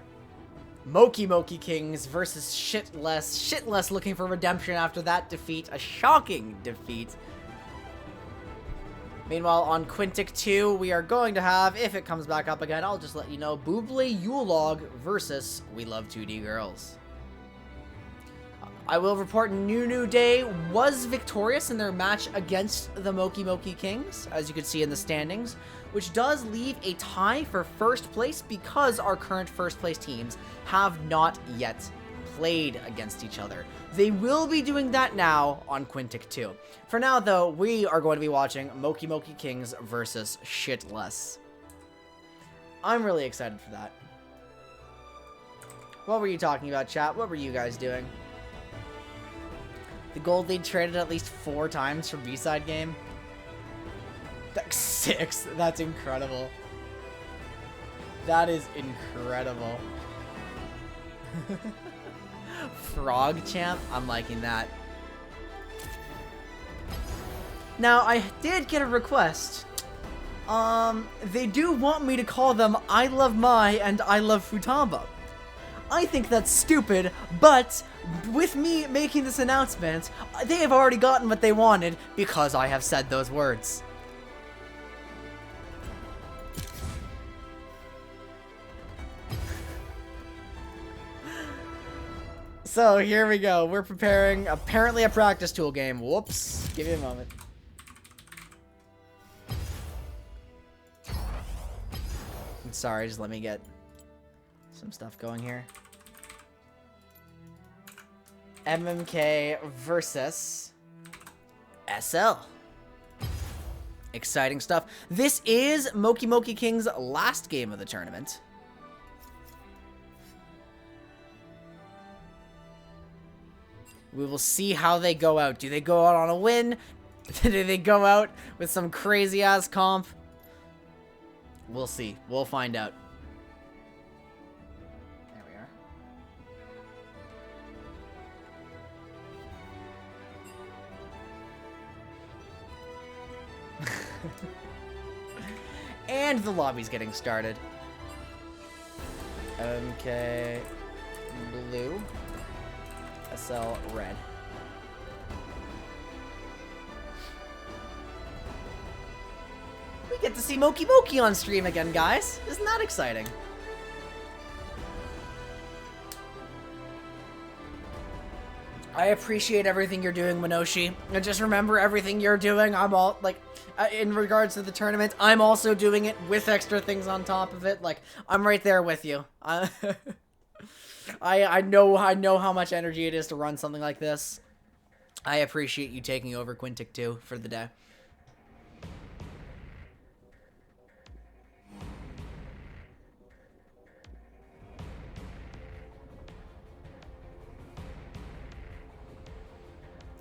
Mokey Mokey Kings versus Shitless. Shitless looking for redemption after that defeat. A shocking defeat. Meanwhile, on Quinntik 2, we are going to have, if it comes back up again, I'll just let you know, Bublé Yule Log versus We Love 2D Girls. I will report Nunu Day was victorious in their match against the Mokey Mokey Kings, as you can see in the standings, which does leave a tie for first place because our current first place teams have not yet played against each other. They will be doing that now on Quinntik 2. For now, though, we are going to be watching Mokey Mokey Kings versus Shitless. I'm really excited for that. What were you talking about, chat? What were you guys doing? The gold lead traded at least 4 times for B-side game. That's 6. That's incredible. That is incredible. Frog champ? I'm liking that. Now, I did get a request. They do want me to call them I Love Mai and I Love Futaba. I think that's stupid, but with me making this announcement, they have already gotten what they wanted because I have said those words. So here we go. We're preparing apparently a practice tool game. Whoops. Give me a moment. I'm sorry, just let me get some stuff going here. MMK versus SL. Exciting stuff. This is Mokey Mokey King's last game of the tournament. We will see how they go out. Do they go out on a win? Do they go out with some crazy ass comp? We'll see. We'll find out. There we are. And the lobby's getting started. MK blue. SL red. We get to see Mokey Mokey on stream again, guys. Isn't that exciting? I appreciate everything you're doing, Minoshi. And just remember everything you're doing, I'm all, like, in regards to the tournament, I'm also doing it with extra things on top of it. Like, I'm right there with you. I know how much energy it is to run something like this. I appreciate you taking over Quinntik 2 for the day.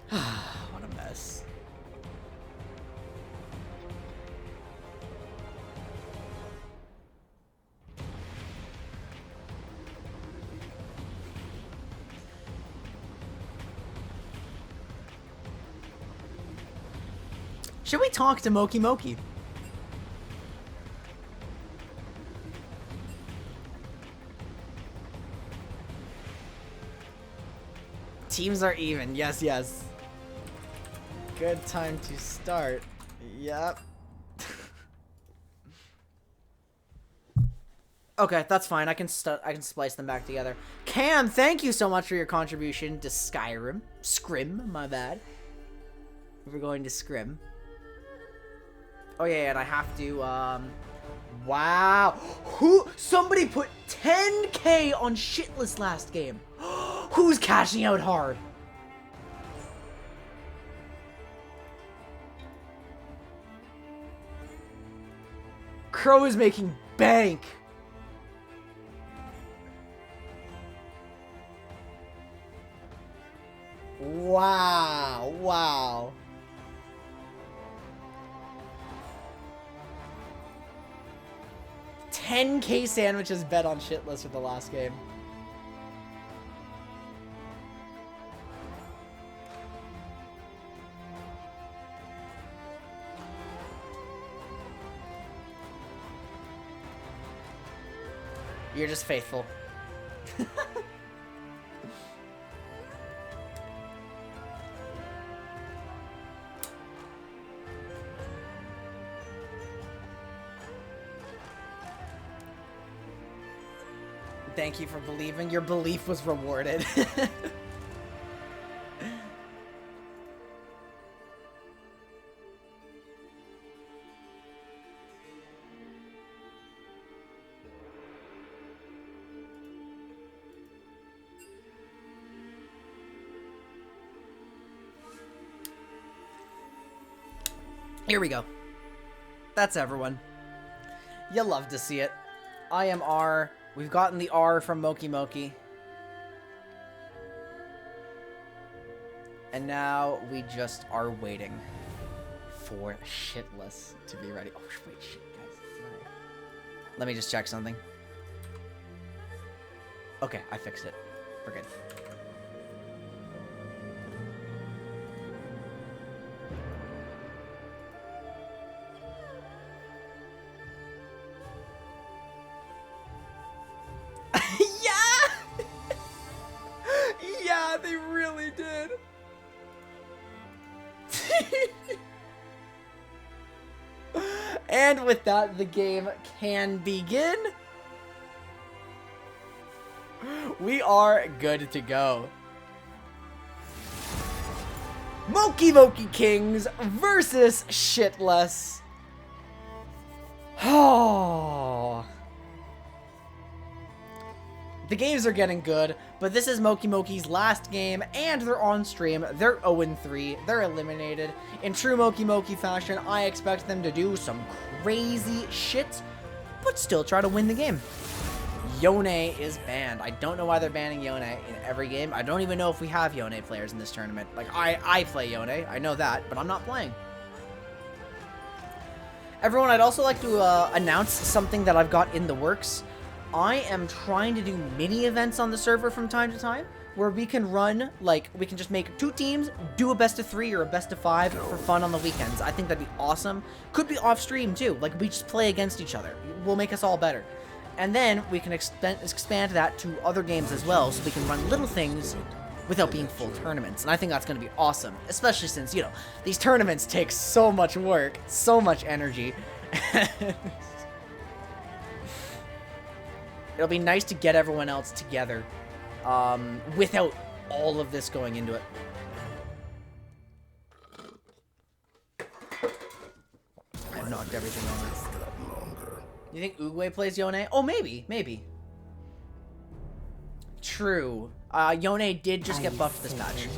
What a mess. Should we talk to Mokey Mokey? Teams are even. Yes, yes. Good time to start. Yep. Okay, that's fine. I can splice them back together. Cam, thank you so much for your contribution to Skyrim. Scrim, my bad. We're going to Scrim. Oh yeah, and I have to, wow. Somebody put 10K on Shitless last game. Who's cashing out hard? Crow is making bank. Wow, wow. $10K sandwiches bet on Shitless for the last game. You're just faithful. Thank you for believing. Your belief was rewarded. Here we go. That's everyone. You love to see it. I am R. We've gotten the R from Mokey Mokey. And now we just are waiting for Shitless to be ready. Oh, wait, shit, guys. Let me just check something. Okay, I fixed it. We're good. Yeah, they really did. And with that, the game can begin. We are good to go. Mokey Mokey Kings versus Shitless. Oh. The games are getting good, but this is Mokey Mokey's last game, and they're on stream. They're 0-3. They're eliminated. In true Mokey Mokey fashion, I expect them to do some crazy shit, but still try to win the game. Yone is banned. I don't know why they're banning Yone in every game. I don't even know if we have Yone players in this tournament. Like, I play Yone. I know that, but I'm not playing. Everyone, I'd also like to announce something that I've got in the works. I am trying to do mini events on the server from time to time where we can run, like, we can just make 2 teams, do a best of 3 or a best of 5 for fun on the weekends. I think that'd be awesome. Could be off stream too. Like, we just play against each other. Will make us all better. And then we can expand that to other games as well, so we can run little things without being full tournaments. And I think that's going to be awesome, especially since, you know, these tournaments take so much work, so much energy. It'll be nice to get everyone else together without all of this going into it. I've knocked everything over. You think Uguay plays Yone? Oh, maybe. True. Yone did just get buffed this match.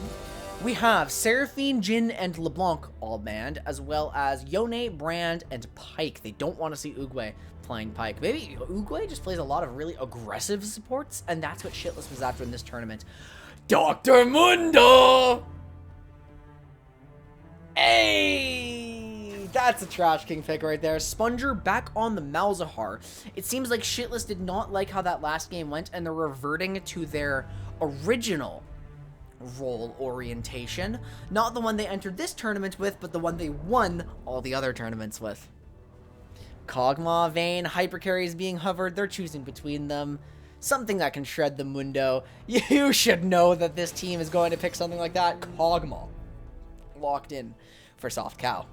We have Seraphine, Jin, and LeBlanc all banned, as well as Yone, Brand, and Pyke. They don't want to see Uguay playing Pyke. Maybe Uguay just plays a lot of really aggressive supports, and that's what Shitless was after in this tournament. Dr. Mundo! Hey! That's a Trash King pick right there. Sponger back on the Malzahar. It seems like Shitless did not like how that last game went, and they're reverting to their original role orientation. Not the one they entered this tournament with, but the one they won all the other tournaments with. Kog'Maw, Vayne, Hypercarry is being hovered. They're choosing between them. Something that can shred the Mundo. You should know that this team is going to pick something like that. Kog'Maw. Locked in for Soft Cow.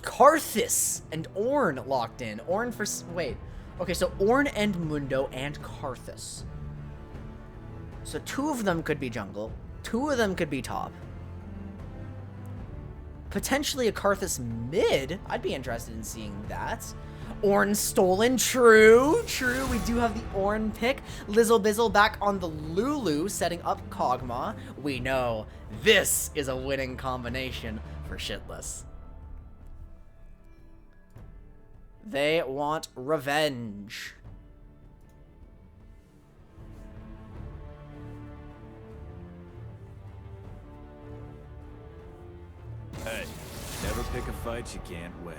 Karthus and Ornn locked in. Ornn for... Wait. Okay, so Ornn and Mundo and Karthus. So 2 of them could be jungle. 2 of them could be top. Potentially a Karthus mid. I'd be interested in seeing that. Ornn stolen. True. We do have the Ornn pick. Lizzle Bizzle back on the Lulu, setting up Kog'Maw. We know this is a winning combination for Shitless. They want revenge. Hey, never pick a fight you can't win.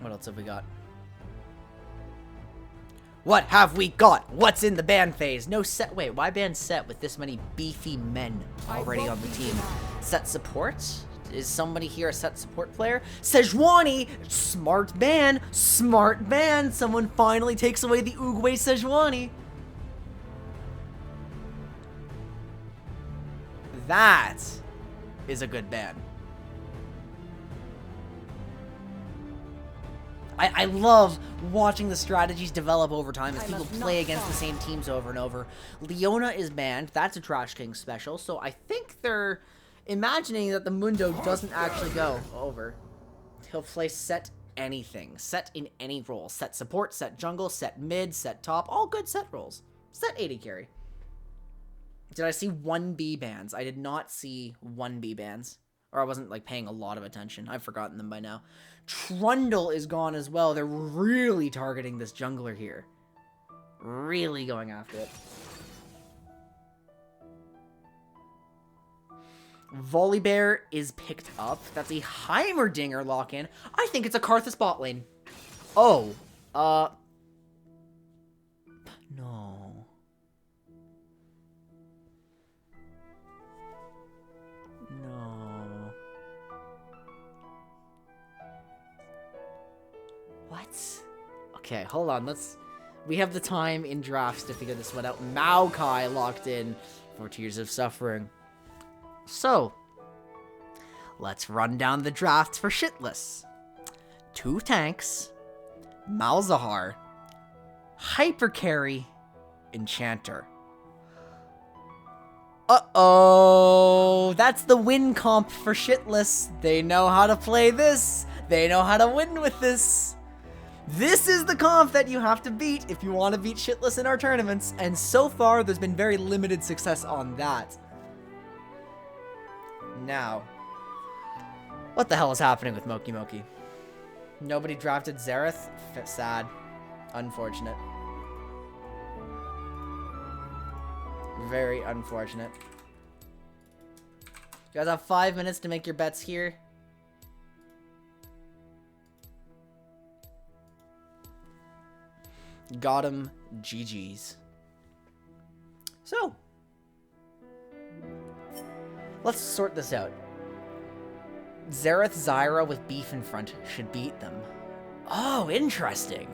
What else have we got? What have we got? What's in the ban phase? No set. Wait, why ban set with this many beefy men already on the team? Set support? Is somebody here a set support player? Sejuani! Smart ban! Smart ban! Someone finally takes away the Uguay Sejuani. That is a good ban. I love watching the strategies develop over time as people play against the same teams over and over. Leona is banned. That's a Trash King special. So I think they're imagining that the Mundo doesn't actually go over. He'll play set anything. Set in any role. Set support, set jungle, set mid, set top. All good set roles. Set 80 carry. Did I see 1B bans? I did not see 1B bans. Or I wasn't, like, paying a lot of attention. I've forgotten them by now. Trundle is gone as well. They're really targeting this jungler here. Really going after it. Volibear is picked up. That's a Heimerdinger lock-in. I think it's a Karthus bot lane. Oh. No. No. What? Okay, hold on. We have the time in drafts to figure this one out. Maokai locked in for Tears of Suffering. So, let's run down the drafts for shitless. 2 tanks, Malzahar, Hypercarry, Enchanter. Uh-oh! That's the win comp for shitless. They know how to play this. They know how to win with this. This is the comp that you have to beat if you want to beat shitless in our tournaments. And so far, there's been very limited success on that. Now, what the hell is happening with Mokey Mokey? Nobody drafted Xerath? Sad. Unfortunate. Very unfortunate. You guys have 5 minutes to make your bets here. Got him. GG's. So, let's sort this out. Xerath Zyra with beef in front should beat them. Oh, interesting.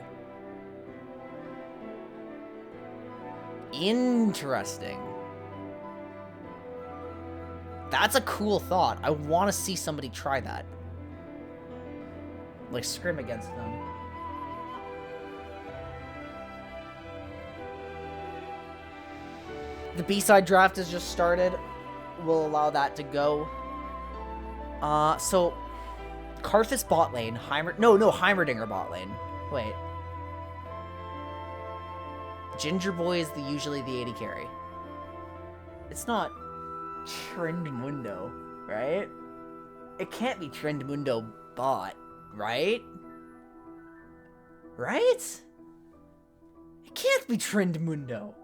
Interesting. That's a cool thought. I want to see somebody try that. Like, scrim against them. The B-side draft has just started. We'll allow that to go. So Karthus bot lane, Heimerdinger bot lane. Wait. Ginger Boy is usually the 80 carry. It's not Trendmundo, right? It can't be Trendmundo bot, right? Right? It can't be Trendmundo.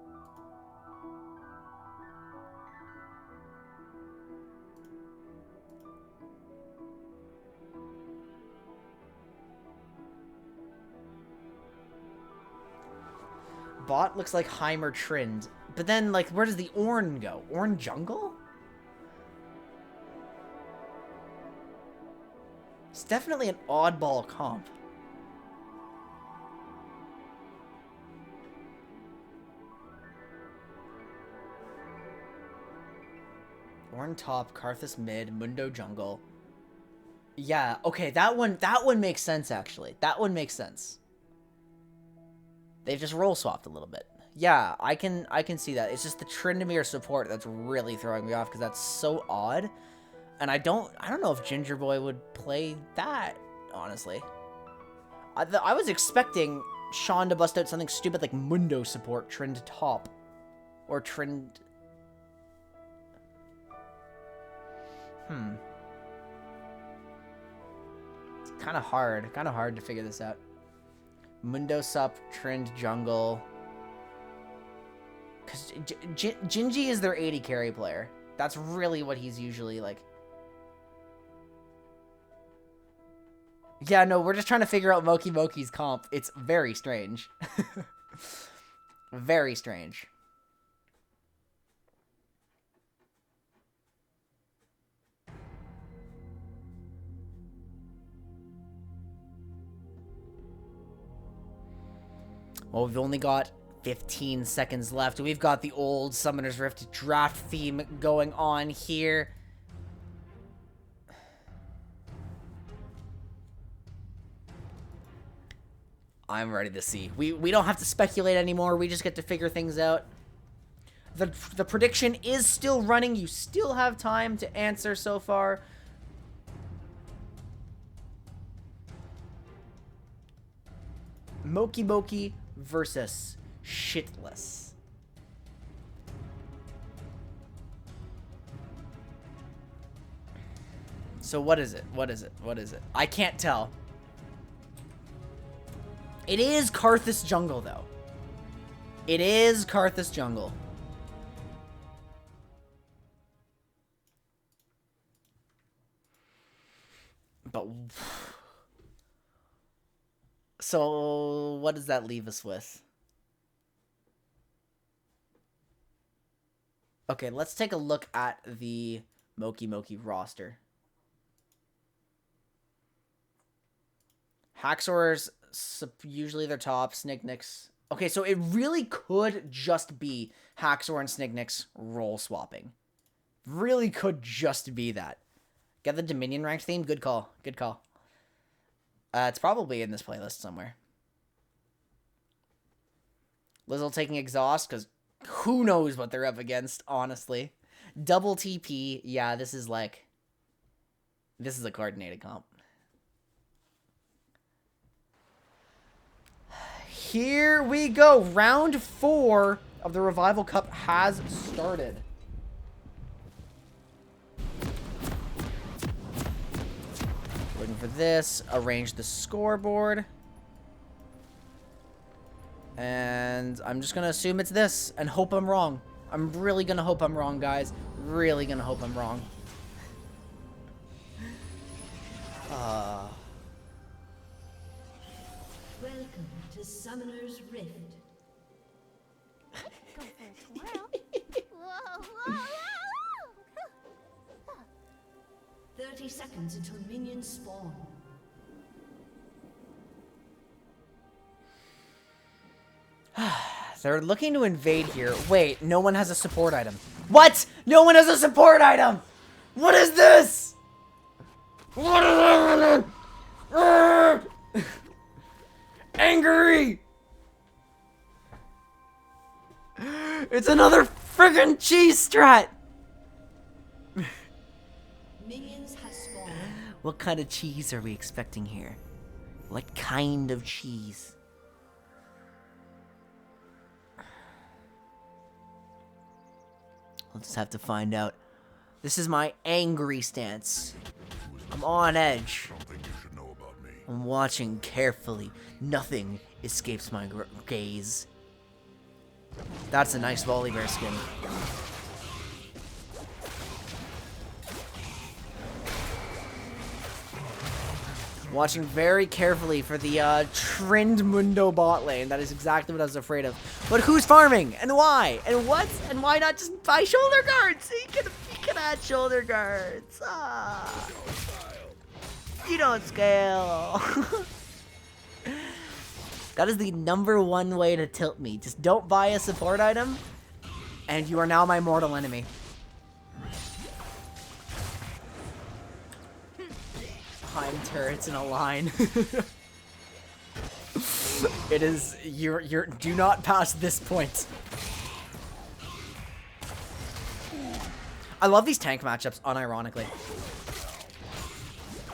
Bot looks like Heimer Trend. But then, like, where does the Ornn go? Ornn Jungle? It's definitely an oddball comp. Ornn top, Karthus mid, Mundo jungle. Yeah, okay, that one makes sense, actually. That one makes sense. They've just roll swapped a little bit. Yeah, I can see that. It's just the Tryndamere support that's really throwing me off because that's so odd. And I don't know if Ginger Boy would play that, honestly. I was expecting Sean to bust out something stupid like Mundo support, Trend top. Or Trend... It's kind of hard to figure this out. Mundo sup, Trend jungle. Because Gingy is their 80 carry player. That's really what he's usually like. Yeah, no, we're just trying to figure out Mokey Mokey's comp. It's very strange. Very strange. Well, we've only got 15 seconds left. We've got the old Summoner's Rift draft theme going on here. I'm ready to see. We don't have to speculate anymore. We just get to figure things out. The prediction is still running. You still have time to answer so far. Mokey Mokey versus Shitless. So what is it? What is it? What is it? I can't tell. It is Karthus Jungle, though. It is Karthus Jungle. But... So, what does that leave us with? Okay, let's take a look at the Mokey Mokey roster. Haxor's usually their top. Snicknicks. Okay, so it really could just be Haxor and Snicknicks role swapping. Really could just be that. Get the Dominion ranked theme? Good call. Good call. It's probably in this playlist somewhere. Lizzle taking Exhaust, because who knows what they're up against, honestly. Double TP. Yeah, this is like... This is a coordinated comp. Here we go. Round 4 of the Revival Cup has started. Waiting for this. Arrange the scoreboard. And I'm just going to assume it's this and hope I'm wrong. I'm really going to hope I'm wrong, guys. Really going to hope I'm wrong. Welcome to Summoner's Rift. Go for a twirl. Whoa, whoa, whoa! 30 seconds until minions spawn. They're looking to invade here. Wait, no one has a support item. What? No one has a support item! What is this? What is this? Angry! It's another friggin' cheese strat! Minions has spawned. What kind of cheese are we expecting here? What kind of cheese? We'll just have to find out. This is my angry stance. I'm on edge. I'm watching carefully. Nothing escapes my gaze. That's a nice volley bear skin. Watching very carefully for the Trend Mundo bot lane. That is exactly what I was afraid of. But who's farming? And why? And what? And why not just buy shoulder guards? You can add shoulder guards. Ah. You don't scale. That is the #1 way to tilt me. Just don't buy a support item, and you are now my mortal enemy. Time turrets in a line. It is you're do not pass this point. I love these tank matchups unironically.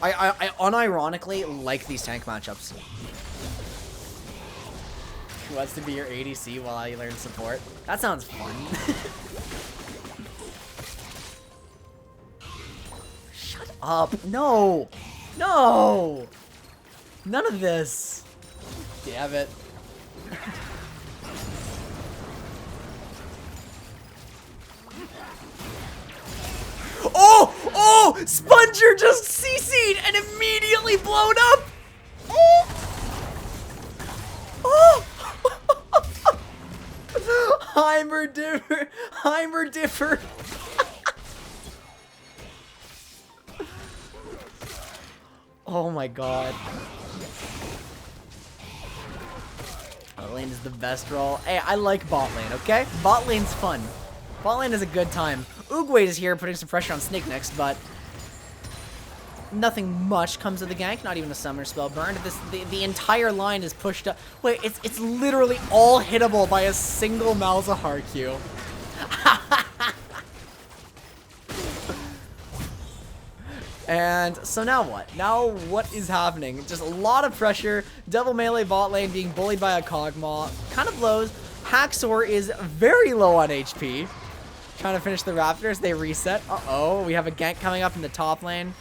I unironically like these tank matchups. Who wants to be your ADC while I learn support? That sounds fun. Shut up. No. No! None of this. Damn it. Oh! Oh! Sponger just CC'd and immediately blown up! Oh! Oh! Heimerdiffer. Heimerdiffer. Oh my god. Bot lane is the best role. Hey, I like bot lane, okay? Bot lane's fun. Bot lane is a good time. Oogway is here putting some pressure on Snake next, but nothing much comes of the gank. Not even a summoner spell burned. The entire line is pushed up. Wait, it's literally all hittable by a single Malzahar Q. And so now what? Now what is happening? Just a lot of pressure. Double melee bot lane being bullied by a Kog'Maw. Kind of blows. Haxor is very low on HP. Trying to finish the Raptors. They reset. Uh-oh. We have a gank coming up in the top lane.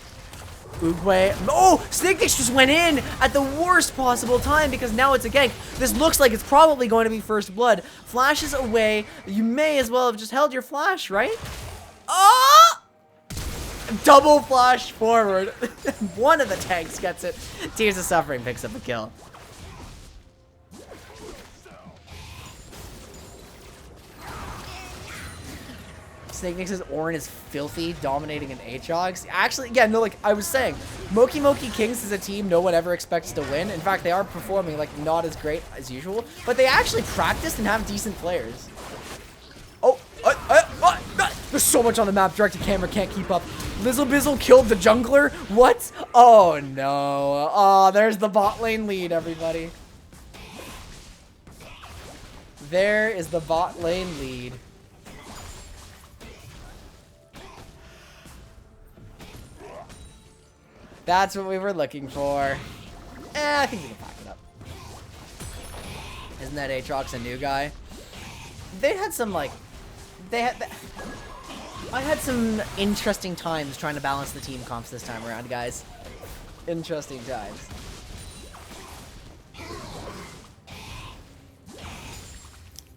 Oogway. Oh! Snake just went in at the worst possible time because now it's a gank. This looks like it's probably going to be first blood. Flashes away. You may as well have just held your flash, right? Oh! Double flash forward. One of the tanks gets it. Tears of Suffering picks up a kill. Snake Nix's Orin is filthy, dominating an Aatrox. Actually, yeah, no, like I was saying, Mokey Mokey Kings is a team no one ever expects to win. In fact, they are performing like not as great as usual, but they actually practice and have decent players. Oh, there's so much on the map. Directed camera can't keep up. Lizzle Bizzle killed the jungler. What? Oh no. Oh, there's the bot lane lead, everybody. There is the bot lane lead. That's what we were looking for. I think we can pack it up. Isn't that Aatrox a new guy? They had some, like... I had some interesting times trying to balance the team comps this time around, guys. Interesting times.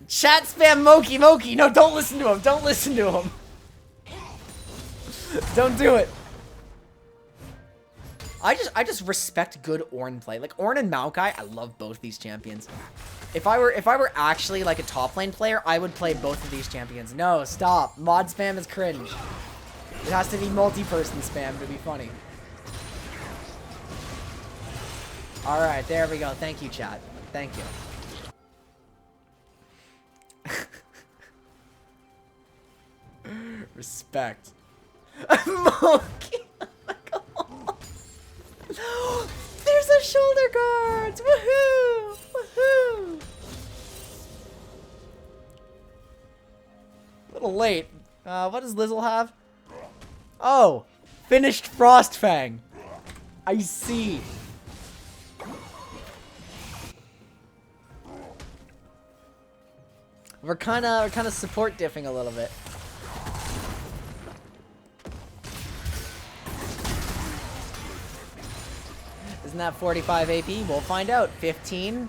Chat spam Mokey Mokey! No, don't listen to him! Don't listen to him! Don't do it! I just respect good Ornn play. Like Ornn and Maokai, I love both these champions. If I were actually like a top lane player, I would play both of these champions. No, stop. Mod spam is cringe. It has to be multi-person spam to be funny. Alright, there we go. Thank you, chat. Thank you. Respect. Monkey. There's a shoulder guards! Woohoo! Woohoo! A little late. What does Lizzle have? Oh! Finished Frostfang! I see. We're kinda support diffing a little bit. Isn't that 45 AP? We'll find out. 15,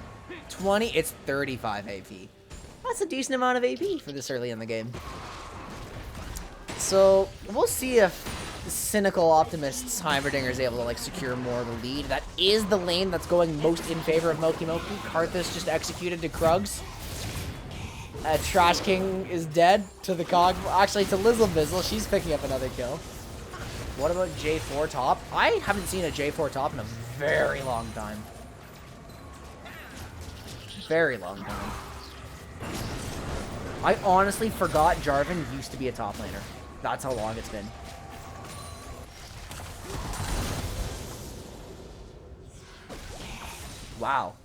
20, it's 35 AP. That's a decent amount of AP for this early in the game. So, we'll see if Cynical Optimist's Heimerdinger is able to like secure more of the lead. That is the lane that's going most in favor of Mokey Mokey. Karthus just executed to Krugs. Trash King is dead to the Cog. Actually, to Lizzle Bizzle. She's picking up another kill. What about J4 top? I haven't seen a J4 top in a very long time. Very long time. I honestly forgot Jarvan used to be a top laner. That's how long it's been. Wow.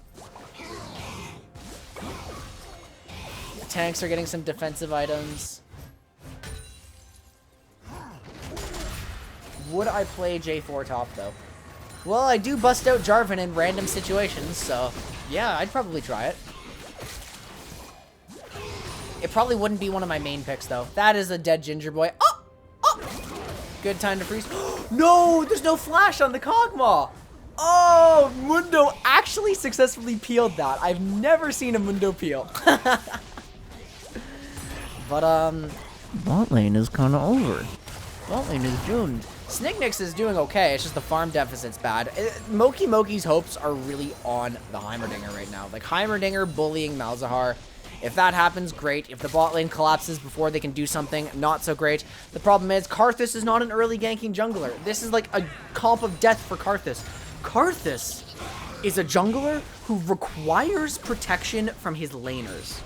The tanks are getting some defensive items. Would I play J4 top, though? Well, I do bust out Jarvan in random situations, so yeah, I'd probably try it. It probably wouldn't be one of my main picks, though. That is a dead Ginger Boy. Oh! Oh! Good time to freeze. No! There's no flash on the Kog'Maw! Oh! Mundo actually successfully peeled that. I've never seen a Mundo peel. But, bot lane is kind of over. Bot lane is doomed. Snicknix is doing okay, it's just the farm deficit's bad. Mokey Mokey's hopes are really on the Heimerdinger right now. Like, Heimerdinger bullying Malzahar If that happens, great. If the bot lane collapses before they can do something, not so great. The problem is, Karthus is not an early ganking jungler. This is like a comp of death for Karthus. Karthus is a jungler who requires protection from his laners.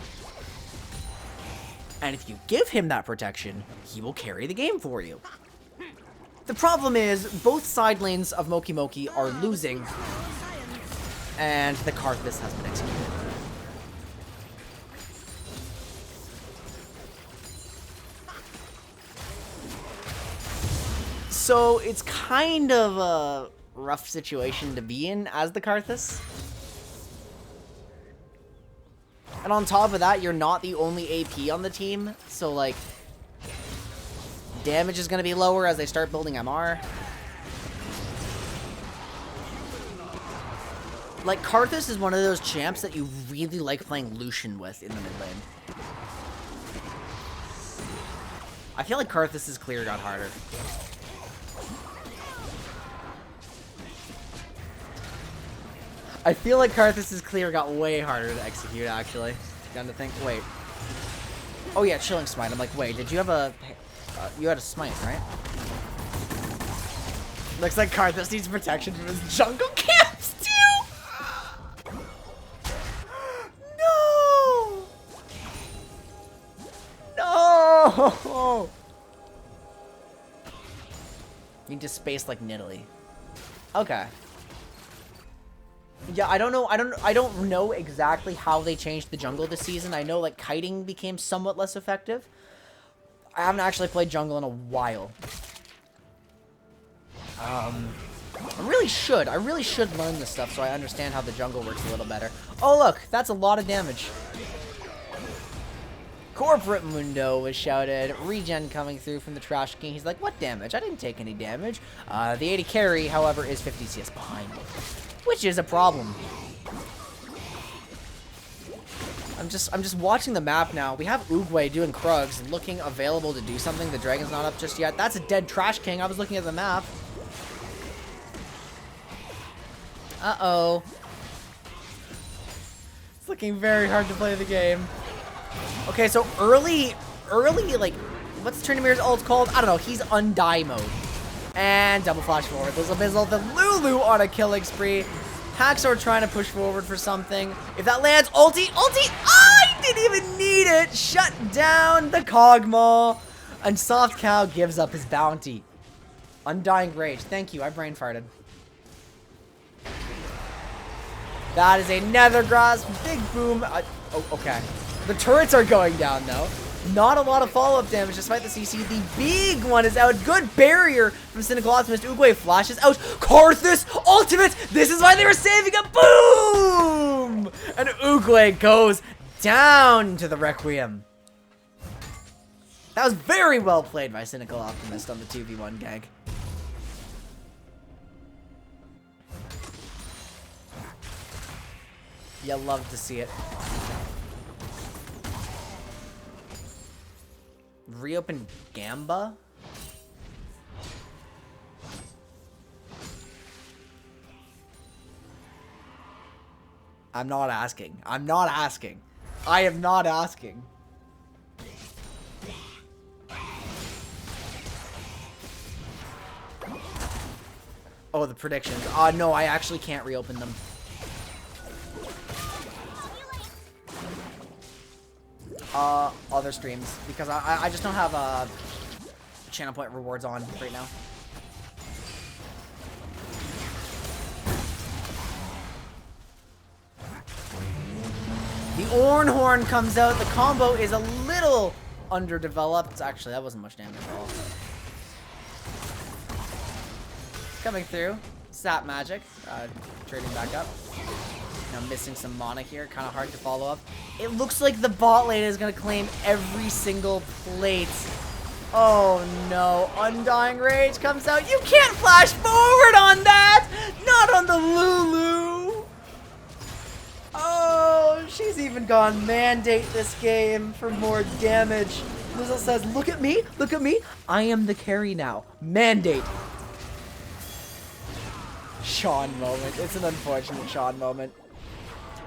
And if you give him that protection, he will carry the game for you. The problem is, both side lanes of Mokey Mokey are losing, and the Karthus has been executed. So it's kind of a rough situation to be in as the Karthus. And on top of that, you're not the only AP on the team, so like, damage is going to be lower as they start building MR. Like, Karthus is one of those champs that you really like playing Lucian with in the mid lane. I feel like Karthus' clear got harder. I feel like Karthus' clear got way harder to execute, actually. Down to think, wait. Oh yeah, Chilling Smite. I'm like, wait, did you have a... you had a smite, right? Looks like Karthus needs protection from his jungle camps, too! No! No! Need to space like Nidalee. Okay. Yeah, I don't know exactly how they changed the jungle this season. I know like kiting became somewhat less effective. I haven't actually played jungle in a while. I really should learn this stuff so I understand how the jungle works a little better. Oh look, that's a lot of damage. Corporate Mundo was shouted. Regen coming through from the Trash King. He's like, what damage? I didn't take any damage. The 80 carry, however, is 50 CS behind, which is a problem. I'm just watching the map now. We have Oogway doing Krugs, looking available to do something. The dragon's not up just yet. That's a dead Trash King. I was looking at the map. Uh-oh. It's looking very hard to play the game. Okay, so early, like, what's Trinimir's ult called? I don't know. He's Undie mode. And double flash forward. Bizzle Bizzle, the Lulu on a killing spree. Haxor trying to push forward for something. If that lands, ulti! I didn't even need it! Shut down the Kog'Maw. And Soft Cow gives up his bounty. Undying Rage. Thank you, I brain farted. That is a Nether Grasp. Big boom. Oh, okay. The turrets are going down, though. Not a lot of follow-up damage despite the CC. The big one is out. Good barrier from Cynical Optimist. Oogway flashes out. Karthus ultimate. This is why they were saving a boom. And Oogway goes down to the Requiem. That was very well played by Cynical Optimist on the 2v1 gag. You love to see it. Reopen Gamba? I'm not asking. I'm not asking. I am not asking. Oh, the predictions. No, I actually can't reopen them. Other streams, because I just don't have channel point rewards on right now. The Ornhorn comes out. The combo is a little underdeveloped. Actually, that wasn't much damage at all. Coming through. Sap Magic. Trading back up. Now missing some mana here. Kind of hard to follow up. It looks like the bot lane is going to claim every single plate. Oh no. Undying Rage comes out. You can't flash forward on that! Not on the Lulu! Oh, she's even gone mandate this game for more damage. Lizzle says, look at me, look at me. I am the carry now. Mandate. Sean moment. It's an unfortunate Sean moment.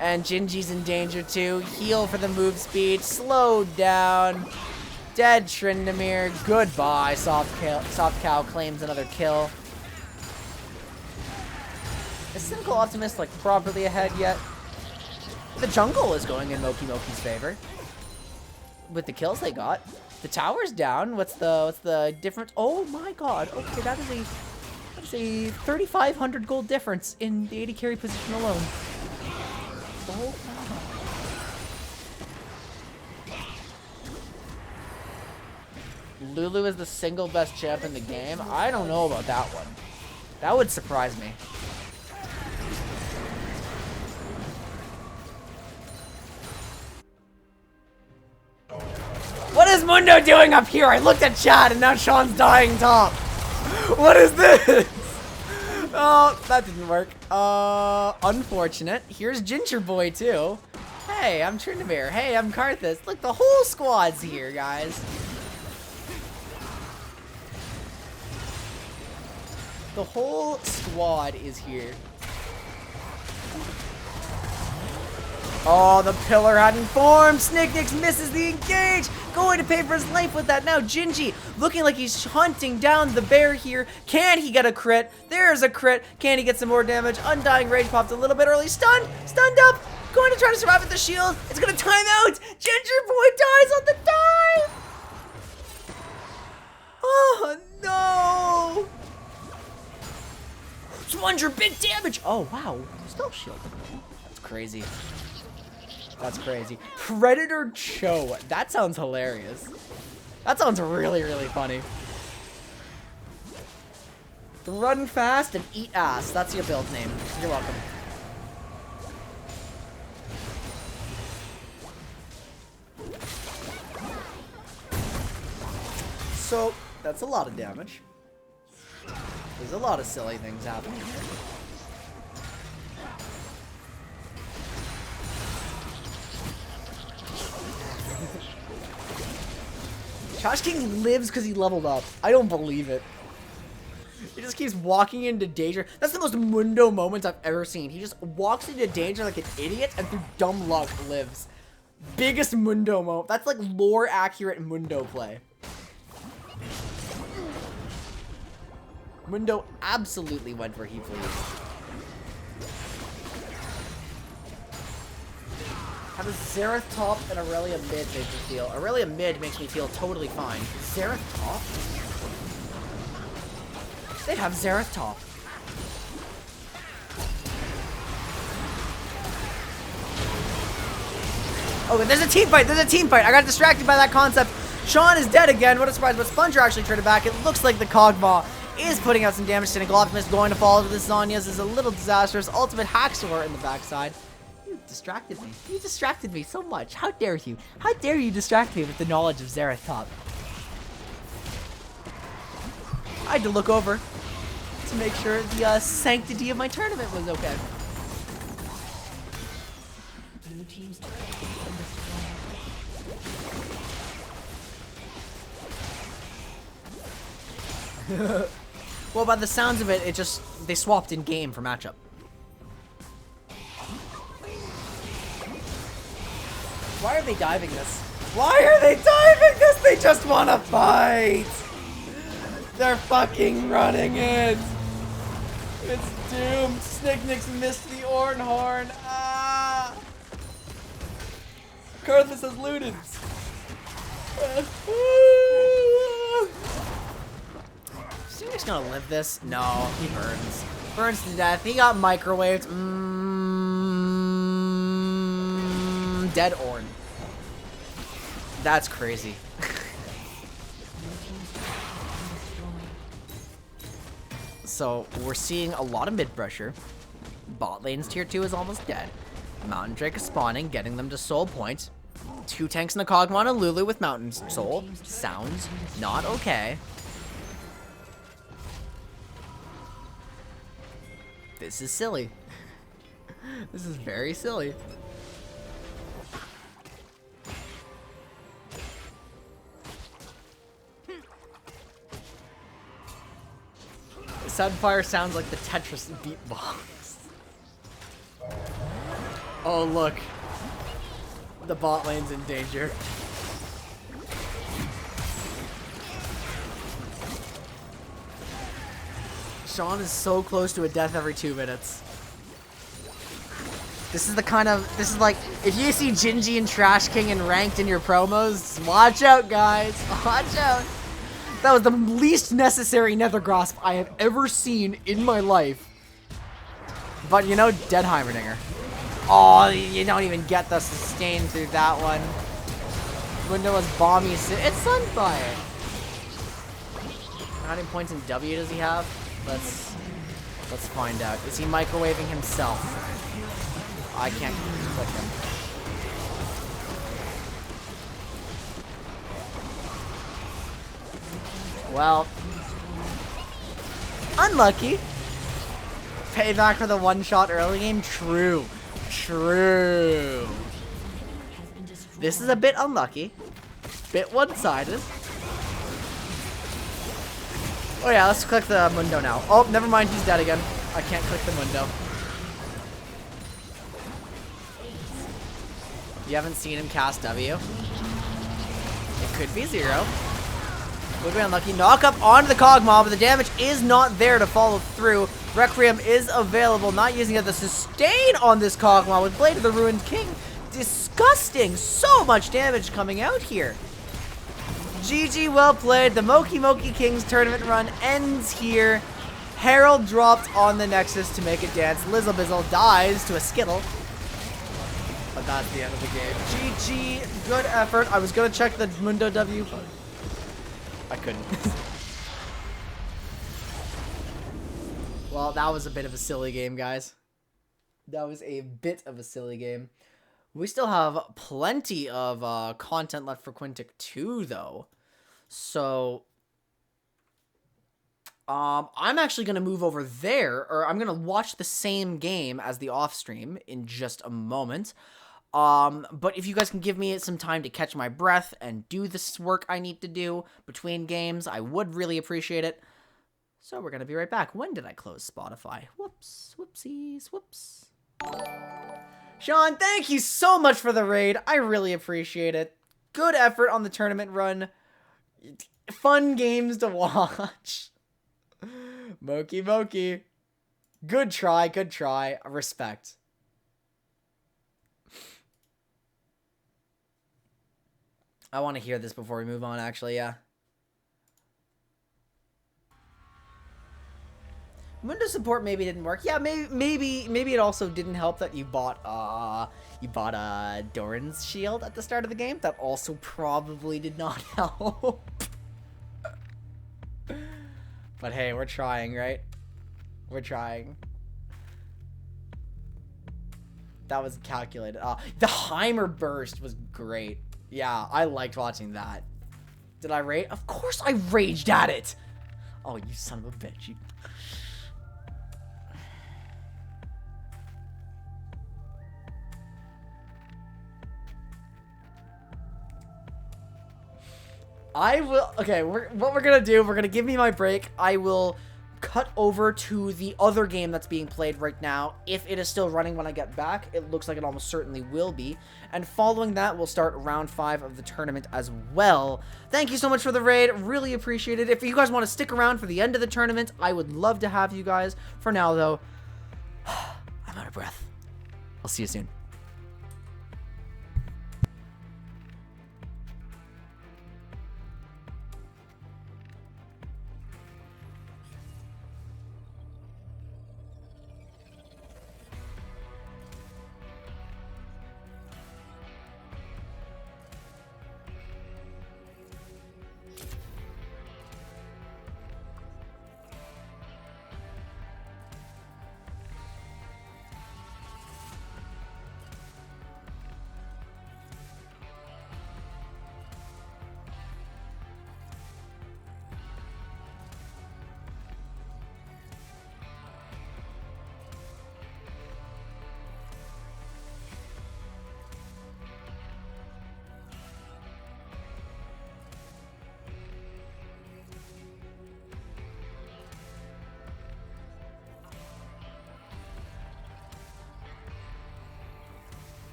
And Gingy's in danger too. Heal for the move speed. Slowed down. Dead Tryndamere. Goodbye. Soft Cow claims another kill. Is Cynical Optimist like properly ahead yet? The jungle is going in Mokey Mokey's favor. With the kills they got. The tower's down. What's the difference? Oh my god. Okay, that is a 3,500 gold difference in the AD carry position alone. Oh my. Lulu is the single best champ in the game? I don't know about that one. That would surprise me. What is Mundo doing up here? I looked at chat and now Sean's dying top. What is this? Oh, that didn't work. Unfortunate. Here's Ginger Boy too. Hey, I'm Tryndamere. Hey, I'm Karthus. Look, the whole squad's here, guys. The whole squad is here. Oh, the pillar hadn't formed. Snicknix misses the engage. Going to pay for his life with that. Now Gingy looking like he's hunting down the bear here. Can he get a crit? There's a crit. Can he get some more damage? Undying Rage popped a little bit early. Stunned up. Going to try to survive with the shield. It's going to time out. Ginger Boy dies on the dive. Oh, no. Plunger, big damage. Oh, wow. Still shield. That's crazy. That's crazy. Predator Cho. That sounds hilarious. That sounds really, really funny. Run fast and eat ass. That's your build name. You're welcome. So, that's a lot of damage. There's a lot of silly things happening here. Trash King lives because he leveled up. I don't believe it. He just keeps walking into danger. That's the most Mundo moment I've ever seen. He just walks into danger like an idiot and through dumb luck lives. Biggest Mundo moment. That's like lore accurate Mundo play. Mundo absolutely went where he pleased. How does Xerath top and Aurelia mid make me feel? Aurelia mid makes me feel totally fine. Xerath top? They have Xerath top. Oh, there's a team fight! There's a team fight! I got distracted by that concept. Sean is dead again. What a surprise. But Sponger actually turned it back. It looks like the Kog'Maw is putting out some damage. Cynical Optimist going to fall to the Zhonya's is a little disastrous. Ultimate Haxor in the backside. You distracted me. You distracted me so much. How dare you? How dare you distract me with the knowledge of Xerath top? I had to look over to make sure the sanctity of my tournament was okay. Blue team's turret has been destroyed. Well, by the sounds of it, they swapped in game for matchup. Why are they diving this? Why are they diving this? They just want to fight. They're fucking running it. It's doomed. Snicknix missed the Ornhorn. Ah. Karthus has looted. Snicknix gonna live this? No, he burns. Burns to death. He got microwaved. Dead Orn. That's crazy. So, we're seeing a lot of mid pressure. Bot lane's tier 2 is almost dead. Mountain Drake is spawning, getting them to soul points. 2 tanks in the Kog'Maw and Lulu with Mountain Soul. Sounds not okay. This is silly. This is very silly. Sunfire sounds like the Tetris beatbox. Oh, look. The bot lane's in danger. Sean is so close to a death every 2 minutes. This is like, if you see Gingy and Trash King and ranked in your promos, watch out, guys. Watch out. That was the least necessary Nether Grasp I have ever seen in my life. But, you know, dead Heimerdinger. Oh, you don't even get the sustain through that one. Mundo was bomby. It's Sunfire. How many points in W does he have? Let's find out. Is he microwaving himself? I can't click him. Well, unlucky. Payback for the one-shot early game? True. True. This is a bit unlucky. Bit one-sided. Oh yeah, let's click the Mundo now. Oh, never mind, he's dead again. I can't click the Mundo. You haven't seen him cast W? It could be 0. Would be unlucky. Knock up onto the Kog'Maw, but the damage is not there to follow through. Requiem is available, not using the sustain on this Kog'Maw with Blade of the Ruined King. Disgusting! So much damage coming out here. GG, well played. The Mokey Mokey Kings tournament run ends here. Herald dropped on the Nexus to make it dance. Lizzle Bizzle dies to a Skittle. But that's the end of the game. GG, good effort. I was going to check the Mundo W, but I couldn't. Well, that was a bit of a silly game, guys. That was a bit of a silly game. We still have plenty of content left for Quinntik 2, though. So, I'm actually going to move over there, or I'm going to watch the same game as the off-stream in just a moment. But if you guys can give me some time to catch my breath and do this work I need to do between games, I would really appreciate it. So we're going to be right back. When did I close Spotify? Whoops. Whoopsies. Whoops. Sean, thank you so much for the raid. I really appreciate it. Good effort on the tournament run. Fun games to watch. Mokey Mokey. Good try, good try. Respect. I want to hear this before we move on, actually, yeah. Windows support maybe didn't work. Yeah, maybe it also didn't help that you bought Doran's shield at the start of the game. That also probably did not help. But hey, we're trying, right? We're trying. That was calculated. The Heimer burst was great. Yeah, I liked watching that. Did I rage? Of course I raged at it! Oh, you son of a bitch. You... I will... Okay, what we're gonna do, we're gonna give me my break. I will cut over to the other game that's being played right now. If it is still running when I get back, it looks like it almost certainly will be. And following that, we'll start round 5 of the tournament as well. Thank you so much for the raid. Really appreciate it. If you guys want to stick around for the end of the tournament, I would love to have you guys. For now, though, I'm out of breath. I'll see you soon.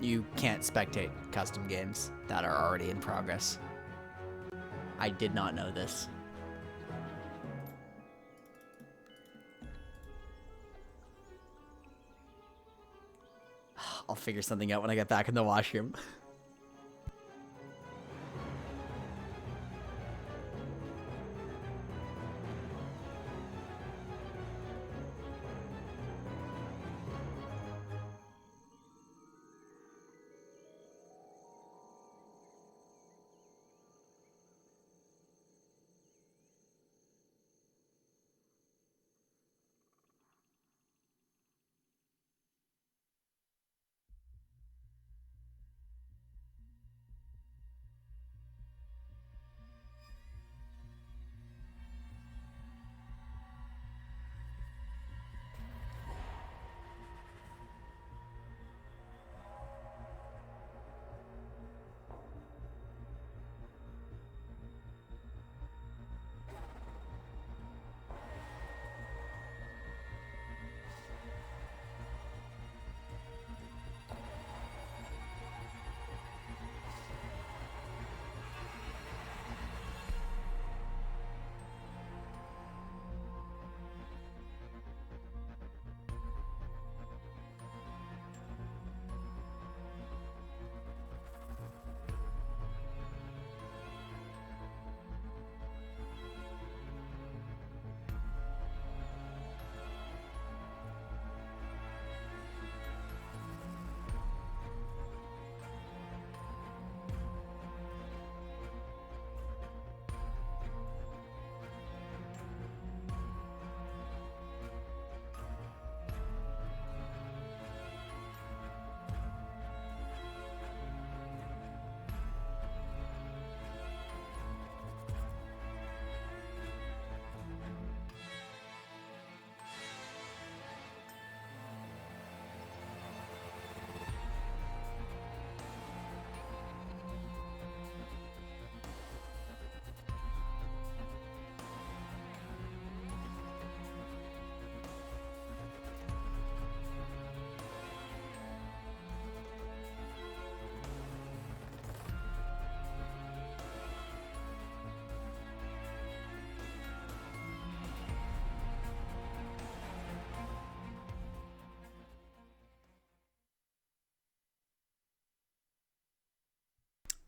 You can't spectate custom games that are already in progress. I did not know this. I'll figure something out when I get back in the washroom.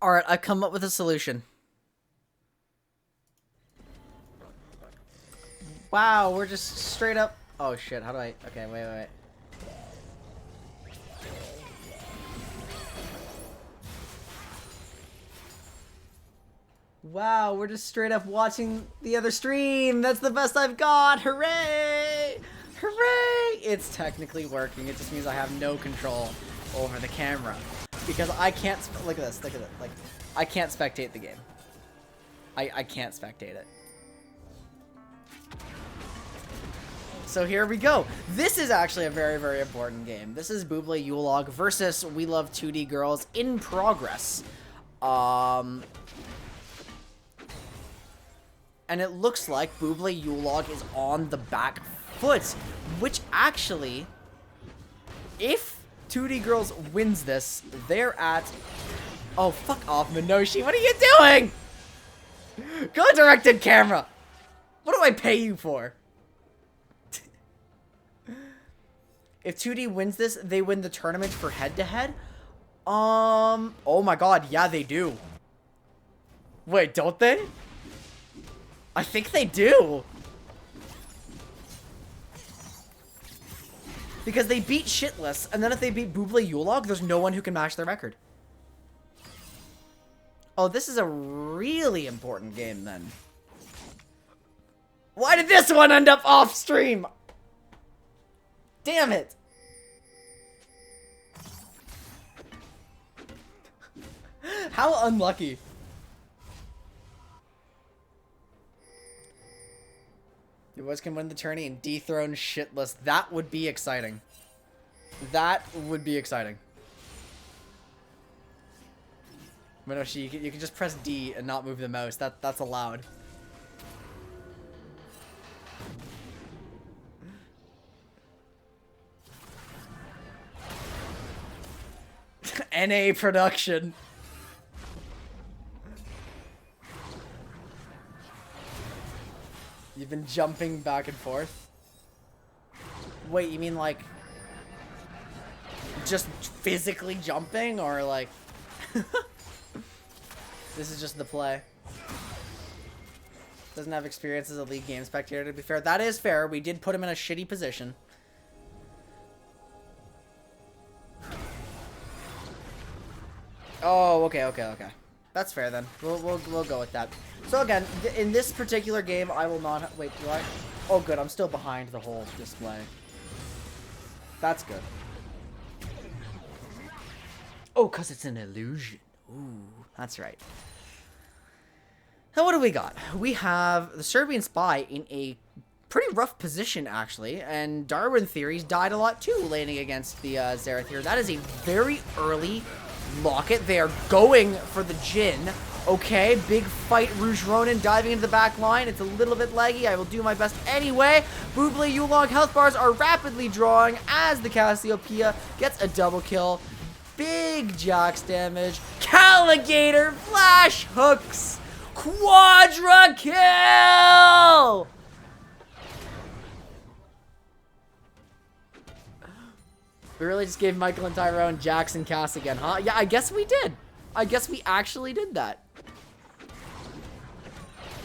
Alright, I come up with a solution. Wow, we're just straight up... Oh shit, how do I... Okay, wait. Wow, we're just straight up watching the other stream. That's the best I've got. Hooray! Hooray! It's technically working. It just means I have no control over the camera. Because I can't... Look at this. Look at it. Like, I can't spectate the game. I can't spectate it. So here we go. This is actually a very, very important game. This is Bublé Yule Log versus We Love 2D Girls in progress. And it looks like Bublé Yule Log is on the back foot, which actually, if 2D Girls wins this, they're at... Oh, fuck off, Minoshi. What are you doing? Go directed camera. What do I pay you for? If 2D wins this, they win the tournament for head-to-head? Oh my god, yeah, they do. Wait, don't they? I think they do. Because they beat Shitless, and then if they beat Bublé Yule Log, there's no one who can match their record. Oh, this is a really important game, then. Why did this one end up off-stream? Damn it! How unlucky. You boys can win the tourney and dethrone Shitless. That would be exciting. That would be exciting. Minoshi, you can just press D and not move the mouse. That's allowed. NA production. You've been jumping back and forth? Wait, you mean like just physically jumping, or like this is just the play? Doesn't have experience as a league game spectator, to be fair. That is fair. We did put him in a shitty position. Oh, okay. That's fair then. We'll go with that. So again, in this particular game, I will not... Wait, do I? Oh, good. I'm still behind the whole display. That's good. Oh, because it's an illusion. Ooh, that's right. Now, what do we got? We have the Serbian Spy in a pretty rough position, actually. And Darwin Theories died a lot, too, laning against the Xerath here. That is a very early locket. They are going for the Jhin. Okay, big fight. Rouge Ronin diving into the back line. It's a little bit laggy. I will do my best anyway. Bublé Yule Log health bars are rapidly drawing as the Cassiopeia gets a double kill. Big Jax damage. Caligator flash hooks. Quadra kill! We really just gave Michael and Tyrone Jax and Cass again, huh? Yeah, I guess we did. I guess we actually did that.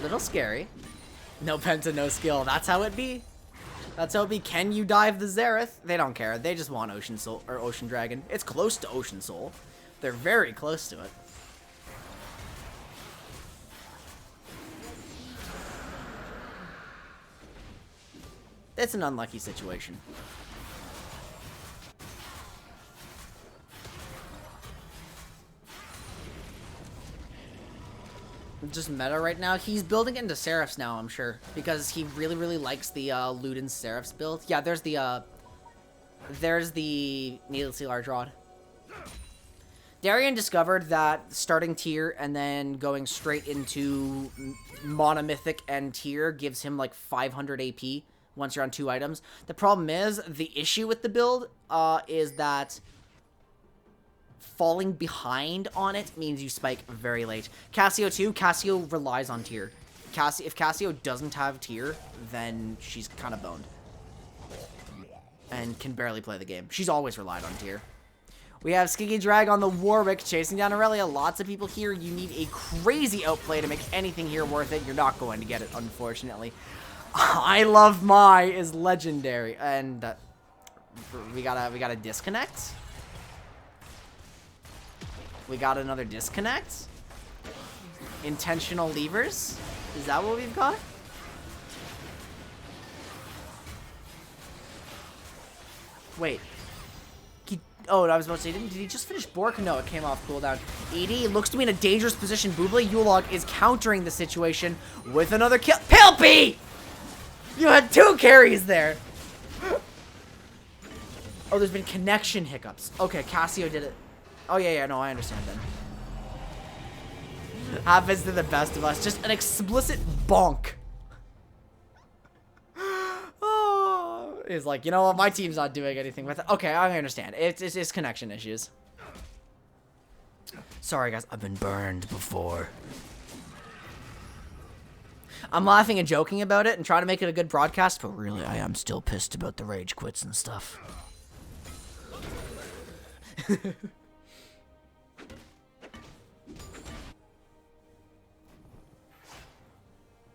Little scary. No penta, no skill. That's how it be. That's how it be. Can you dive the Xerath? They don't care. They just want Ocean Soul or Ocean Dragon. It's close to Ocean Soul. They're very close to it. It's an unlucky situation. Just meta right now. He's building into Seraphs now, I'm sure, because he really likes the Luden Seraphs build. Yeah, there's the Needle Seal Large Rod. Darian discovered that starting tier and then going straight into monomythic and tier gives him like 500 AP once you're on 2 items. The problem is, the issue with the build is that falling behind on it means you spike very late. Cassio too. Cassio relies on tier. If Cassio doesn't have tier, then she's kind of boned. And can barely play the game. She's always relied on tier. We have Skiggy Drag on the Warwick chasing down Aurelia. Lots of people here. You need a crazy outplay to make anything here worth it. You're not going to get it, unfortunately. I Love Mai is legendary. And we got a disconnect. We got another disconnect. Intentional levers. Is that what we've got? Wait. Oh, I was about to say, did he just finish Bork? No, it came off cooldown. Edie looks to be in a dangerous position. Bublé Yule Log is countering the situation with another kill. Pilpy! You had 2 carries there. Oh, there's been connection hiccups. Okay, Cassio did it. Oh, yeah, no, I understand then. Happens to the best of us. Just an explicit bonk. Oh, he's like, you know what? My team's not doing anything with it. Okay, I understand. It's connection issues. Sorry, guys. I've been burned before. I'm laughing and joking about it and trying to make it a good broadcast, but really, I am still pissed about the rage quits and stuff.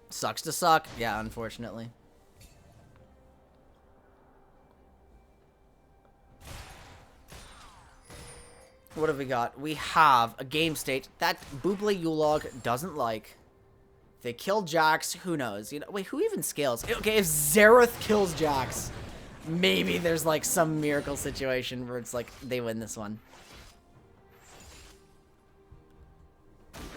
Sucks to suck. Yeah, unfortunately. What have we got? We have a game state that Bublé Yule Log doesn't like. They kill Jax. Who knows? You know, wait, who even scales? Okay, if Xerath kills Jax, maybe there's like some miracle situation where it's like they win this one.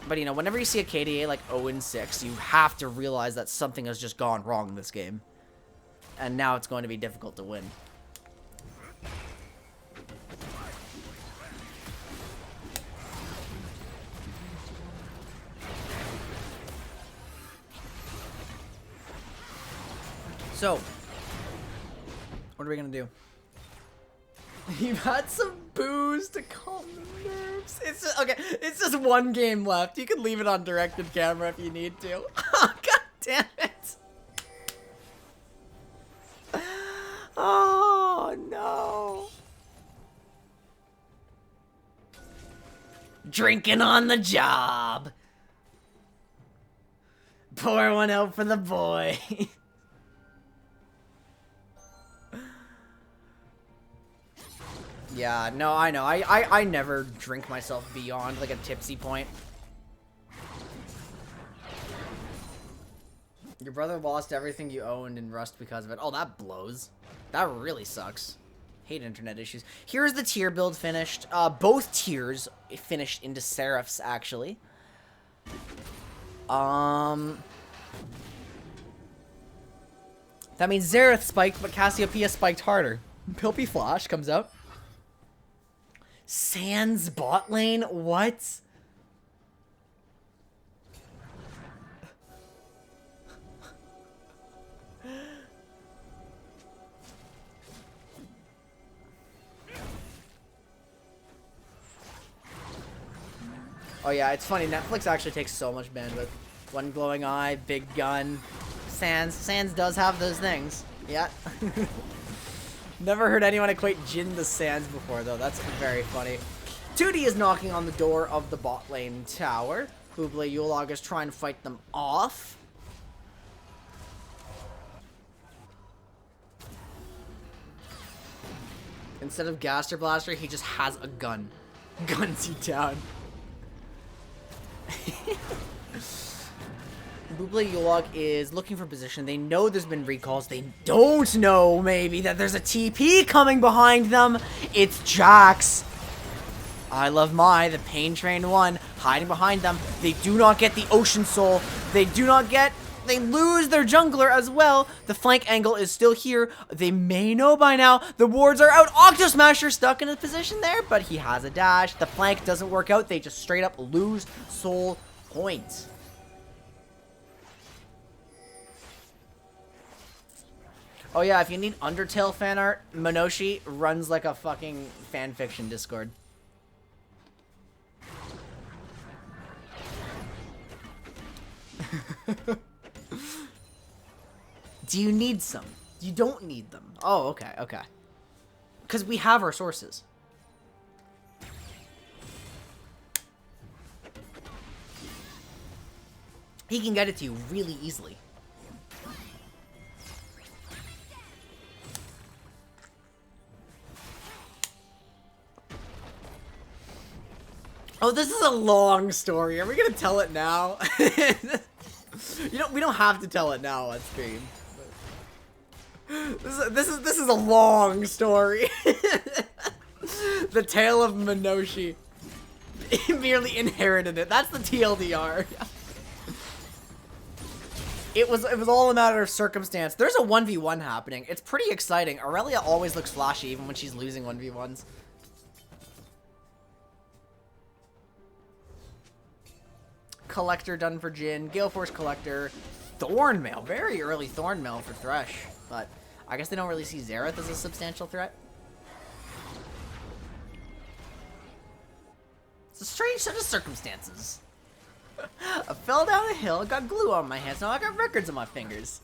But, you know, whenever you see a KDA like 0-6, you have to realize that something has just gone wrong in this game. And now it's going to be difficult to win. So, what are we going to do? You've had some booze to calm the Oops. It's just, okay. It's just one game left. You can leave it on directed camera if you need to. God damn it. Oh, no. Drinking on the job. Pour one out for the boy. Yeah, no, I know. I never drink myself beyond, like, a tipsy point. Your brother lost everything you owned in Rust because of it. Oh, that blows. That really sucks. Hate internet issues. Here's the tier build finished. Both tiers finished into Seraphs, actually. That means Xerath spiked, but Cassiopeia spiked harder. Pilpy Flash comes out. Sans bot lane? What? Oh yeah, it's funny. Netflix actually takes so much bandwidth. One glowing eye, big gun. Sans does have those things. Yeah. Never heard anyone equate Jin to Sans before, though. That's very funny. 2D is knocking on the door of the bot lane tower. Bublé Yule Log is trying to fight them off. Instead of Gaster Blaster, he just has a gun. Guns you down. Bublé Yule Log is looking for position. They know there's been recalls. They don't know, maybe, that there's a TP coming behind them. It's Jax. I love the Pain Train 1, hiding behind them. They do not get the Ocean Soul. They lose their jungler as well. The flank angle is still here. They may know by now. The wards are out. Octo Smasher stuck in a position there, but he has a dash. The flank doesn't work out. They just straight up lose soul points. Oh yeah, if you need Undertale fan art, Minoshi runs like a fucking fanfiction Discord. Do you need some? You don't need them. Oh, okay, okay. Because we have our sources. He can get it to you really easily. Oh, this is a long story. Are we gonna tell it now? We don't have to tell it now on stream. This is a long story. The tale of Minoshi. He merely inherited it. That's the TLDR. It was all a matter of circumstance. There's a 1v1 happening. It's pretty exciting. Aurelia always looks flashy even when she's losing 1v1s. Collector done for Jin. Gale Force Collector. Thornmail. Very early Thornmail for Thresh. But I guess they don't really see Xerath as a substantial threat. It's a strange set of circumstances. I fell down a hill, got glue on my hands, now I got records on my fingers.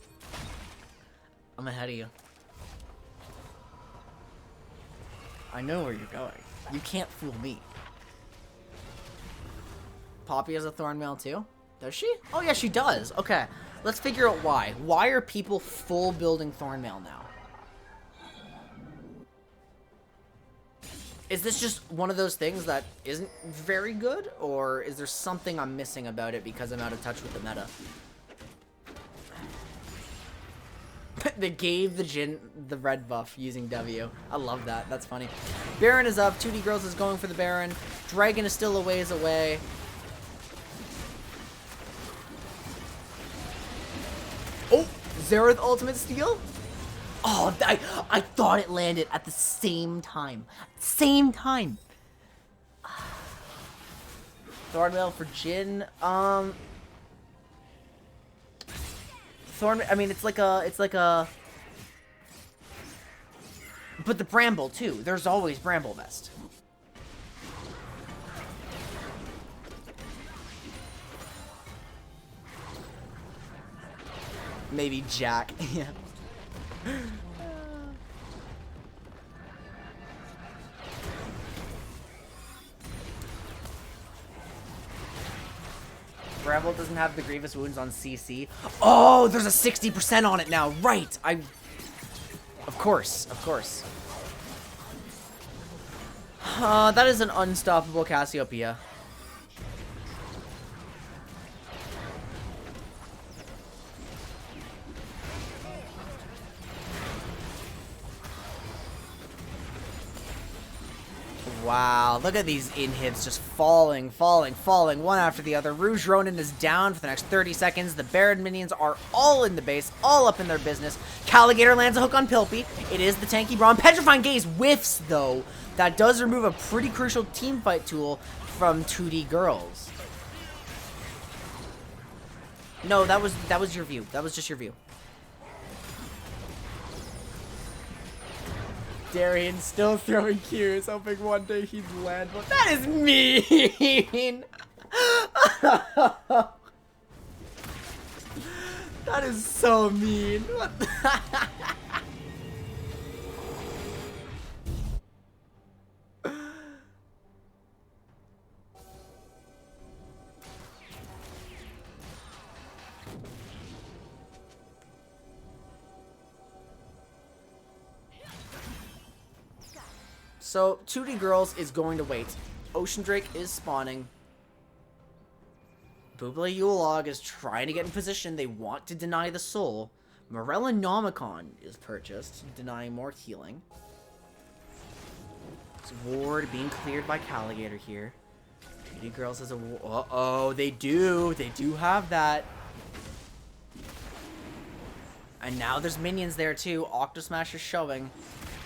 I'm ahead of you. I know where you're going. You can't fool me. Poppy has a Thornmail too? Does she? Oh yeah, she does. Okay, let's figure out why. Why are people full building Thornmail now? Is this just one of those things that isn't very good? Or is there something I'm missing about it because I'm out of touch with the meta? They gave the Jin the red buff using W. I love that. That's funny. Baron is up. 2D Girls is going for the Baron. Dragon is still a ways away. Oh! Xerath ultimate steal? Oh, I thought it landed at the same time. Same time. Thornmail for Jin. I mean, it's like a. But the Bramble too. There's always Bramble Vest. Maybe Jack. Yeah. Rebel doesn't have the grievous wounds on CC. Oh, there's a 60% on it now. Right. Of course. Of course. That is an unstoppable Cassiopeia. Wow, look at these inhibs just falling, one after the other. Rouge Ronin is down for the next 30 seconds. The Baron minions are all in the base, all up in their business. Caligator lands a hook on Pilpy. It is the tanky Braum. Petrifying Gaze whiffs, though. That does remove a pretty crucial teamfight tool from 2D Girls. No, that was your view. That was just your view. Darian still throwing Qs, hoping one day he'd land one. That is mean! That is so mean. What the So, 2D Girls is going to wait. Ocean Drake is spawning. Bublé Yule Log is trying to get in position. They want to deny the soul. Morellonomicon is purchased, denying more healing. It's ward being cleared by Caligator here. 2D Girls has a uh-oh, they do. They do have that. And now there's minions there too. Octosmash is showing.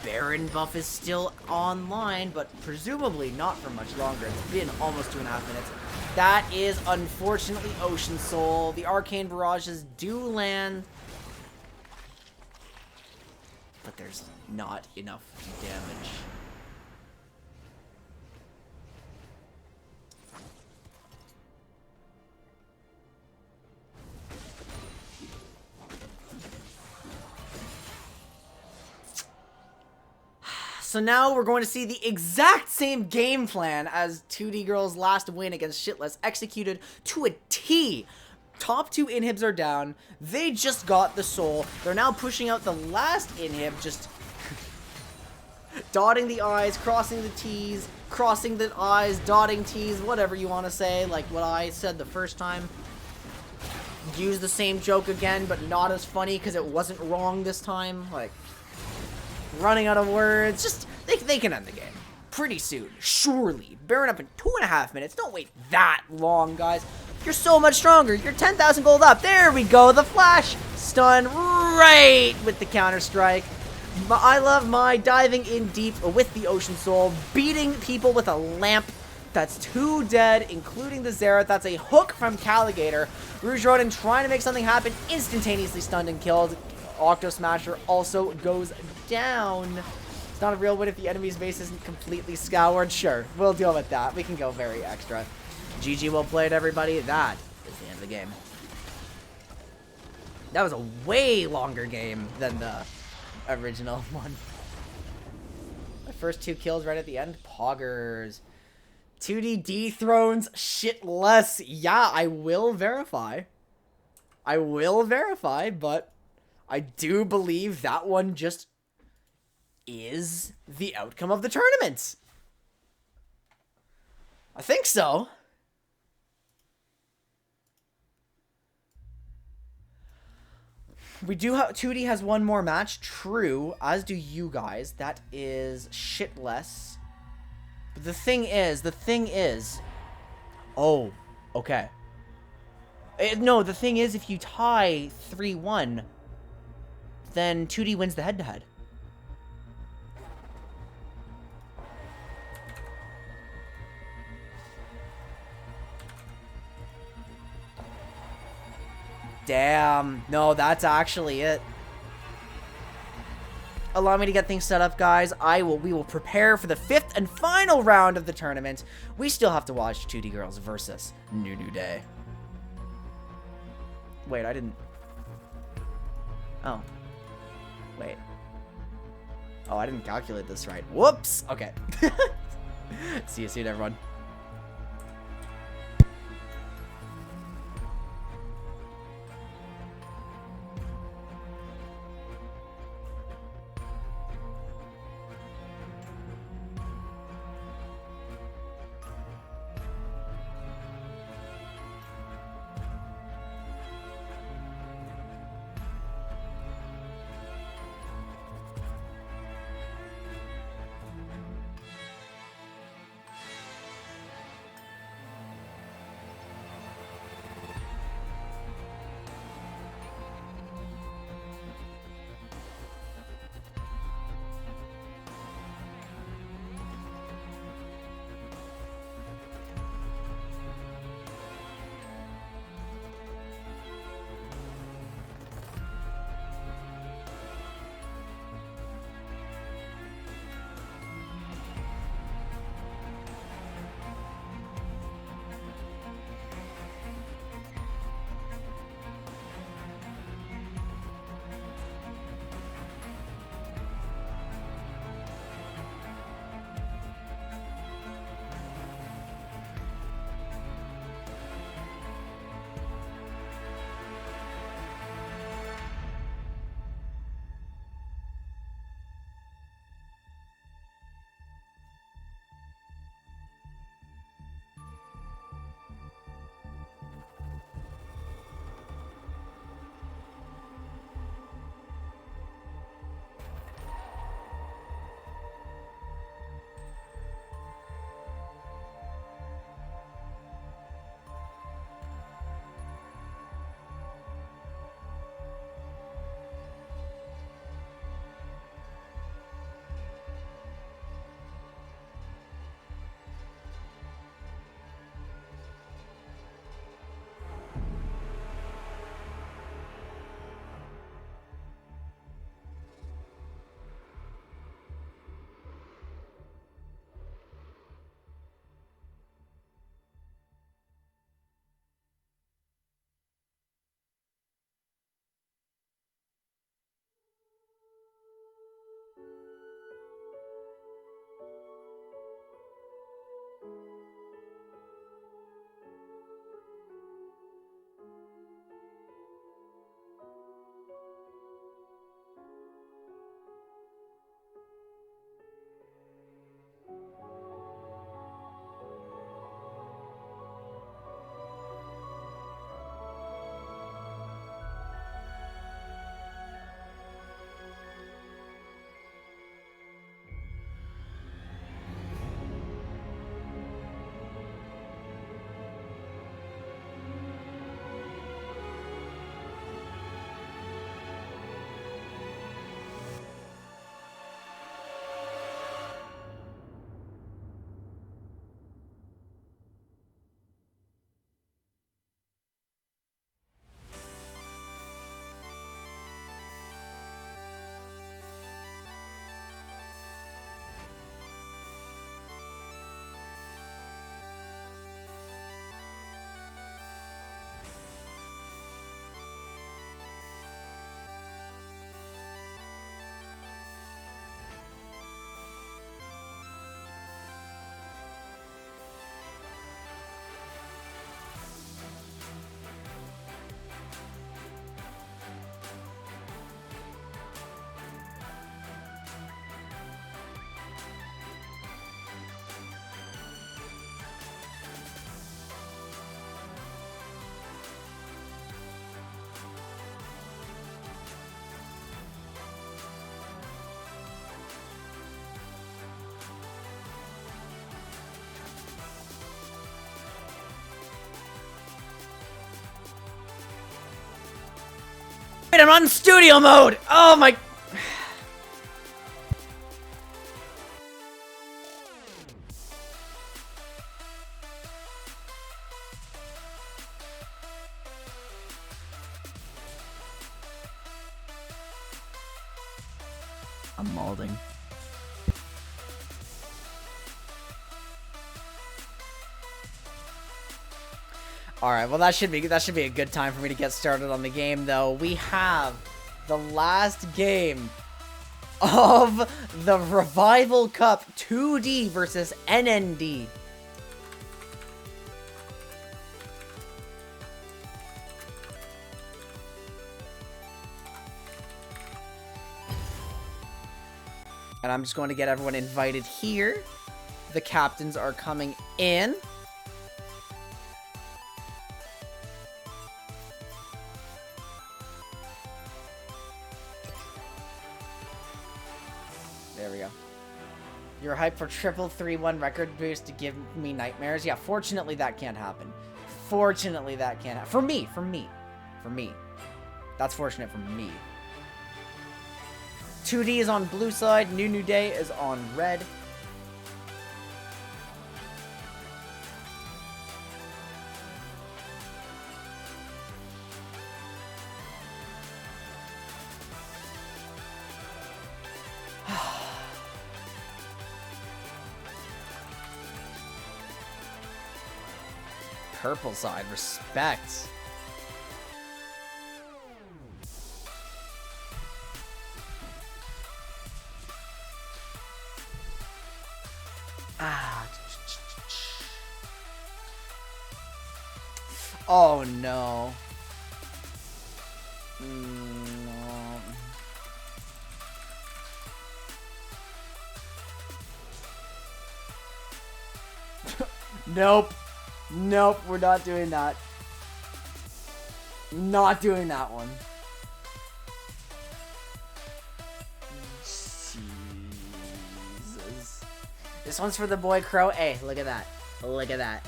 Baron buff is still online, but presumably not for much longer. It's been almost 2.5 minutes. That is, unfortunately, Ocean Soul. The Arcane Barrages do land, but there's not enough damage. So now we're going to see the exact same game plan as 2D Girls' last win against Shitless, executed to a T. Top 2 inhibs are down. They just got the soul. They're now pushing out the last inhib, just dotting the I's, crossing the T's, crossing the I's, dotting T's, whatever you want to say, like what I said the first time. Use the same joke again, but not as funny because it wasn't wrong this time. Like, running out of words. Just, they can end the game pretty soon. Surely. Baron up in 2.5 minutes. Don't wait that long, guys. You're so much stronger. You're 10,000 gold up. There we go. The flash stun right with the counter strike. I love my diving in deep with the Ocean Soul, beating people with a lamp. That's 2 dead, including the Xerath. That's a hook from Caligator. Rouge Ronin trying to make something happen, instantaneously stunned and killed. Octo Smasher also goes down. It's not a real win if the enemy's base isn't completely scoured. Sure, we'll deal with that. We can go very extra. GG, well played, everybody. That is the end of the game. That was a way longer game than the original one. My first 2 kills right at the end. Poggers. 2D dethrones Shitless. Yeah, I will verify. I will verify, but I do believe that one just is the outcome of the tournament. I think so. We do have, 2D has one more match, true, as do you guys. That is Shitless. But the thing is, oh, okay. No, the thing is, if you tie 3-1, then 2D wins the head-to-head. Damn. No, that's actually it. Allow me to get things set up, guys. We will prepare for the 5th and final round of the tournament. We still have to watch 2D Girls versus Nunu Day. Wait, I didn't... Oh. Wait. Oh, I didn't calculate this right. Whoops! Okay. See you soon, everyone. Wait, I'm on studio mode! Oh my... I'm molding. All right, well that should be a good time for me to get started on the game though. We have the last game of the Revival Cup 2D versus NND. And I'm just going to get everyone invited here. The captains are coming in. There we go. You're hyped for triple 3-1 record boost to give me nightmares? Yeah, fortunately that can't happen. Fortunately that can't happen. For me. That's fortunate for me. 2D is on blue side, Nunu Day is on red. Purple side, respect. Ah. Oh no. No. Nope. Nope, we're not doing that. Not doing that one. Jesus. This one's for the boy Crow. Hey, look at that. Look at that.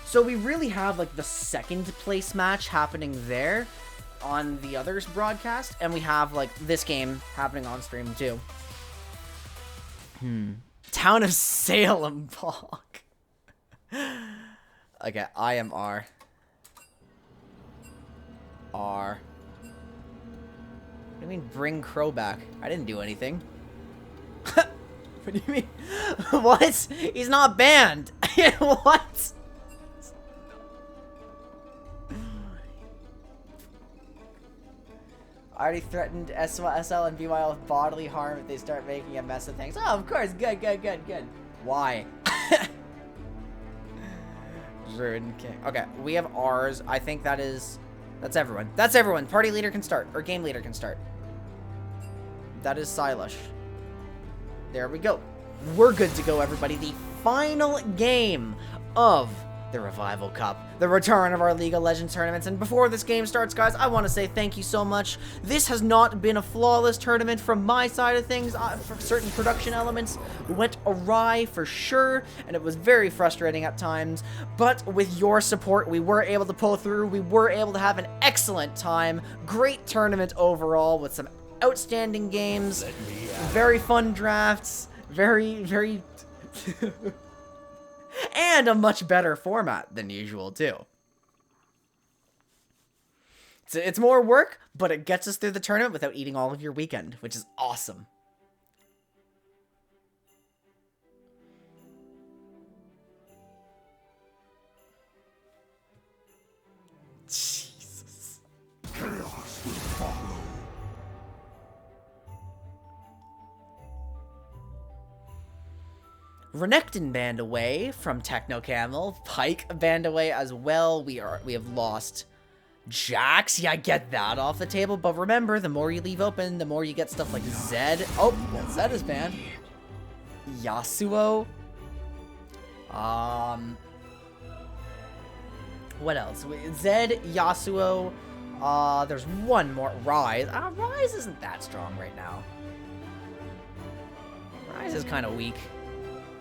So we really have like the second place match happening there on the others broadcast, and we have like this game happening on stream too. Town of Salem, Pog. Okay, I am R. R. What do you mean bring Crow back? I didn't do anything. What do you mean? What? He's not banned. What? I already threatened SL and BYL with bodily harm if they start making a mess of things. Oh, of course. Good. Why? Ruin King. Okay, we have ours. I think that's everyone. That's everyone. Party leader can start, or game leader can start. That is Silush. There we go. We're good to go, everybody. The final game of the Revival Cup, the return of our League of Legends tournaments. And before this game starts, guys, I want to say thank you so much. This has not been a flawless tournament from my side of things. For certain production elements went awry for sure, and it was very frustrating at times. But with your support, we were able to pull through. We were able to have an excellent time. Great tournament overall with some outstanding games. Very fun drafts. Very... and a much better format than usual, too. It's more work, but it gets us through the tournament without eating all of your weekend, which is awesome. Jesus. Chaos will follow. Renekton banned away from Techno Camel. Pike banned away as well. We have lost Jax. Yeah, get that off the table. But remember, the more you leave open, the more you get stuff like Zed. Oh, well, Zed is banned. Yasuo. What else? Zed, Yasuo. There's one more. Ryze. Ryze isn't that strong right now. Ryze is kind of weak.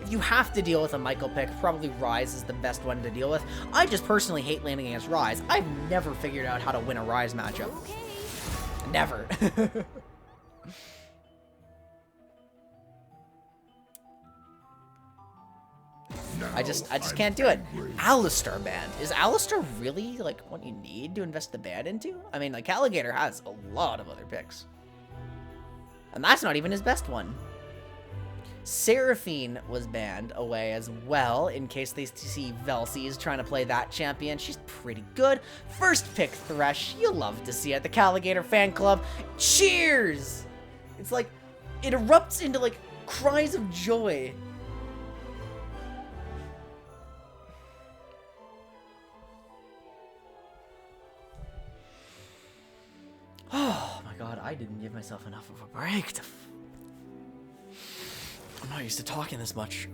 If you have to deal with a Michael pick, probably Ryze is the best one to deal with. I just personally hate landing against Ryze. I've never figured out how to win a Ryze matchup. Okay. Never. I just can't do it. Alistar banned. Is Alistar really like what you need to invest the ban into? I mean, like Alligator has a lot of other picks. And that's not even his best one. Seraphine was banned away as well, in case they see Velsies trying to play that champion. She's pretty good. First pick Thresh, you love to see it. The Caligator fan club, cheers! It's like, it erupts into like cries of joy. Oh my god, I didn't give myself enough of a break to... I'm not used to talking this much.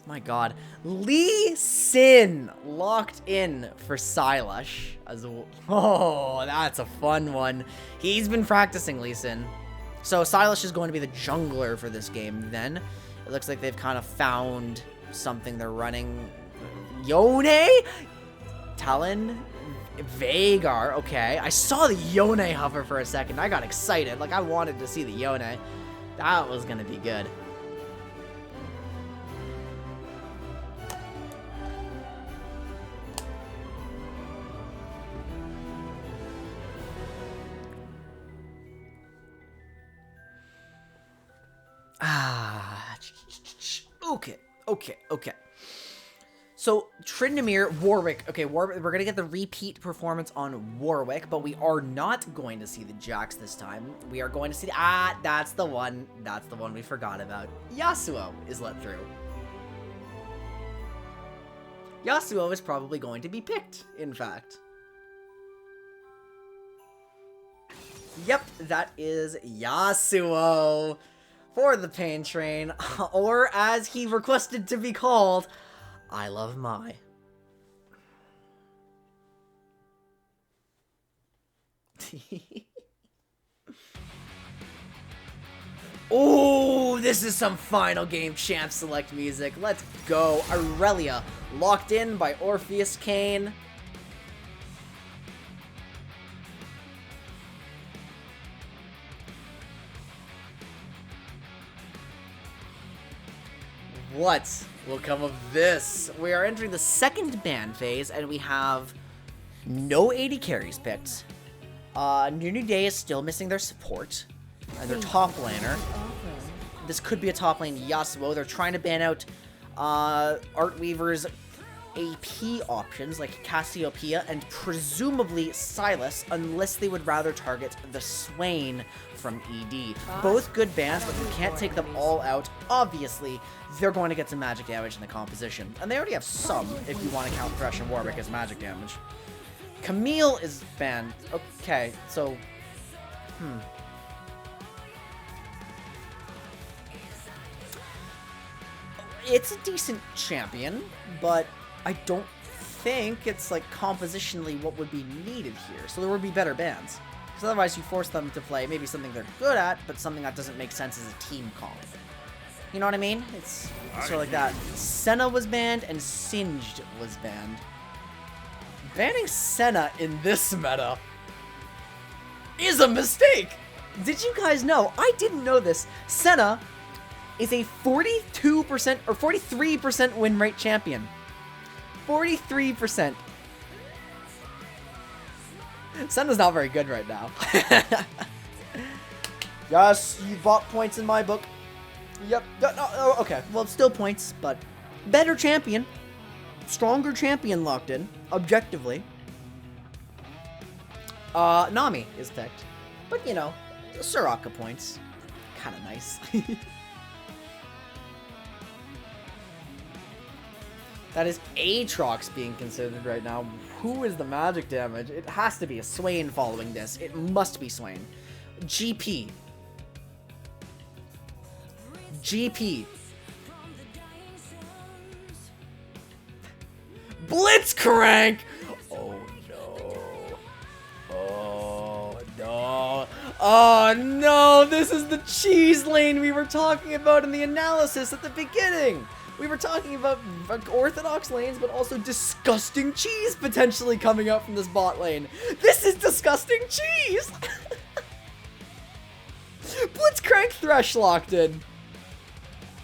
My god. Lee Sin locked in for Silash. Oh, that's a fun one. He's been practicing Lee Sin. So Silash is going to be the jungler for this game then. It looks like they've kind of found something they're running. Yone? Talon? Vagar, okay. I saw the Yone hover for a second. I got excited. Like, I wanted to see the Yone. That was gonna be good. Okay. So, Tryndamere, Warwick. Okay, Warwick, we're going to get the repeat performance on Warwick, but we are not going to see the Jax this time. We are going to see... that's the one. That's the one we forgot about. Yasuo is let through. Yasuo is probably going to be picked, in fact. Yep, that is Yasuo for the Pain Train, or as he requested to be called... I love my. Oh, this is some final game champ select music. Let's go. Aurelia locked in by Orpheus Kane. What will come of this? We are entering the second ban phase, and we have no 80 carries picked. Nunu Day is still missing their support, and their top laner. This could be a top lane Yasuo. They're trying to ban out Artweaver's AP options, like Cassiopeia and presumably Silas, unless they would rather target the Swain from ED. Both good bans, but you can't take them all out. Obviously, they're going to get some magic damage in the composition. And they already have some, if you want to count Thresh and Warwick as magic damage. Camille is banned. Okay, so... It's a decent champion, but I don't think it's, like, compositionally what would be needed here. So there would be better bans. Because otherwise you force them to play maybe something they're good at, but something that doesn't make sense as a team comp. You know what I mean? It's sort of like that. Senna was banned, and Singed was banned. Banning Senna in this meta is a mistake! Did you guys know? I didn't know this. Senna is a 42% or 43% win rate champion. 43%. Senna's not very good right now. Yes, you bought points in my book. Yep. No, okay. Well, still points, but better champion. Stronger champion locked in, objectively. Nami is picked. But, you know, Soraka points. Kind of nice. That is Aatrox being considered right now. Who is the magic damage? It has to be a Swain following this. It must be Swain. GP. Blitzcrank! Oh no. Oh no. Oh no, this is the cheese lane we were talking about in the analysis at the beginning. We were talking about orthodox lanes, but also disgusting cheese potentially coming out from this bot lane. This is disgusting cheese! Blitzcrank Thresh locked in.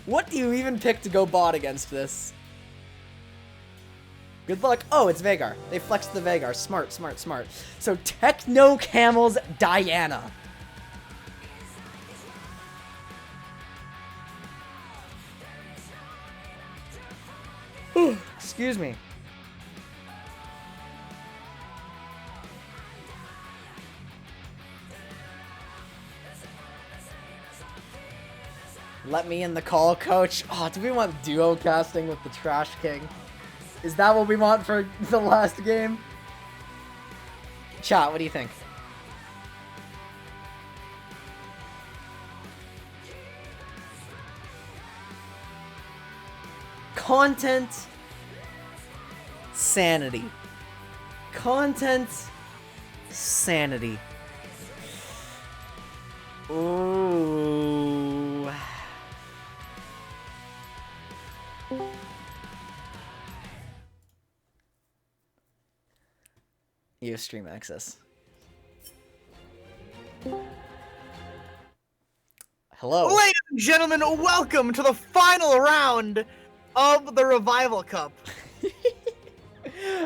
What do you even pick to go bot against this? Good luck. Oh, it's Vagar. They flexed the Vagar. Smart, smart, smart. So, Techno Camel's Diana. Excuse me. Let me in the call, coach. Oh, do we want duo casting with the Trash King? Is that what we want for the last game? Chat, what do you think? Content. Sanity. Content. Sanity. Ooh. You have stream access. Hello. Ladies and gentlemen, welcome to the final round of the Revival Cup.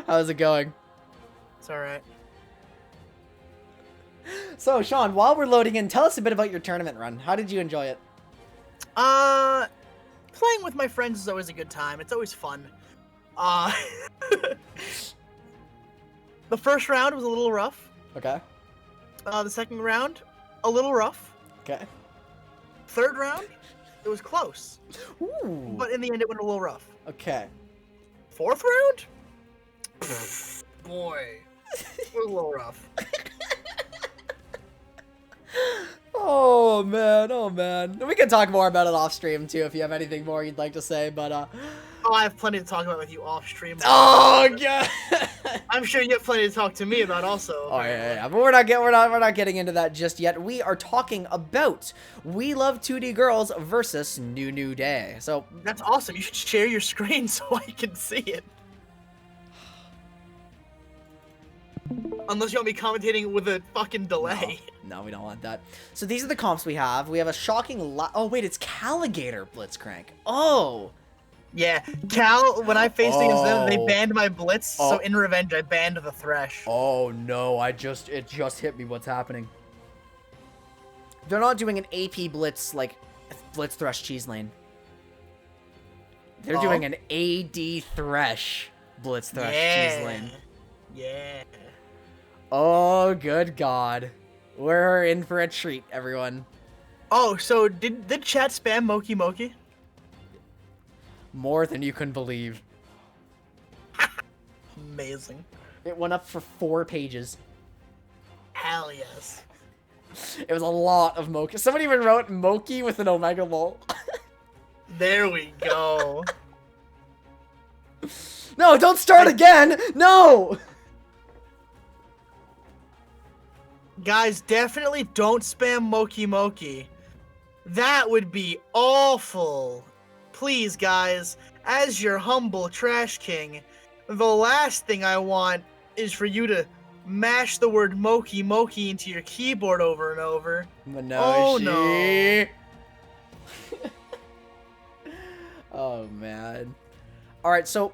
How's it going? It's alright. So, Sean, while we're loading in, tell us a bit about your tournament run. How did you enjoy it? Playing with my friends is always a good time. It's always fun. The first round was a little rough. Okay. The second round, a little rough. Okay. Third round, it was close. Ooh. But in the end, it went a little rough. Okay. Fourth round? Boy. It was a little rough. Oh man, oh man. We can talk more about it off stream too if you have anything more you'd like to say, but Oh, I have plenty to talk about with you off stream. Oh god. I'm sure you have plenty to talk to me about also. Oh yeah. But we're not getting into that just yet. We are talking about We Love 2D Girls versus Nunu Day. So That's awesome. You should share your screen so I can see it. Unless you want me commentating with a fucking delay. No, we don't want that. So these are the comps we have. We have a shocking oh wait, it's Caligator Blitzcrank. Oh. Yeah, Cal, when I faced against them, they Oh. banned my Blitz, Oh. so in revenge, I banned the Thresh. Oh no, it just hit me what's happening. They're not doing an AP Blitz like Blitz Thresh Cheese Lane. They're doing an AD Thresh Blitz Thresh Cheese Lane. Yeah. Oh, good God. We're in for a treat, everyone. Oh, so did chat spam Mokey Mokey? More than you can believe. Amazing. It went up for 4 pages. Hell yes. It was a lot of Mokey. Somebody even wrote Mokey with an Omega Lol. There we go. No, don't start again! No! Guys, definitely don't spam Mokey Mokey. That would be awful. Please, guys, as your humble Trash King, the last thing I want is for you to mash the word Mokey Mokey into your keyboard over and over. Minoshi. Oh, no. Oh, man. Alright, so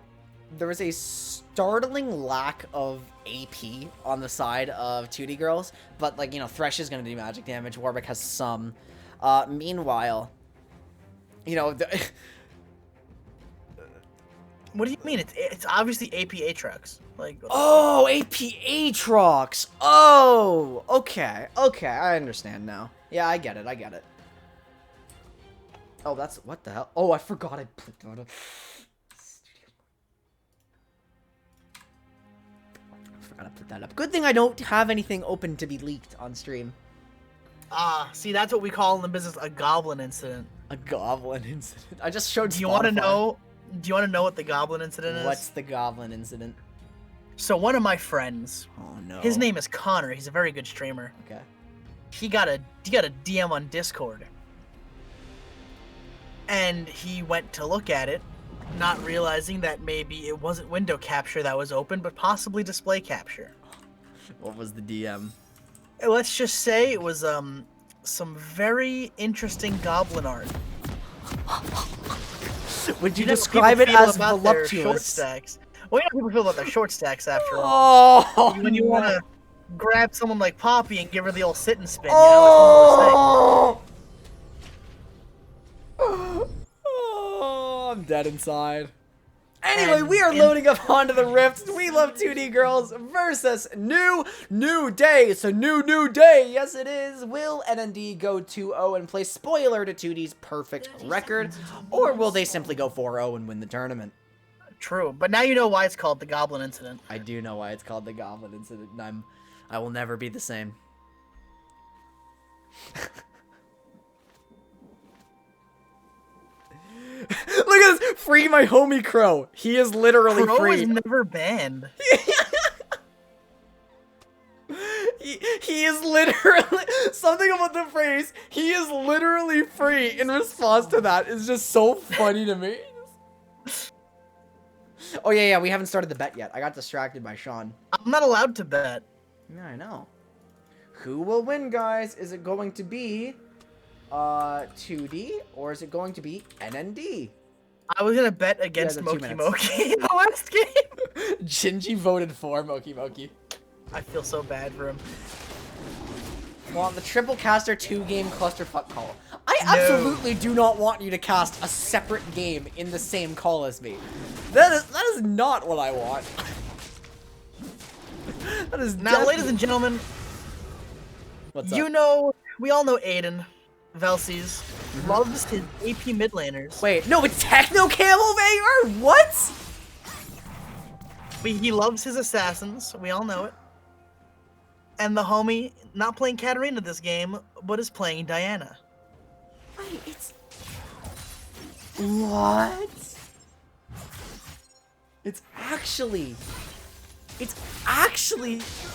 there was a startling lack of AP on the side of 2D Girls, but, like, you know, Thresh is going to do magic damage. Warwick has some. Meanwhile, you know, What do you mean? It's obviously AP Aatrox. Like. Oh, AP Aatrox. Oh, okay. Okay, I understand now. Yeah, I get it. Oh, that's... What the hell? Oh, I forgot I put that up. I forgot to put that up. Good thing I don't have anything open to be leaked on stream. See, that's what we call in the business a goblin incident. A goblin incident. I just showed Do you want to Spotify. know? Do you want to know what the goblin incident is? What's the goblin incident? So one of my friends, Oh, no. his name is Connor. He's a very good streamer. Okay. He got a DM on Discord, and he went to look at it, not realizing that maybe it wasn't window capture that was open, but possibly display capture. What was the DM? Let's just say it was some very interesting goblin art. Would you know what describe it people feel as about their short voluptuous? stacks. Well, you know how people feel about their short stacks after all. Oh, When you want to grab someone like Poppy and give her the old sit and spin, you know, it's Oh, I'm dead inside. Anyway, And we are in- loading up onto the Rift. We love 2D girls versus New Day. So new day. Yes, it is. Will NND go 2-0 and play spoiler to 2D's perfect record, or will they simply go 4-0 and win the tournament? true. But now you know why it's called the Goblin Incident. I do know why it's called the Goblin Incident, and I will never be the same. Look at this! Free my homie Crow. He is literally Crow free. is never banned. He is literally something about the phrase "he is literally free" in response to that is just so funny to me. Oh yeah, we haven't started the bet yet. I got distracted by Sean. I'm not allowed to bet. Yeah, I know. Who will win, guys? Is it going to be 2D or is it going to be NND? I was gonna bet against Yeah, the 2 Mokey minutes. Mokey in the last game. Gingy voted for Mokey Mokey. I feel so bad for him. Well, the triple caster 2-game clusterfuck call. I No. absolutely do not want you to cast a separate game in the same call as me. That is not what I want. That is Now, definitely- ladies and gentlemen, What's you up? know, we all know Aiden, Velsies, loves his AP mid laners. Wait, no, it's Techno Camo Vagar? What? He loves his assassins. We all know it. And the homie, not playing Katarina this game, but is playing Diana. Wait, it's... What? It's actually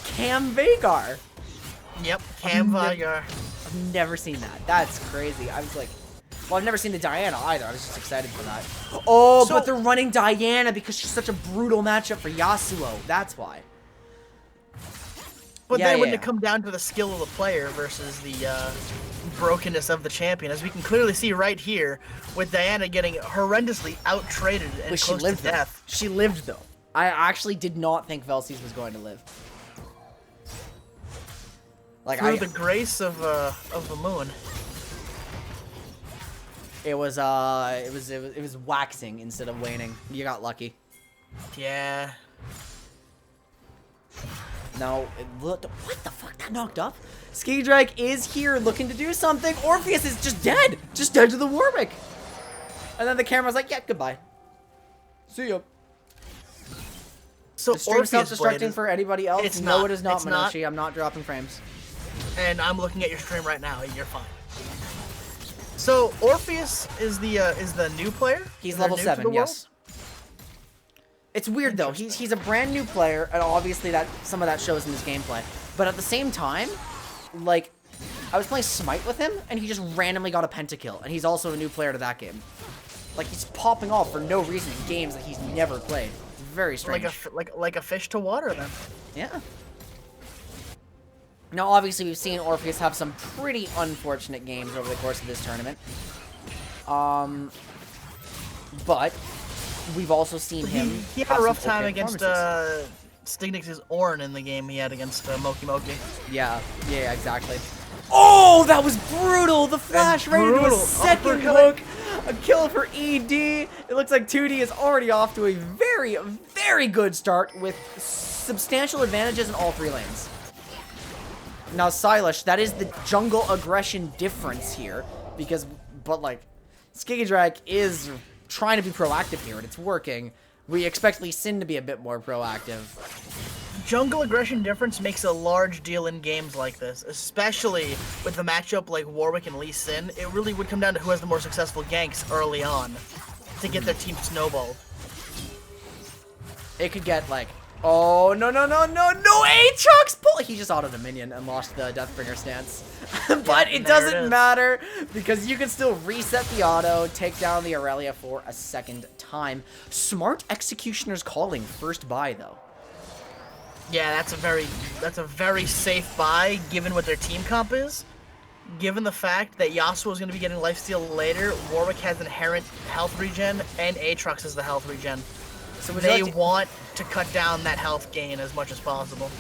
Cam Vagar. Yep, Cam Vagar. I've never seen that. That's crazy. I was like, well, I've never seen the Diana either. I was just excited for that. Oh, So- but they're running Diana because she's such a brutal matchup for Yasuo. That's why. But Yeah, then yeah, wouldn't yeah. it come down to the skill of the player versus the brokenness of the champion, as we can clearly see right here, with Diana getting horrendously out-traded and But she close lived to though. death. She lived though. I actually did not think Velsies was going to live. Like Through the grace of the moon. it was waxing instead of waning. You got lucky. Yeah. No, what the fuck? That knocked up? Skidrake is here looking to do something. Orpheus is just dead. Just dead to the Warwick. And then the camera's like, yeah, goodbye. See ya. So The stream Orpheus Blade self-destructing is, for anybody else? it's No, not. it is not, It's not. Minoshi. I'm not dropping frames. and I'm looking at your stream right now. You're fine. So Orpheus is the new player. He's They're level new to the 7, world? yes. It's weird though. He's a brand new player, and obviously that some of that shows in his gameplay. But at the same time, like, I was playing Smite with him, and he just randomly got a pentakill, and he's also a new player to that game. Like, he's popping off for no reason in games that he's never played. It's very strange. Like a fish to water then. Yeah. Now, obviously, we've seen Orpheus have some pretty unfortunate games over the course of this tournament. But we've also seen him. He had have a some rough time okay against performances. Stignix's Ornn in the game he had against Mokey Mokey. Yeah, exactly. Oh, that was brutal! The flash right into a brutal. second Uppercut. hook. A kill for ED. It looks like 2D is already off to a very, very good start with substantial advantages in all 3 lanes. Now, Silash, that is the jungle aggression difference here. But like, Skidrake is trying to be proactive here, and it's working. We expect Lee Sin to be a bit more proactive. Jungle aggression difference makes a large deal in games like this, especially with the matchup like Warwick and Lee Sin. It really would come down to who has the more successful ganks early on to get their team snowballed. It could get like, oh, no, Aatrox pull! He just autoed a minion and lost the Deathbringer stance. But it there it doesn't is. matter, because you can still reset the auto, take down the Aurelia for a second time. Smart Executioner's Calling, first buy, though. Yeah, that's a very safe buy given what their team comp is. Given the fact that Yasuo is going to be getting lifesteal later, Warwick has inherent health regen, and Aatrox is the health regen. So they want to cut down that health gain as much as possible.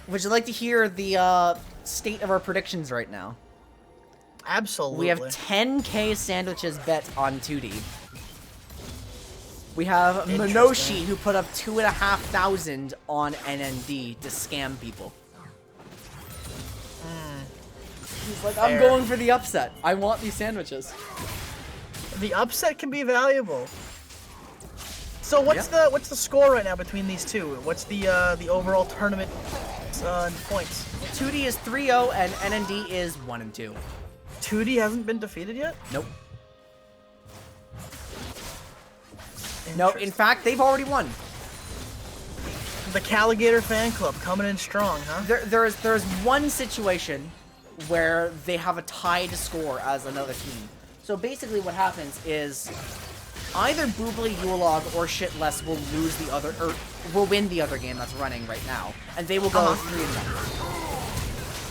would you like to hear the state of our predictions right now? Absolutely. We have 10k sandwiches bet on 2D. We have Minoshi, who put up 2,500 on NND to scam people. He's like, I'm going for the upset. I want these sandwiches. The upset can be valuable. So what's the score right now between these two? What's the overall tournament points? 2D is 3-0 and NND is 1-2. 2D hasn't been defeated yet? Nope. No, in fact, they've already won. The Caligator fan club coming in strong, huh? There's one situation where they have a tied score as another team. So basically what happens is either Bublé Yule Log or Shitless will lose the other, or will win the other game that's running right now, and they will go 3-1.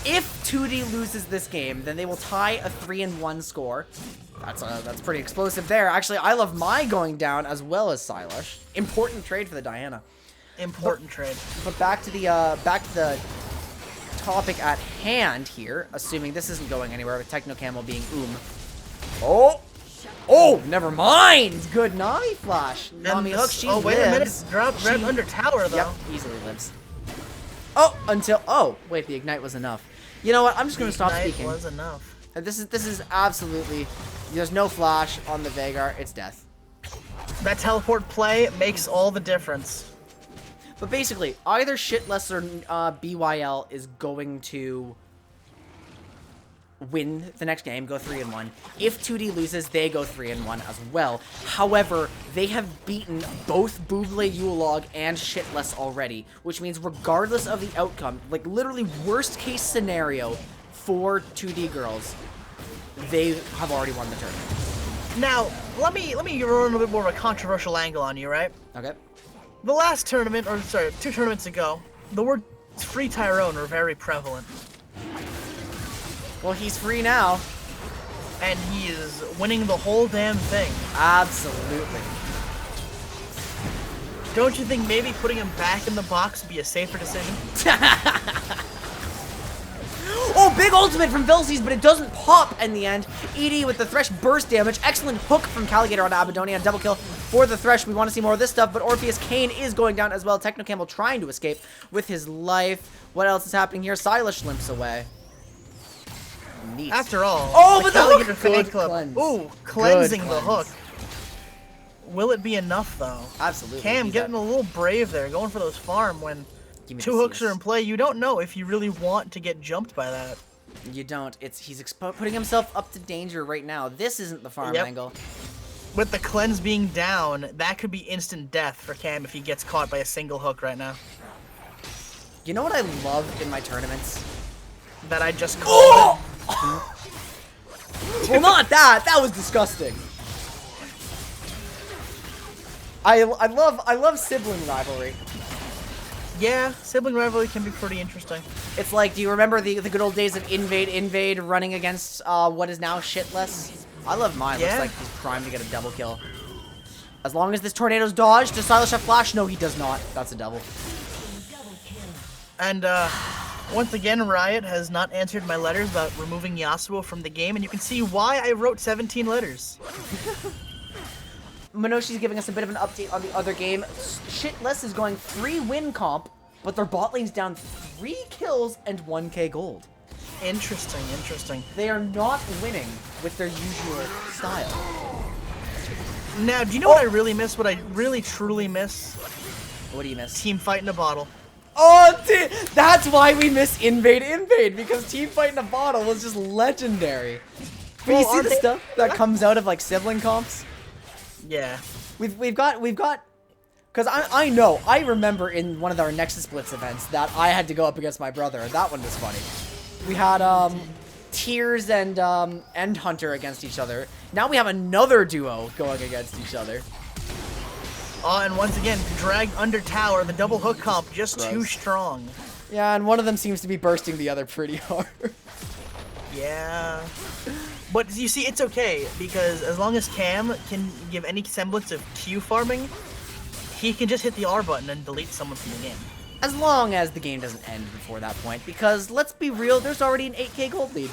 If 2D loses this game, then they will tie a 3-1 score. That's pretty explosive there. Actually, I love my going down as well as Silash. Important trade for the Diana. Important trade. But back to the topic at hand here, assuming this isn't going anywhere with Techno Camo being Oh, never mind. Good Nami flash. Nami hook. She lives. Wait a minute. Drop under tower though. Yep, easily lives. Wait, the ignite was enough. You know what? I'm just gonna stop speaking. Was enough. This is absolutely. There's no flash on the Veigar. It's death. That teleport play makes all the difference. But basically, either Shitless or BYL is going to win the next game, go 3-1. If 2D loses, they go 3-1 as well. However, they have beaten both Bublé Yule Log and Shitless already, which means regardless of the outcome, like literally worst case scenario for 2D girls, they have already won the tournament. Now, let me run a little bit more of a controversial angle on you, right? Okay. The last tournament, or sorry, 2 tournaments ago, the words free Tyrone were very prevalent. Well, he's free now. And he is winning the whole damn thing. Absolutely. Don't you think maybe putting him back in the box would be a safer decision? Oh, big ultimate from Velsies, but it doesn't pop in the end. ED with the Thresh burst damage. Excellent hook from Caligator on Abaddon. Double kill for the Thresh. We want to see more of this stuff, but Orpheus Kane is going down as well. Techno Camel trying to escape with his life. What else is happening here? Silash limps away. Neat. After all, oh, but the Caligator hook! fan Good club. cleanse. Ooh, cleansing Good the cleanse. hook. Will it be enough though? Absolutely. Cam getting a little brave there, going for those farm when 2 hooks are in play. You don't know if you really want to get jumped by that. You don't. He's putting himself up to danger right now. This isn't the farm angle. With the cleanse being down, that could be instant death for Cam if he gets caught by a single hook right now. You know what I love in my tournaments? That I just called. Well, not that. That was disgusting. I love sibling rivalry. Yeah, sibling rivalry can be pretty interesting. It's like, do you remember the good old days of Invade running against what is now Shitless? I love mine. Yeah. Looks like he's primed to get a double kill. As long as this tornado's dodged, does Silash have flash? No, he does not. That's a double. And once again, Riot has not answered my letters about removing Yasuo from the game, and you can see why I wrote 17 letters. Minoshi's giving us a bit of an update on the other game. Shitless is going 3-win comp, but their bot lane's down 3 kills and 1k gold. Interesting, interesting. They are not winning with their usual style. Now, do you know what I really miss? What I really truly miss? What do you miss? Team fight in a bottle. Oh, that's why we miss Invade, because team fight in a bottle was just legendary. But Well, you see are the they- stuff that comes out of like sibling comps? Yeah. We've got, because I remember in one of our Nexus Blitz events that I had to go up against my brother. That one was funny. We had Tears and Hunter against each other. Now we have another duo going against each other. And once again, dragged under tower, the double hook comp just too Gross. strong. Yeah, and one of them seems to be bursting the other pretty hard. Yeah. But you see, it's okay, because as long as Cam can give any semblance of Q farming, he can just hit the R button and delete someone from the game. As long as the game doesn't end before that point, because let's be real, there's already an 8k gold lead.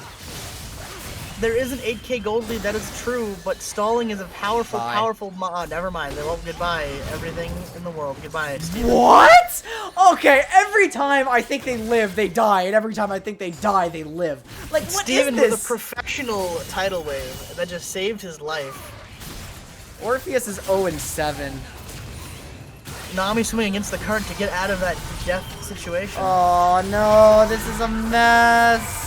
There is an 8k gold lead, that is true, but stalling is a powerful, Bye. powerful never mind. Well, goodbye, everything in the world. Goodbye, Steven. What? Okay, every time I think they live, they die, and every time I think they die, they live. Like, what Steven is with this? a professional tidal wave that just saved his life. Orpheus is 0-7. Nami swimming against the current to get out of that death situation. Oh no, this is a mess.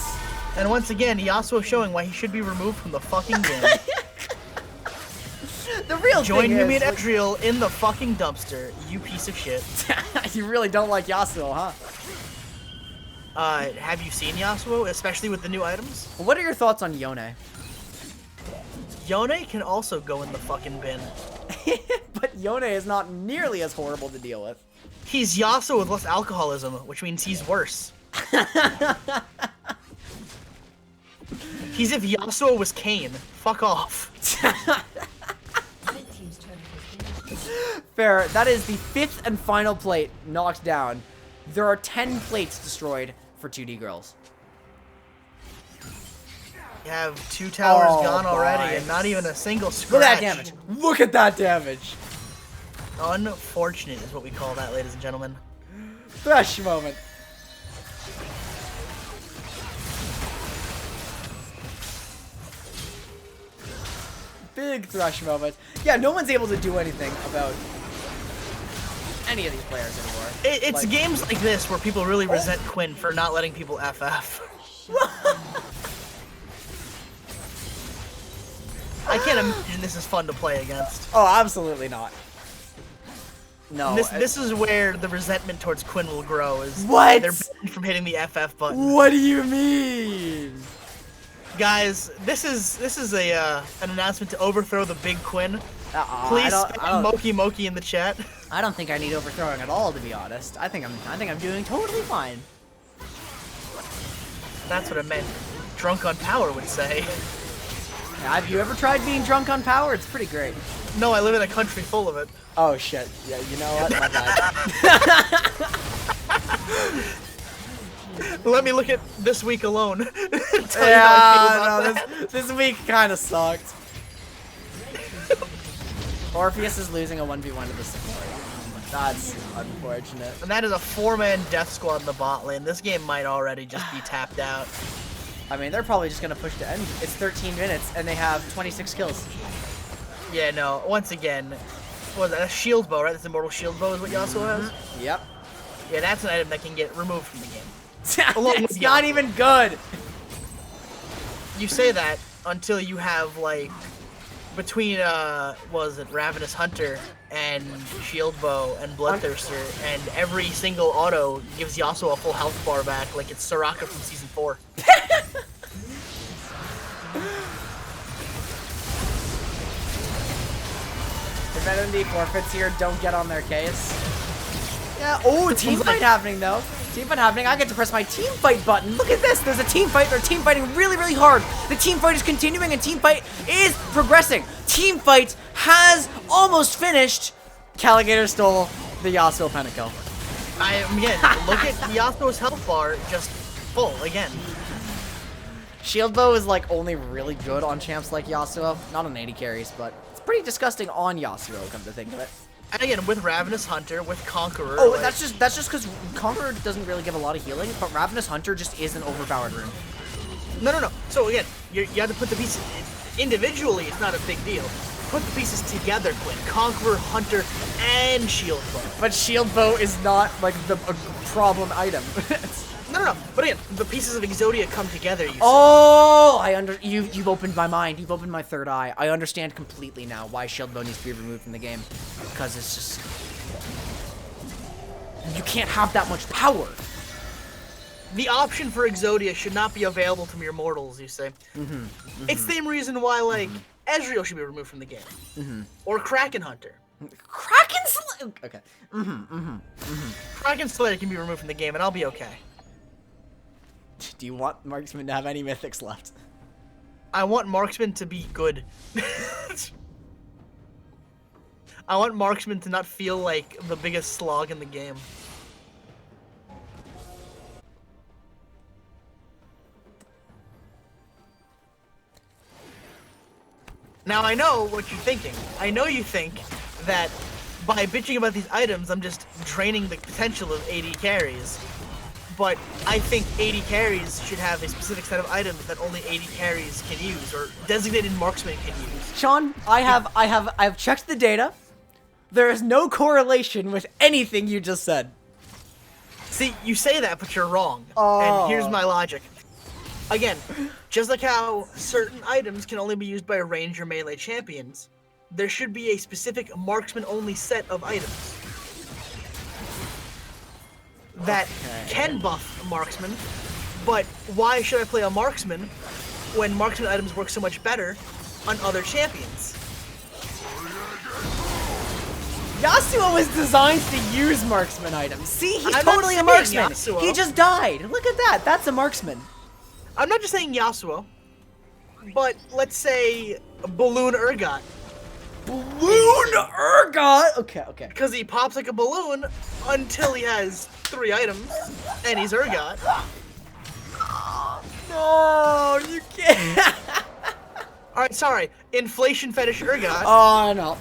And once again, Yasuo showing why he should be removed from the fucking game. The real Join thing Yumi is, and Ezreal in the fucking dumpster, you piece of shit. you really don't like Yasuo, huh? Have you seen Yasuo, especially with the new items? What are your thoughts on Yone? Yone can also go in the fucking bin. But Yone is not nearly as horrible to deal with. He's Yasuo with less alcoholism, which means he's worse. He's if Yasuo was Kane. Fuck off. Red team's turret has been Fair. That is the 5th and final plate knocked down. There are 10 plates destroyed for 2D girls. You have 2 towers Oh, gone already, boy. and not even a single scratch. Look at that damage. Look at that damage. Unfortunate is what we call that, ladies and gentlemen. Thresh moment. Big Thresh moment. Yeah, no one's able to do anything about any of these players anymore. It's Like- games like this where people really resent Quinn for not letting people FF. I can't imagine this is fun to play against. Oh, absolutely not. No. This is where the resentment towards Quinn will grow. Is What? They're banned from hitting the FF button. What do you mean? Guys, this is a an announcement to overthrow the big Quinn. I Please don't, spam Mokey Mokey in the chat. I don't think I need overthrowing at all, to be honest. I think I'm doing totally fine. That's what I meant. Drunk on power would say. Have you ever tried being drunk on power? It's pretty great. No, I live in a country full of it. Oh shit. Yeah, you know what? My bad. Let me look at this week alone. Tell you how I feel Yeah, about no, that. this week kind of sucked. Orpheus is losing a 1v1 to the support. That's unfortunate. And that is a 4-man death squad in the bot lane. This game might already just be tapped out. I mean, they're probably just gonna push to end. It's 13 minutes, and they have 26 kills. Yeah, no. Once again, what was that? A shield bow, right? That's immortal shield bow is what Yasuo has. Yep. Yeah, that's an item that can get removed from the game. Along It's with not Yasuo. even good. You say that until you have like between what was it, Ravenous Hunter and Shield Bow and Bloodthirster, and every single auto gives Yasuo a full health bar back, like it's Soraka from season 4. If enemy forfeits here, don't get on their case. Yeah, oh, team fight happening though. Team fight happening. I get to press my team fight button. Look at this. There's a team fight. They're team fighting really, really hard. The team fight is continuing and team fight is progressing. Team fight has almost finished. Caligator stole the Yasuo Pentakill. Again, look at Yasuo's health bar, just full again. Shield Bow is like only really good on champs like Yasuo. Not on 80 carries, but it's pretty disgusting on Yasuo, come to think of it. And again, with Ravenous Hunter, with Conqueror. Oh, like, that's just because Conqueror doesn't really give a lot of healing, but Ravenous Hunter just is an overpowered rune. No. So again, you have to put the pieces individually. It's not a big deal. Put the pieces together, Quinn. Conqueror, Hunter, and Shield Bow. But Shield Bow is not like a problem item. No. But again, the pieces of Exodia come together. You Oh, you've opened my mind. You've opened my third eye. I understand completely now why Shield Bow needs to be removed from the game, because it's just you can't have that much power. The option for Exodia should not be available to mere mortals. You say. It's the same reason why like Ezreal should be removed from the game, or Kraken Hunter. Kraken Okay. Kraken Slayer can be removed from the game, and I'll be okay. Do you want Marksman to have any mythics left? I want Marksman to be good. I want Marksman to not feel like the biggest slog in the game. Now I know what you're thinking. I know you think that by bitching about these items, I'm just draining the potential of AD carries. But I think AD carries should have a specific set of items that only AD carries can use, or designated marksmen can use. Sean, I've checked the data. There is no correlation with anything you just said. See, you say that, but you're wrong. Oh. And here's my logic. Again, just like how certain items can only be used by range or melee champions, there should be a specific marksman-only set of items that can buff a marksman, but why should I play a marksman when marksman items work so much better on other champions? Yasuo was designed to use marksman items. See, he's I'm not totally a saying marksman. Yasuo. He just died. Look at that. That's a marksman. I'm not just saying Yasuo, but let's say Balloon Urgot. Balloon Urgot. Okay. Because he pops like a balloon until he has 3 items, and he's Urgot. No, you can't. Alright, sorry. Inflation Fetish Urgot. Oh no,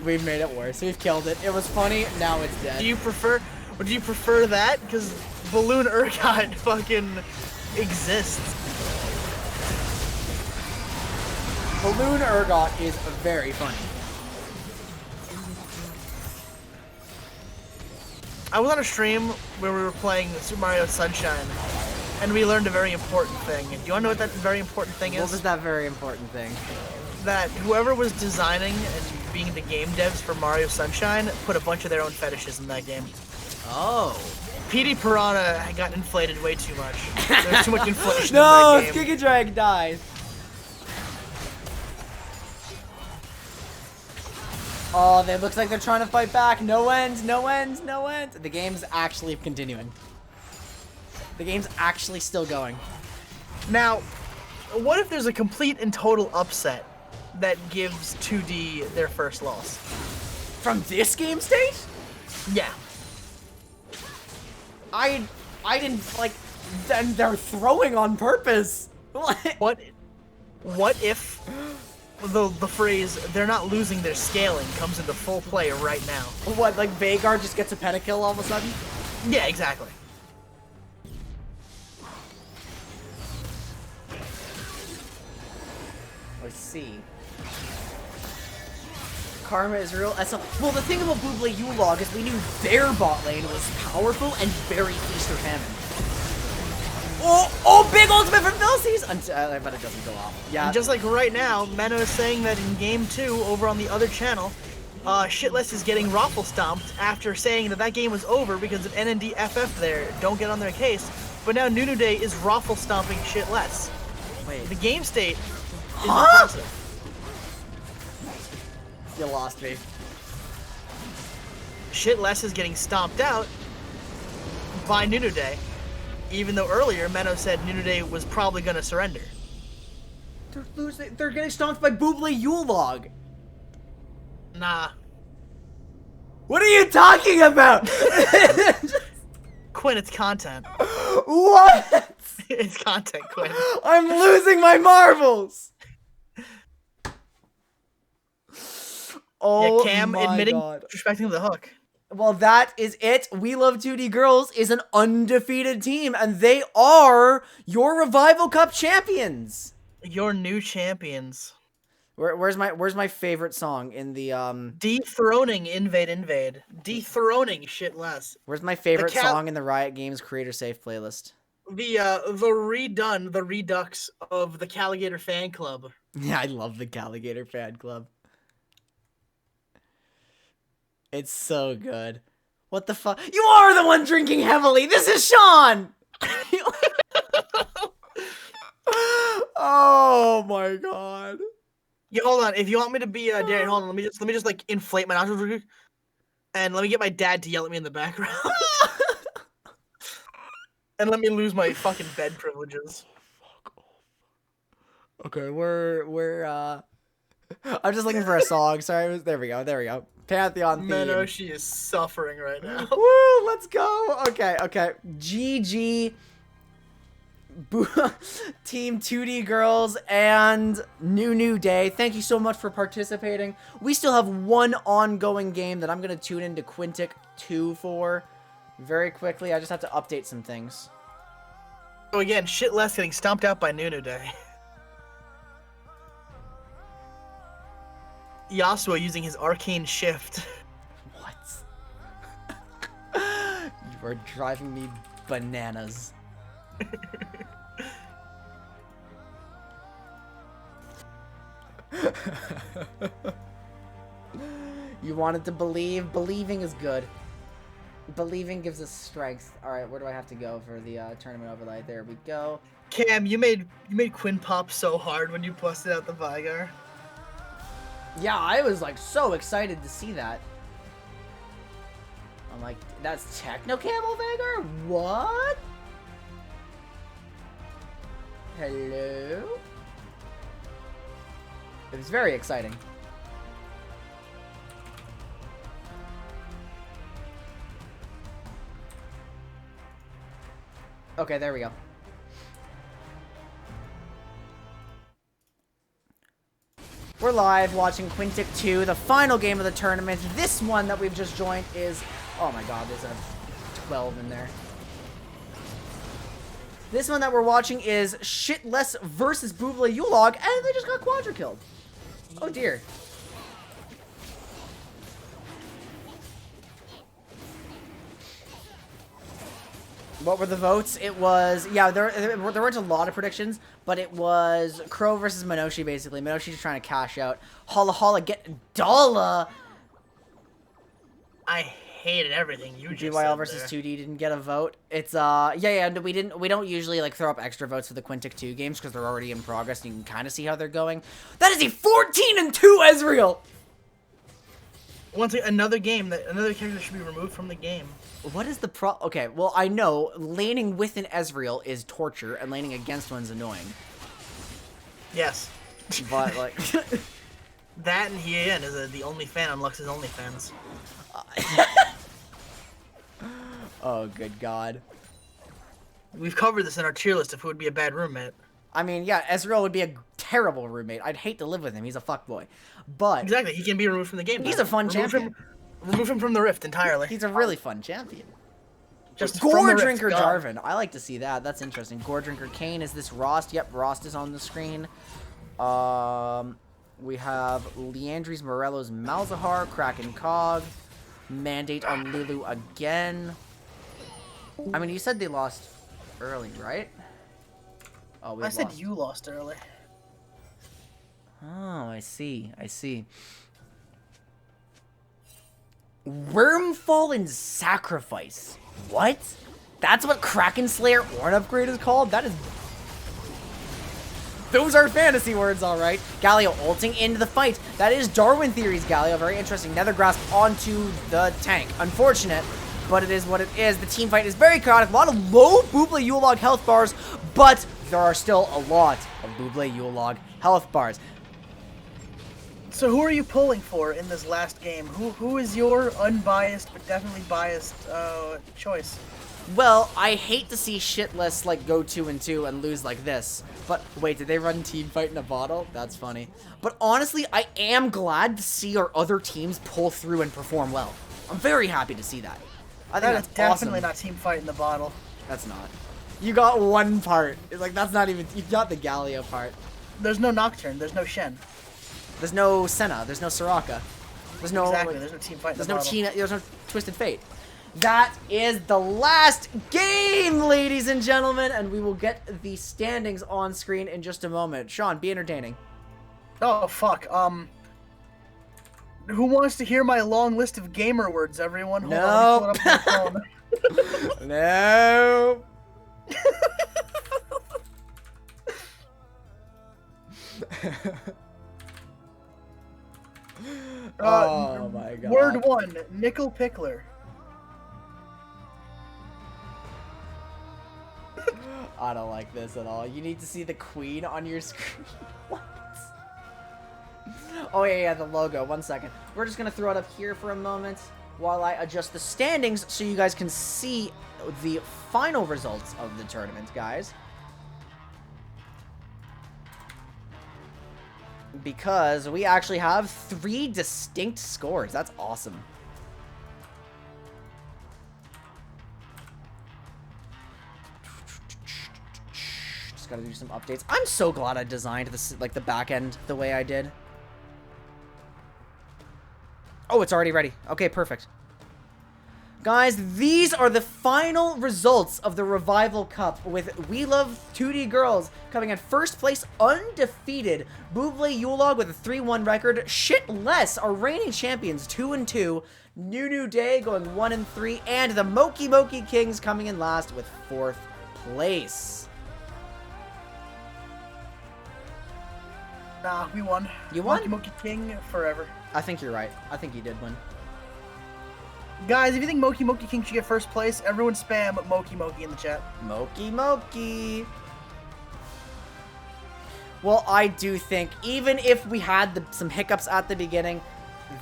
we've made it worse. We've killed it. It was funny. Now it's dead. Do you prefer that? Because Balloon Urgot fucking exists. Balloon Urgot is very funny. I was on a stream where we were playing Super Mario Sunshine, and we learned a very important thing. Do you want to know what that very important thing is? What was that very important thing? That whoever was designing and being the game devs for Mario Sunshine put a bunch of their own fetishes in that game. Oh. PD Piranha got inflated way too much. There's too much inflation No, in that game. Giga Drag dies. Oh, it looks like they're trying to fight back. No ends, no ends, no ends. The game's actually continuing. The game's actually still going. Now, what if there's a complete and total upset that gives 2D their first loss? From this game state? Yeah. I didn't, like, then they're throwing on purpose. What if the phrase "they're not losing their scaling" comes into full play right now? What, like Vagar just gets a pentakill all of a sudden? Yeah, exactly. Let's see. Karma is real. Well, the thing about Bublé Yule Log is we knew their bot lane was powerful and very feast or famine. Oh, big ultimate from Felsies! I bet it doesn't go off. Yeah. And just like right now, Mena is saying that in Game 2, over on the other channel, Shitless is getting raffle stomped after saying that that game was over because of NND FF there. Don't get on their case. But now Nunu Day is raffle stomping Shitless. Wait. The game state is impressive. You lost me. Shitless is getting stomped out by Nunu Day. Even though earlier Meno said Nunu Day was probably gonna surrender. They're losing. They're getting stomped by Bublé Yule Log. Nah. What are you talking about? Quinn, it's content. What? It's content, Quinn. I'm losing my marbles. Oh, Yeah, Cam my admitting God. disrespecting the hook. Well, that is it. We Love 2D Girls is an undefeated team, and they are your Revival Cup champions. Your new champions. Where's my favorite song in the Dethroning Invade. Dethroning Shitless. Where's my favorite song in the Riot Games Creator Safe playlist? The redux of the Calligator Fan Club. Yeah, I love the Calligator Fan Club. It's so good. What the fuck? You are the one drinking heavily! This is Sean! Oh my God. Yeah, hold on. If you want me to be Darren, hold on. Let me just like inflate my nostrils and let me get my dad to yell at me in the background. And let me lose my fucking bed privileges. Okay, we're I'm just looking for a song. Sorry, there we go. There we go. Pantheon theme. Menoshi is suffering right now. Woo! Let's go. Okay, okay. GG. Team 2D Girls and Nunu Day. Thank you so much for participating. We still have one ongoing game that I'm going to tune into Quinntik 2 for very quickly. I just have to update some things. So again, shit less getting stomped out by Nunu Day. Yasuo using his arcane shift. What? You are driving me bananas. You wanted to believe. Believing is good. Believing gives us strength. Alright, where do I have to go for the tournament overlay? There we go. Cam, you made Quinn pop so hard when you busted out the Vigar. Yeah, I was like so excited to see that. I'm like, that's Techno Camel Vigor? What? Hello? It was very exciting. Okay, there we go. We're live watching Quinntik 2, the final game of the tournament. This one that we've just joined is... Oh my god, there's a 12 in there. This one that we're watching is Shitless versus Bublé Yule Log, and they just got quadra killed. Oh dear. What were the votes? It was, yeah, there weren't a lot of predictions, but it was Crow versus Menoshi, basically. Menoshi's trying to cash out. Holla Holla get Dollar. I hated everything you just BYL said versus there. 2D didn't get a vote. It's, yeah, we don't usually, like, throw up extra votes for the Quinntik 2 games, because they're already in progress, and you can kind of see how they're going. That is a 14-2 Ezreal! Once again, another character should be removed from the game. What is the okay, well, I know laning with an Ezreal is torture, and laning against one's annoying. Yes. But, like... That and Hien is the only fan on Lux's OnlyFans. Oh, good god. We've covered this in our tier list of who would be a bad roommate. I mean, yeah, Ezreal would be a terrible roommate. I'd hate to live with him. He's a fuckboy. But... Exactly, he can be removed from the game. He's a fun champion. Remove him from the Rift entirely. He's a really fun champion. Just from Gore the Rift, Drinker gone. Jarvan. I like to see that. That's interesting. Gore Drinker Kane. Is this Rost? Yep, Rost is on the screen. We have Leandries Morello's Malzahar, Kraken Cog, Mandate on Lulu again. I mean, you said they lost early, right? Oh, we I said lost. you lost early. Oh, I see. I see. Wormfall and Sacrifice. What? That's what Kraken Slayer Ornn upgrade is called? That is... Those are fantasy words, alright. Galio ulting into the fight. That is Darwin Theory's Galio. Very interesting. Nether Grasp onto the tank. Unfortunate, but it is what it is. The team fight is very chaotic. A lot of low Bublé Yule Log health bars, but there are still a lot of Bublé Yule Log health bars. So who are you pulling for in this last game? Who is your unbiased but definitely biased choice? Well, I hate to see Shitless like go 2-2 and lose like this. But wait, did they run team fight in a bottle? That's funny. But honestly, I am glad to see our other teams pull through and perform well. I'm very happy to see that. I think That that's is definitely awesome. not team fight in the bottle. That's not. You got one part. It's like that's not even. You got the Galio part. There's no Nocturne. There's no Shen. There's no Senna. There's no Soraka. There's no. Exactly. There's no team fight in There's the no bottle. team. There's no Twisted Fate. That is the last game, ladies and gentlemen, and we will get the standings on screen in just a moment. Sean, be entertaining. Oh fuck. Who wants to hear my long list of gamer words? Everyone. Hold on, let me pull it up on my phone. No. Oh my god. Word 1, Nickel Pickler. I don't like this at all. You need to see the queen on your screen. What? Oh, yeah, the logo. 1 second. We're just going to throw it up here for a moment while I adjust the standings so you guys can see the final results of the tournament, guys. Because we actually have 3 distinct scores. That's awesome. Just gotta do some updates. I'm so glad I designed this, like, the back end the way I did. Oh, it's already ready. Okay, perfect. Guys, these are the final results of the Revival Cup, with We Love 2D Girls coming in first place undefeated. Bublé Yule Log with a 3-1 record. Shitless, our reigning champions, 2-2. Nunu Day going 1-3. And the Mokey Mokey Kings coming in last with 4th place. Nah, we won. You won? Mokey Mokey King forever. I think you're right. I think you did win. Guys, if you think Mokey Mokey King should get first place, everyone spam Mokey Mokey in the chat. Mokey Mokey. Well, I do think, even if we had some hiccups at the beginning,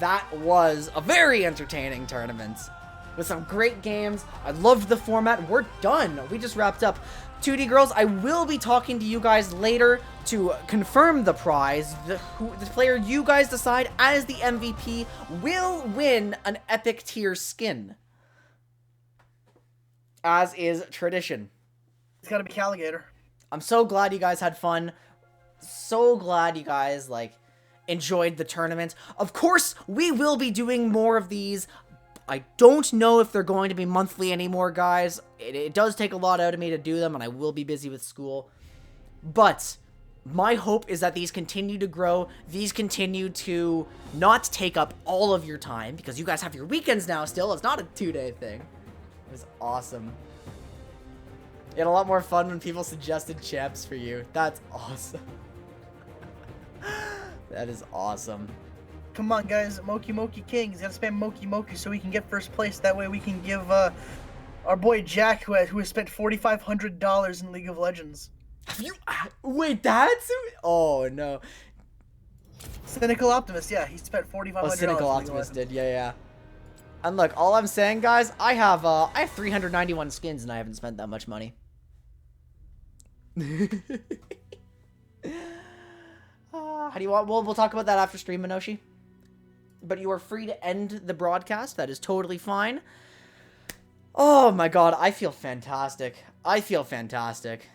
that was a very entertaining tournament. With some great games. I loved the format. We're done. We just wrapped up. 2D Girls, I will be talking to you guys later to confirm the prize. The player you guys decide as the MVP will win an epic tier skin. As is tradition. It's gotta be Calligator. I'm so glad you guys had fun. So glad you guys, like, enjoyed the tournament. Of course, we will be doing more of these. I don't know if they're going to be monthly anymore, guys. It does take a lot out of me to do them, and I will be busy with school. But my hope is that these continue to grow. These continue to not take up all of your time, because you guys have your weekends now still. It's not a 2-day thing. It was awesome. You had a lot more fun when people suggested champs for you. That's awesome. That is awesome. Come on, guys. Mokey Mokey Kings. Gotta spam Mokey Mokey so we can get first place. That way we can give our boy Jack, who has spent $4,500 in League of Legends. Have you... Wait, that's... Oh, no. Cynical Optimist, yeah. He spent $4,500. Oh, Cynical Optimist did. Yeah. And look, all I'm saying, guys, I have 391 skins and I haven't spent that much money. How do you want... We'll talk about that after stream, Minoshi. But you are free to end the broadcast. That is totally fine. Oh my god, I feel fantastic. I feel fantastic.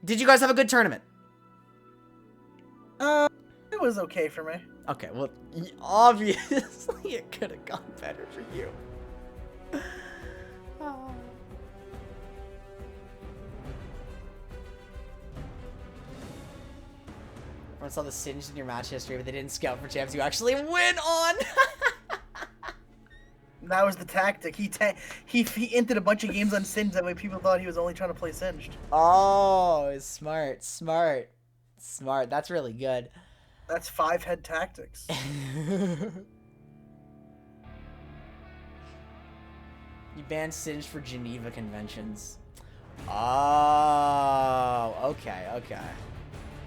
Did you guys have a good tournament? It was okay for me. Okay, well, obviously it could have gone better for you. I saw the singed in your match history, but they didn't scout for champs you actually win on. That was the tactic. He entered a bunch of games on Singed. That way people thought he was only trying to play Singed. Oh, smart. That's really good. That's 5-head tactics. You banned Singed for Geneva conventions. Oh, okay.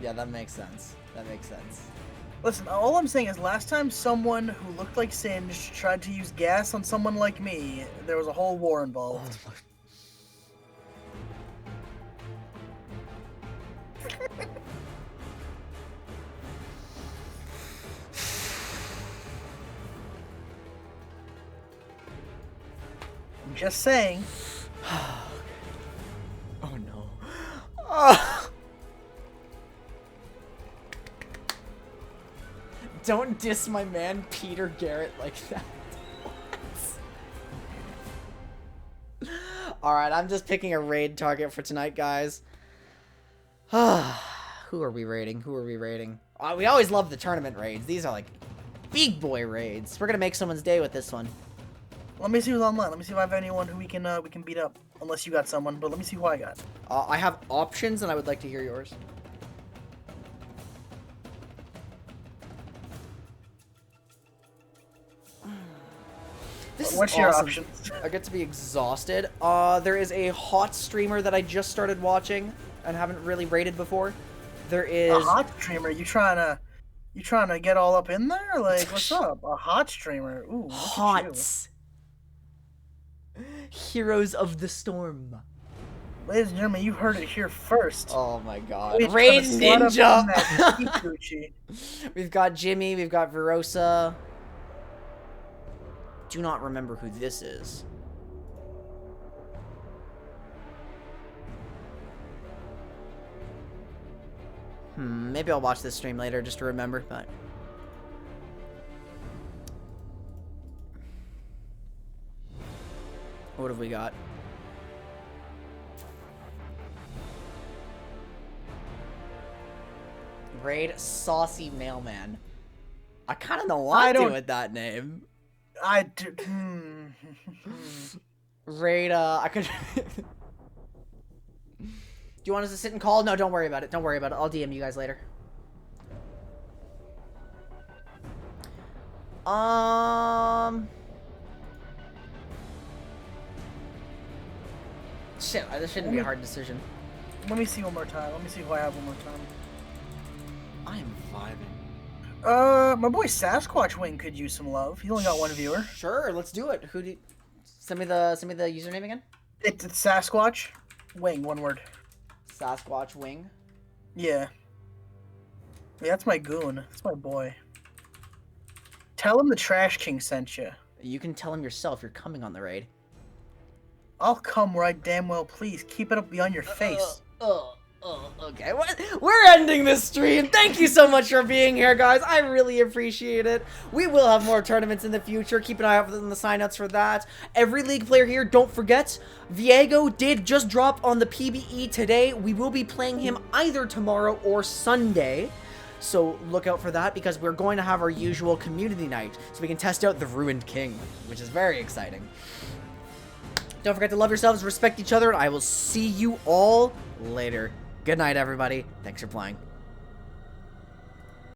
Yeah, that makes sense. Listen, all I'm saying is last time someone who looked like Singed tried to use gas on someone like me, there was a whole war involved. I'm just saying. Oh no. Oh. Don't diss my man Peter Garrett like that. Alright, I'm just picking a raid target for tonight, guys. Who are we raiding? We always love the tournament raids. These are like big boy raids. We're gonna make someone's day with this one. Let me see who's online. Let me see if I have anyone who we can beat up. Unless you got someone, but let me see who I got. I have options, and I would like to hear yours. What's your options? I get to be exhausted. There is a hot streamer that I just started watching and haven't really rated before. There is a hot streamer. You trying to You trying to get all up in there? Like, what's up? A hot streamer. Ooh, look at you. Hots. Heroes of the Storm. Ladies and gentlemen, you heard it here first. Oh my god. Wait, Raid trying to slut up in that Ninja! Gucci. We've got Jimmy, we've got Verosa. Do not remember who this is. Maybe I'll watch this stream later just to remember, but... What have we got? Raid Saucy Mailman. I kind of know what to do with that name. I do. Raid, I could... Do you want us to sit and call? No, don't worry about it. Don't worry about it. I'll DM you guys later. Shit, this shouldn't be a hard decision. Let me see one more time. Let me see who I have one more time. I am vibing. My boy Sasquatch Wing could use some love. He's only got one viewer. Sure, let's do it. Who do you... Send me the username again? It's Sasquatch Wing, one word. Sasquatch Wing. Yeah. Yeah, that's my goon. That's my boy. Tell him the Trash King sent you. You can tell him yourself you're coming on the raid. I'll come where I damn well please. Keep it up beyond your face. Okay. We're ending this stream. Thank you so much for being here, guys. I really appreciate it. We will have more tournaments in the future. Keep an eye out on the sign-ups for that. Every League player here, don't forget, Viego did just drop on the PBE today. We will be playing him either tomorrow or Sunday. So look out for that because we're going to have our usual community night so we can test out the Ruined King, which is very exciting. Don't forget to love yourselves, respect each other, and I will see you all later. Good night, everybody. Thanks for playing.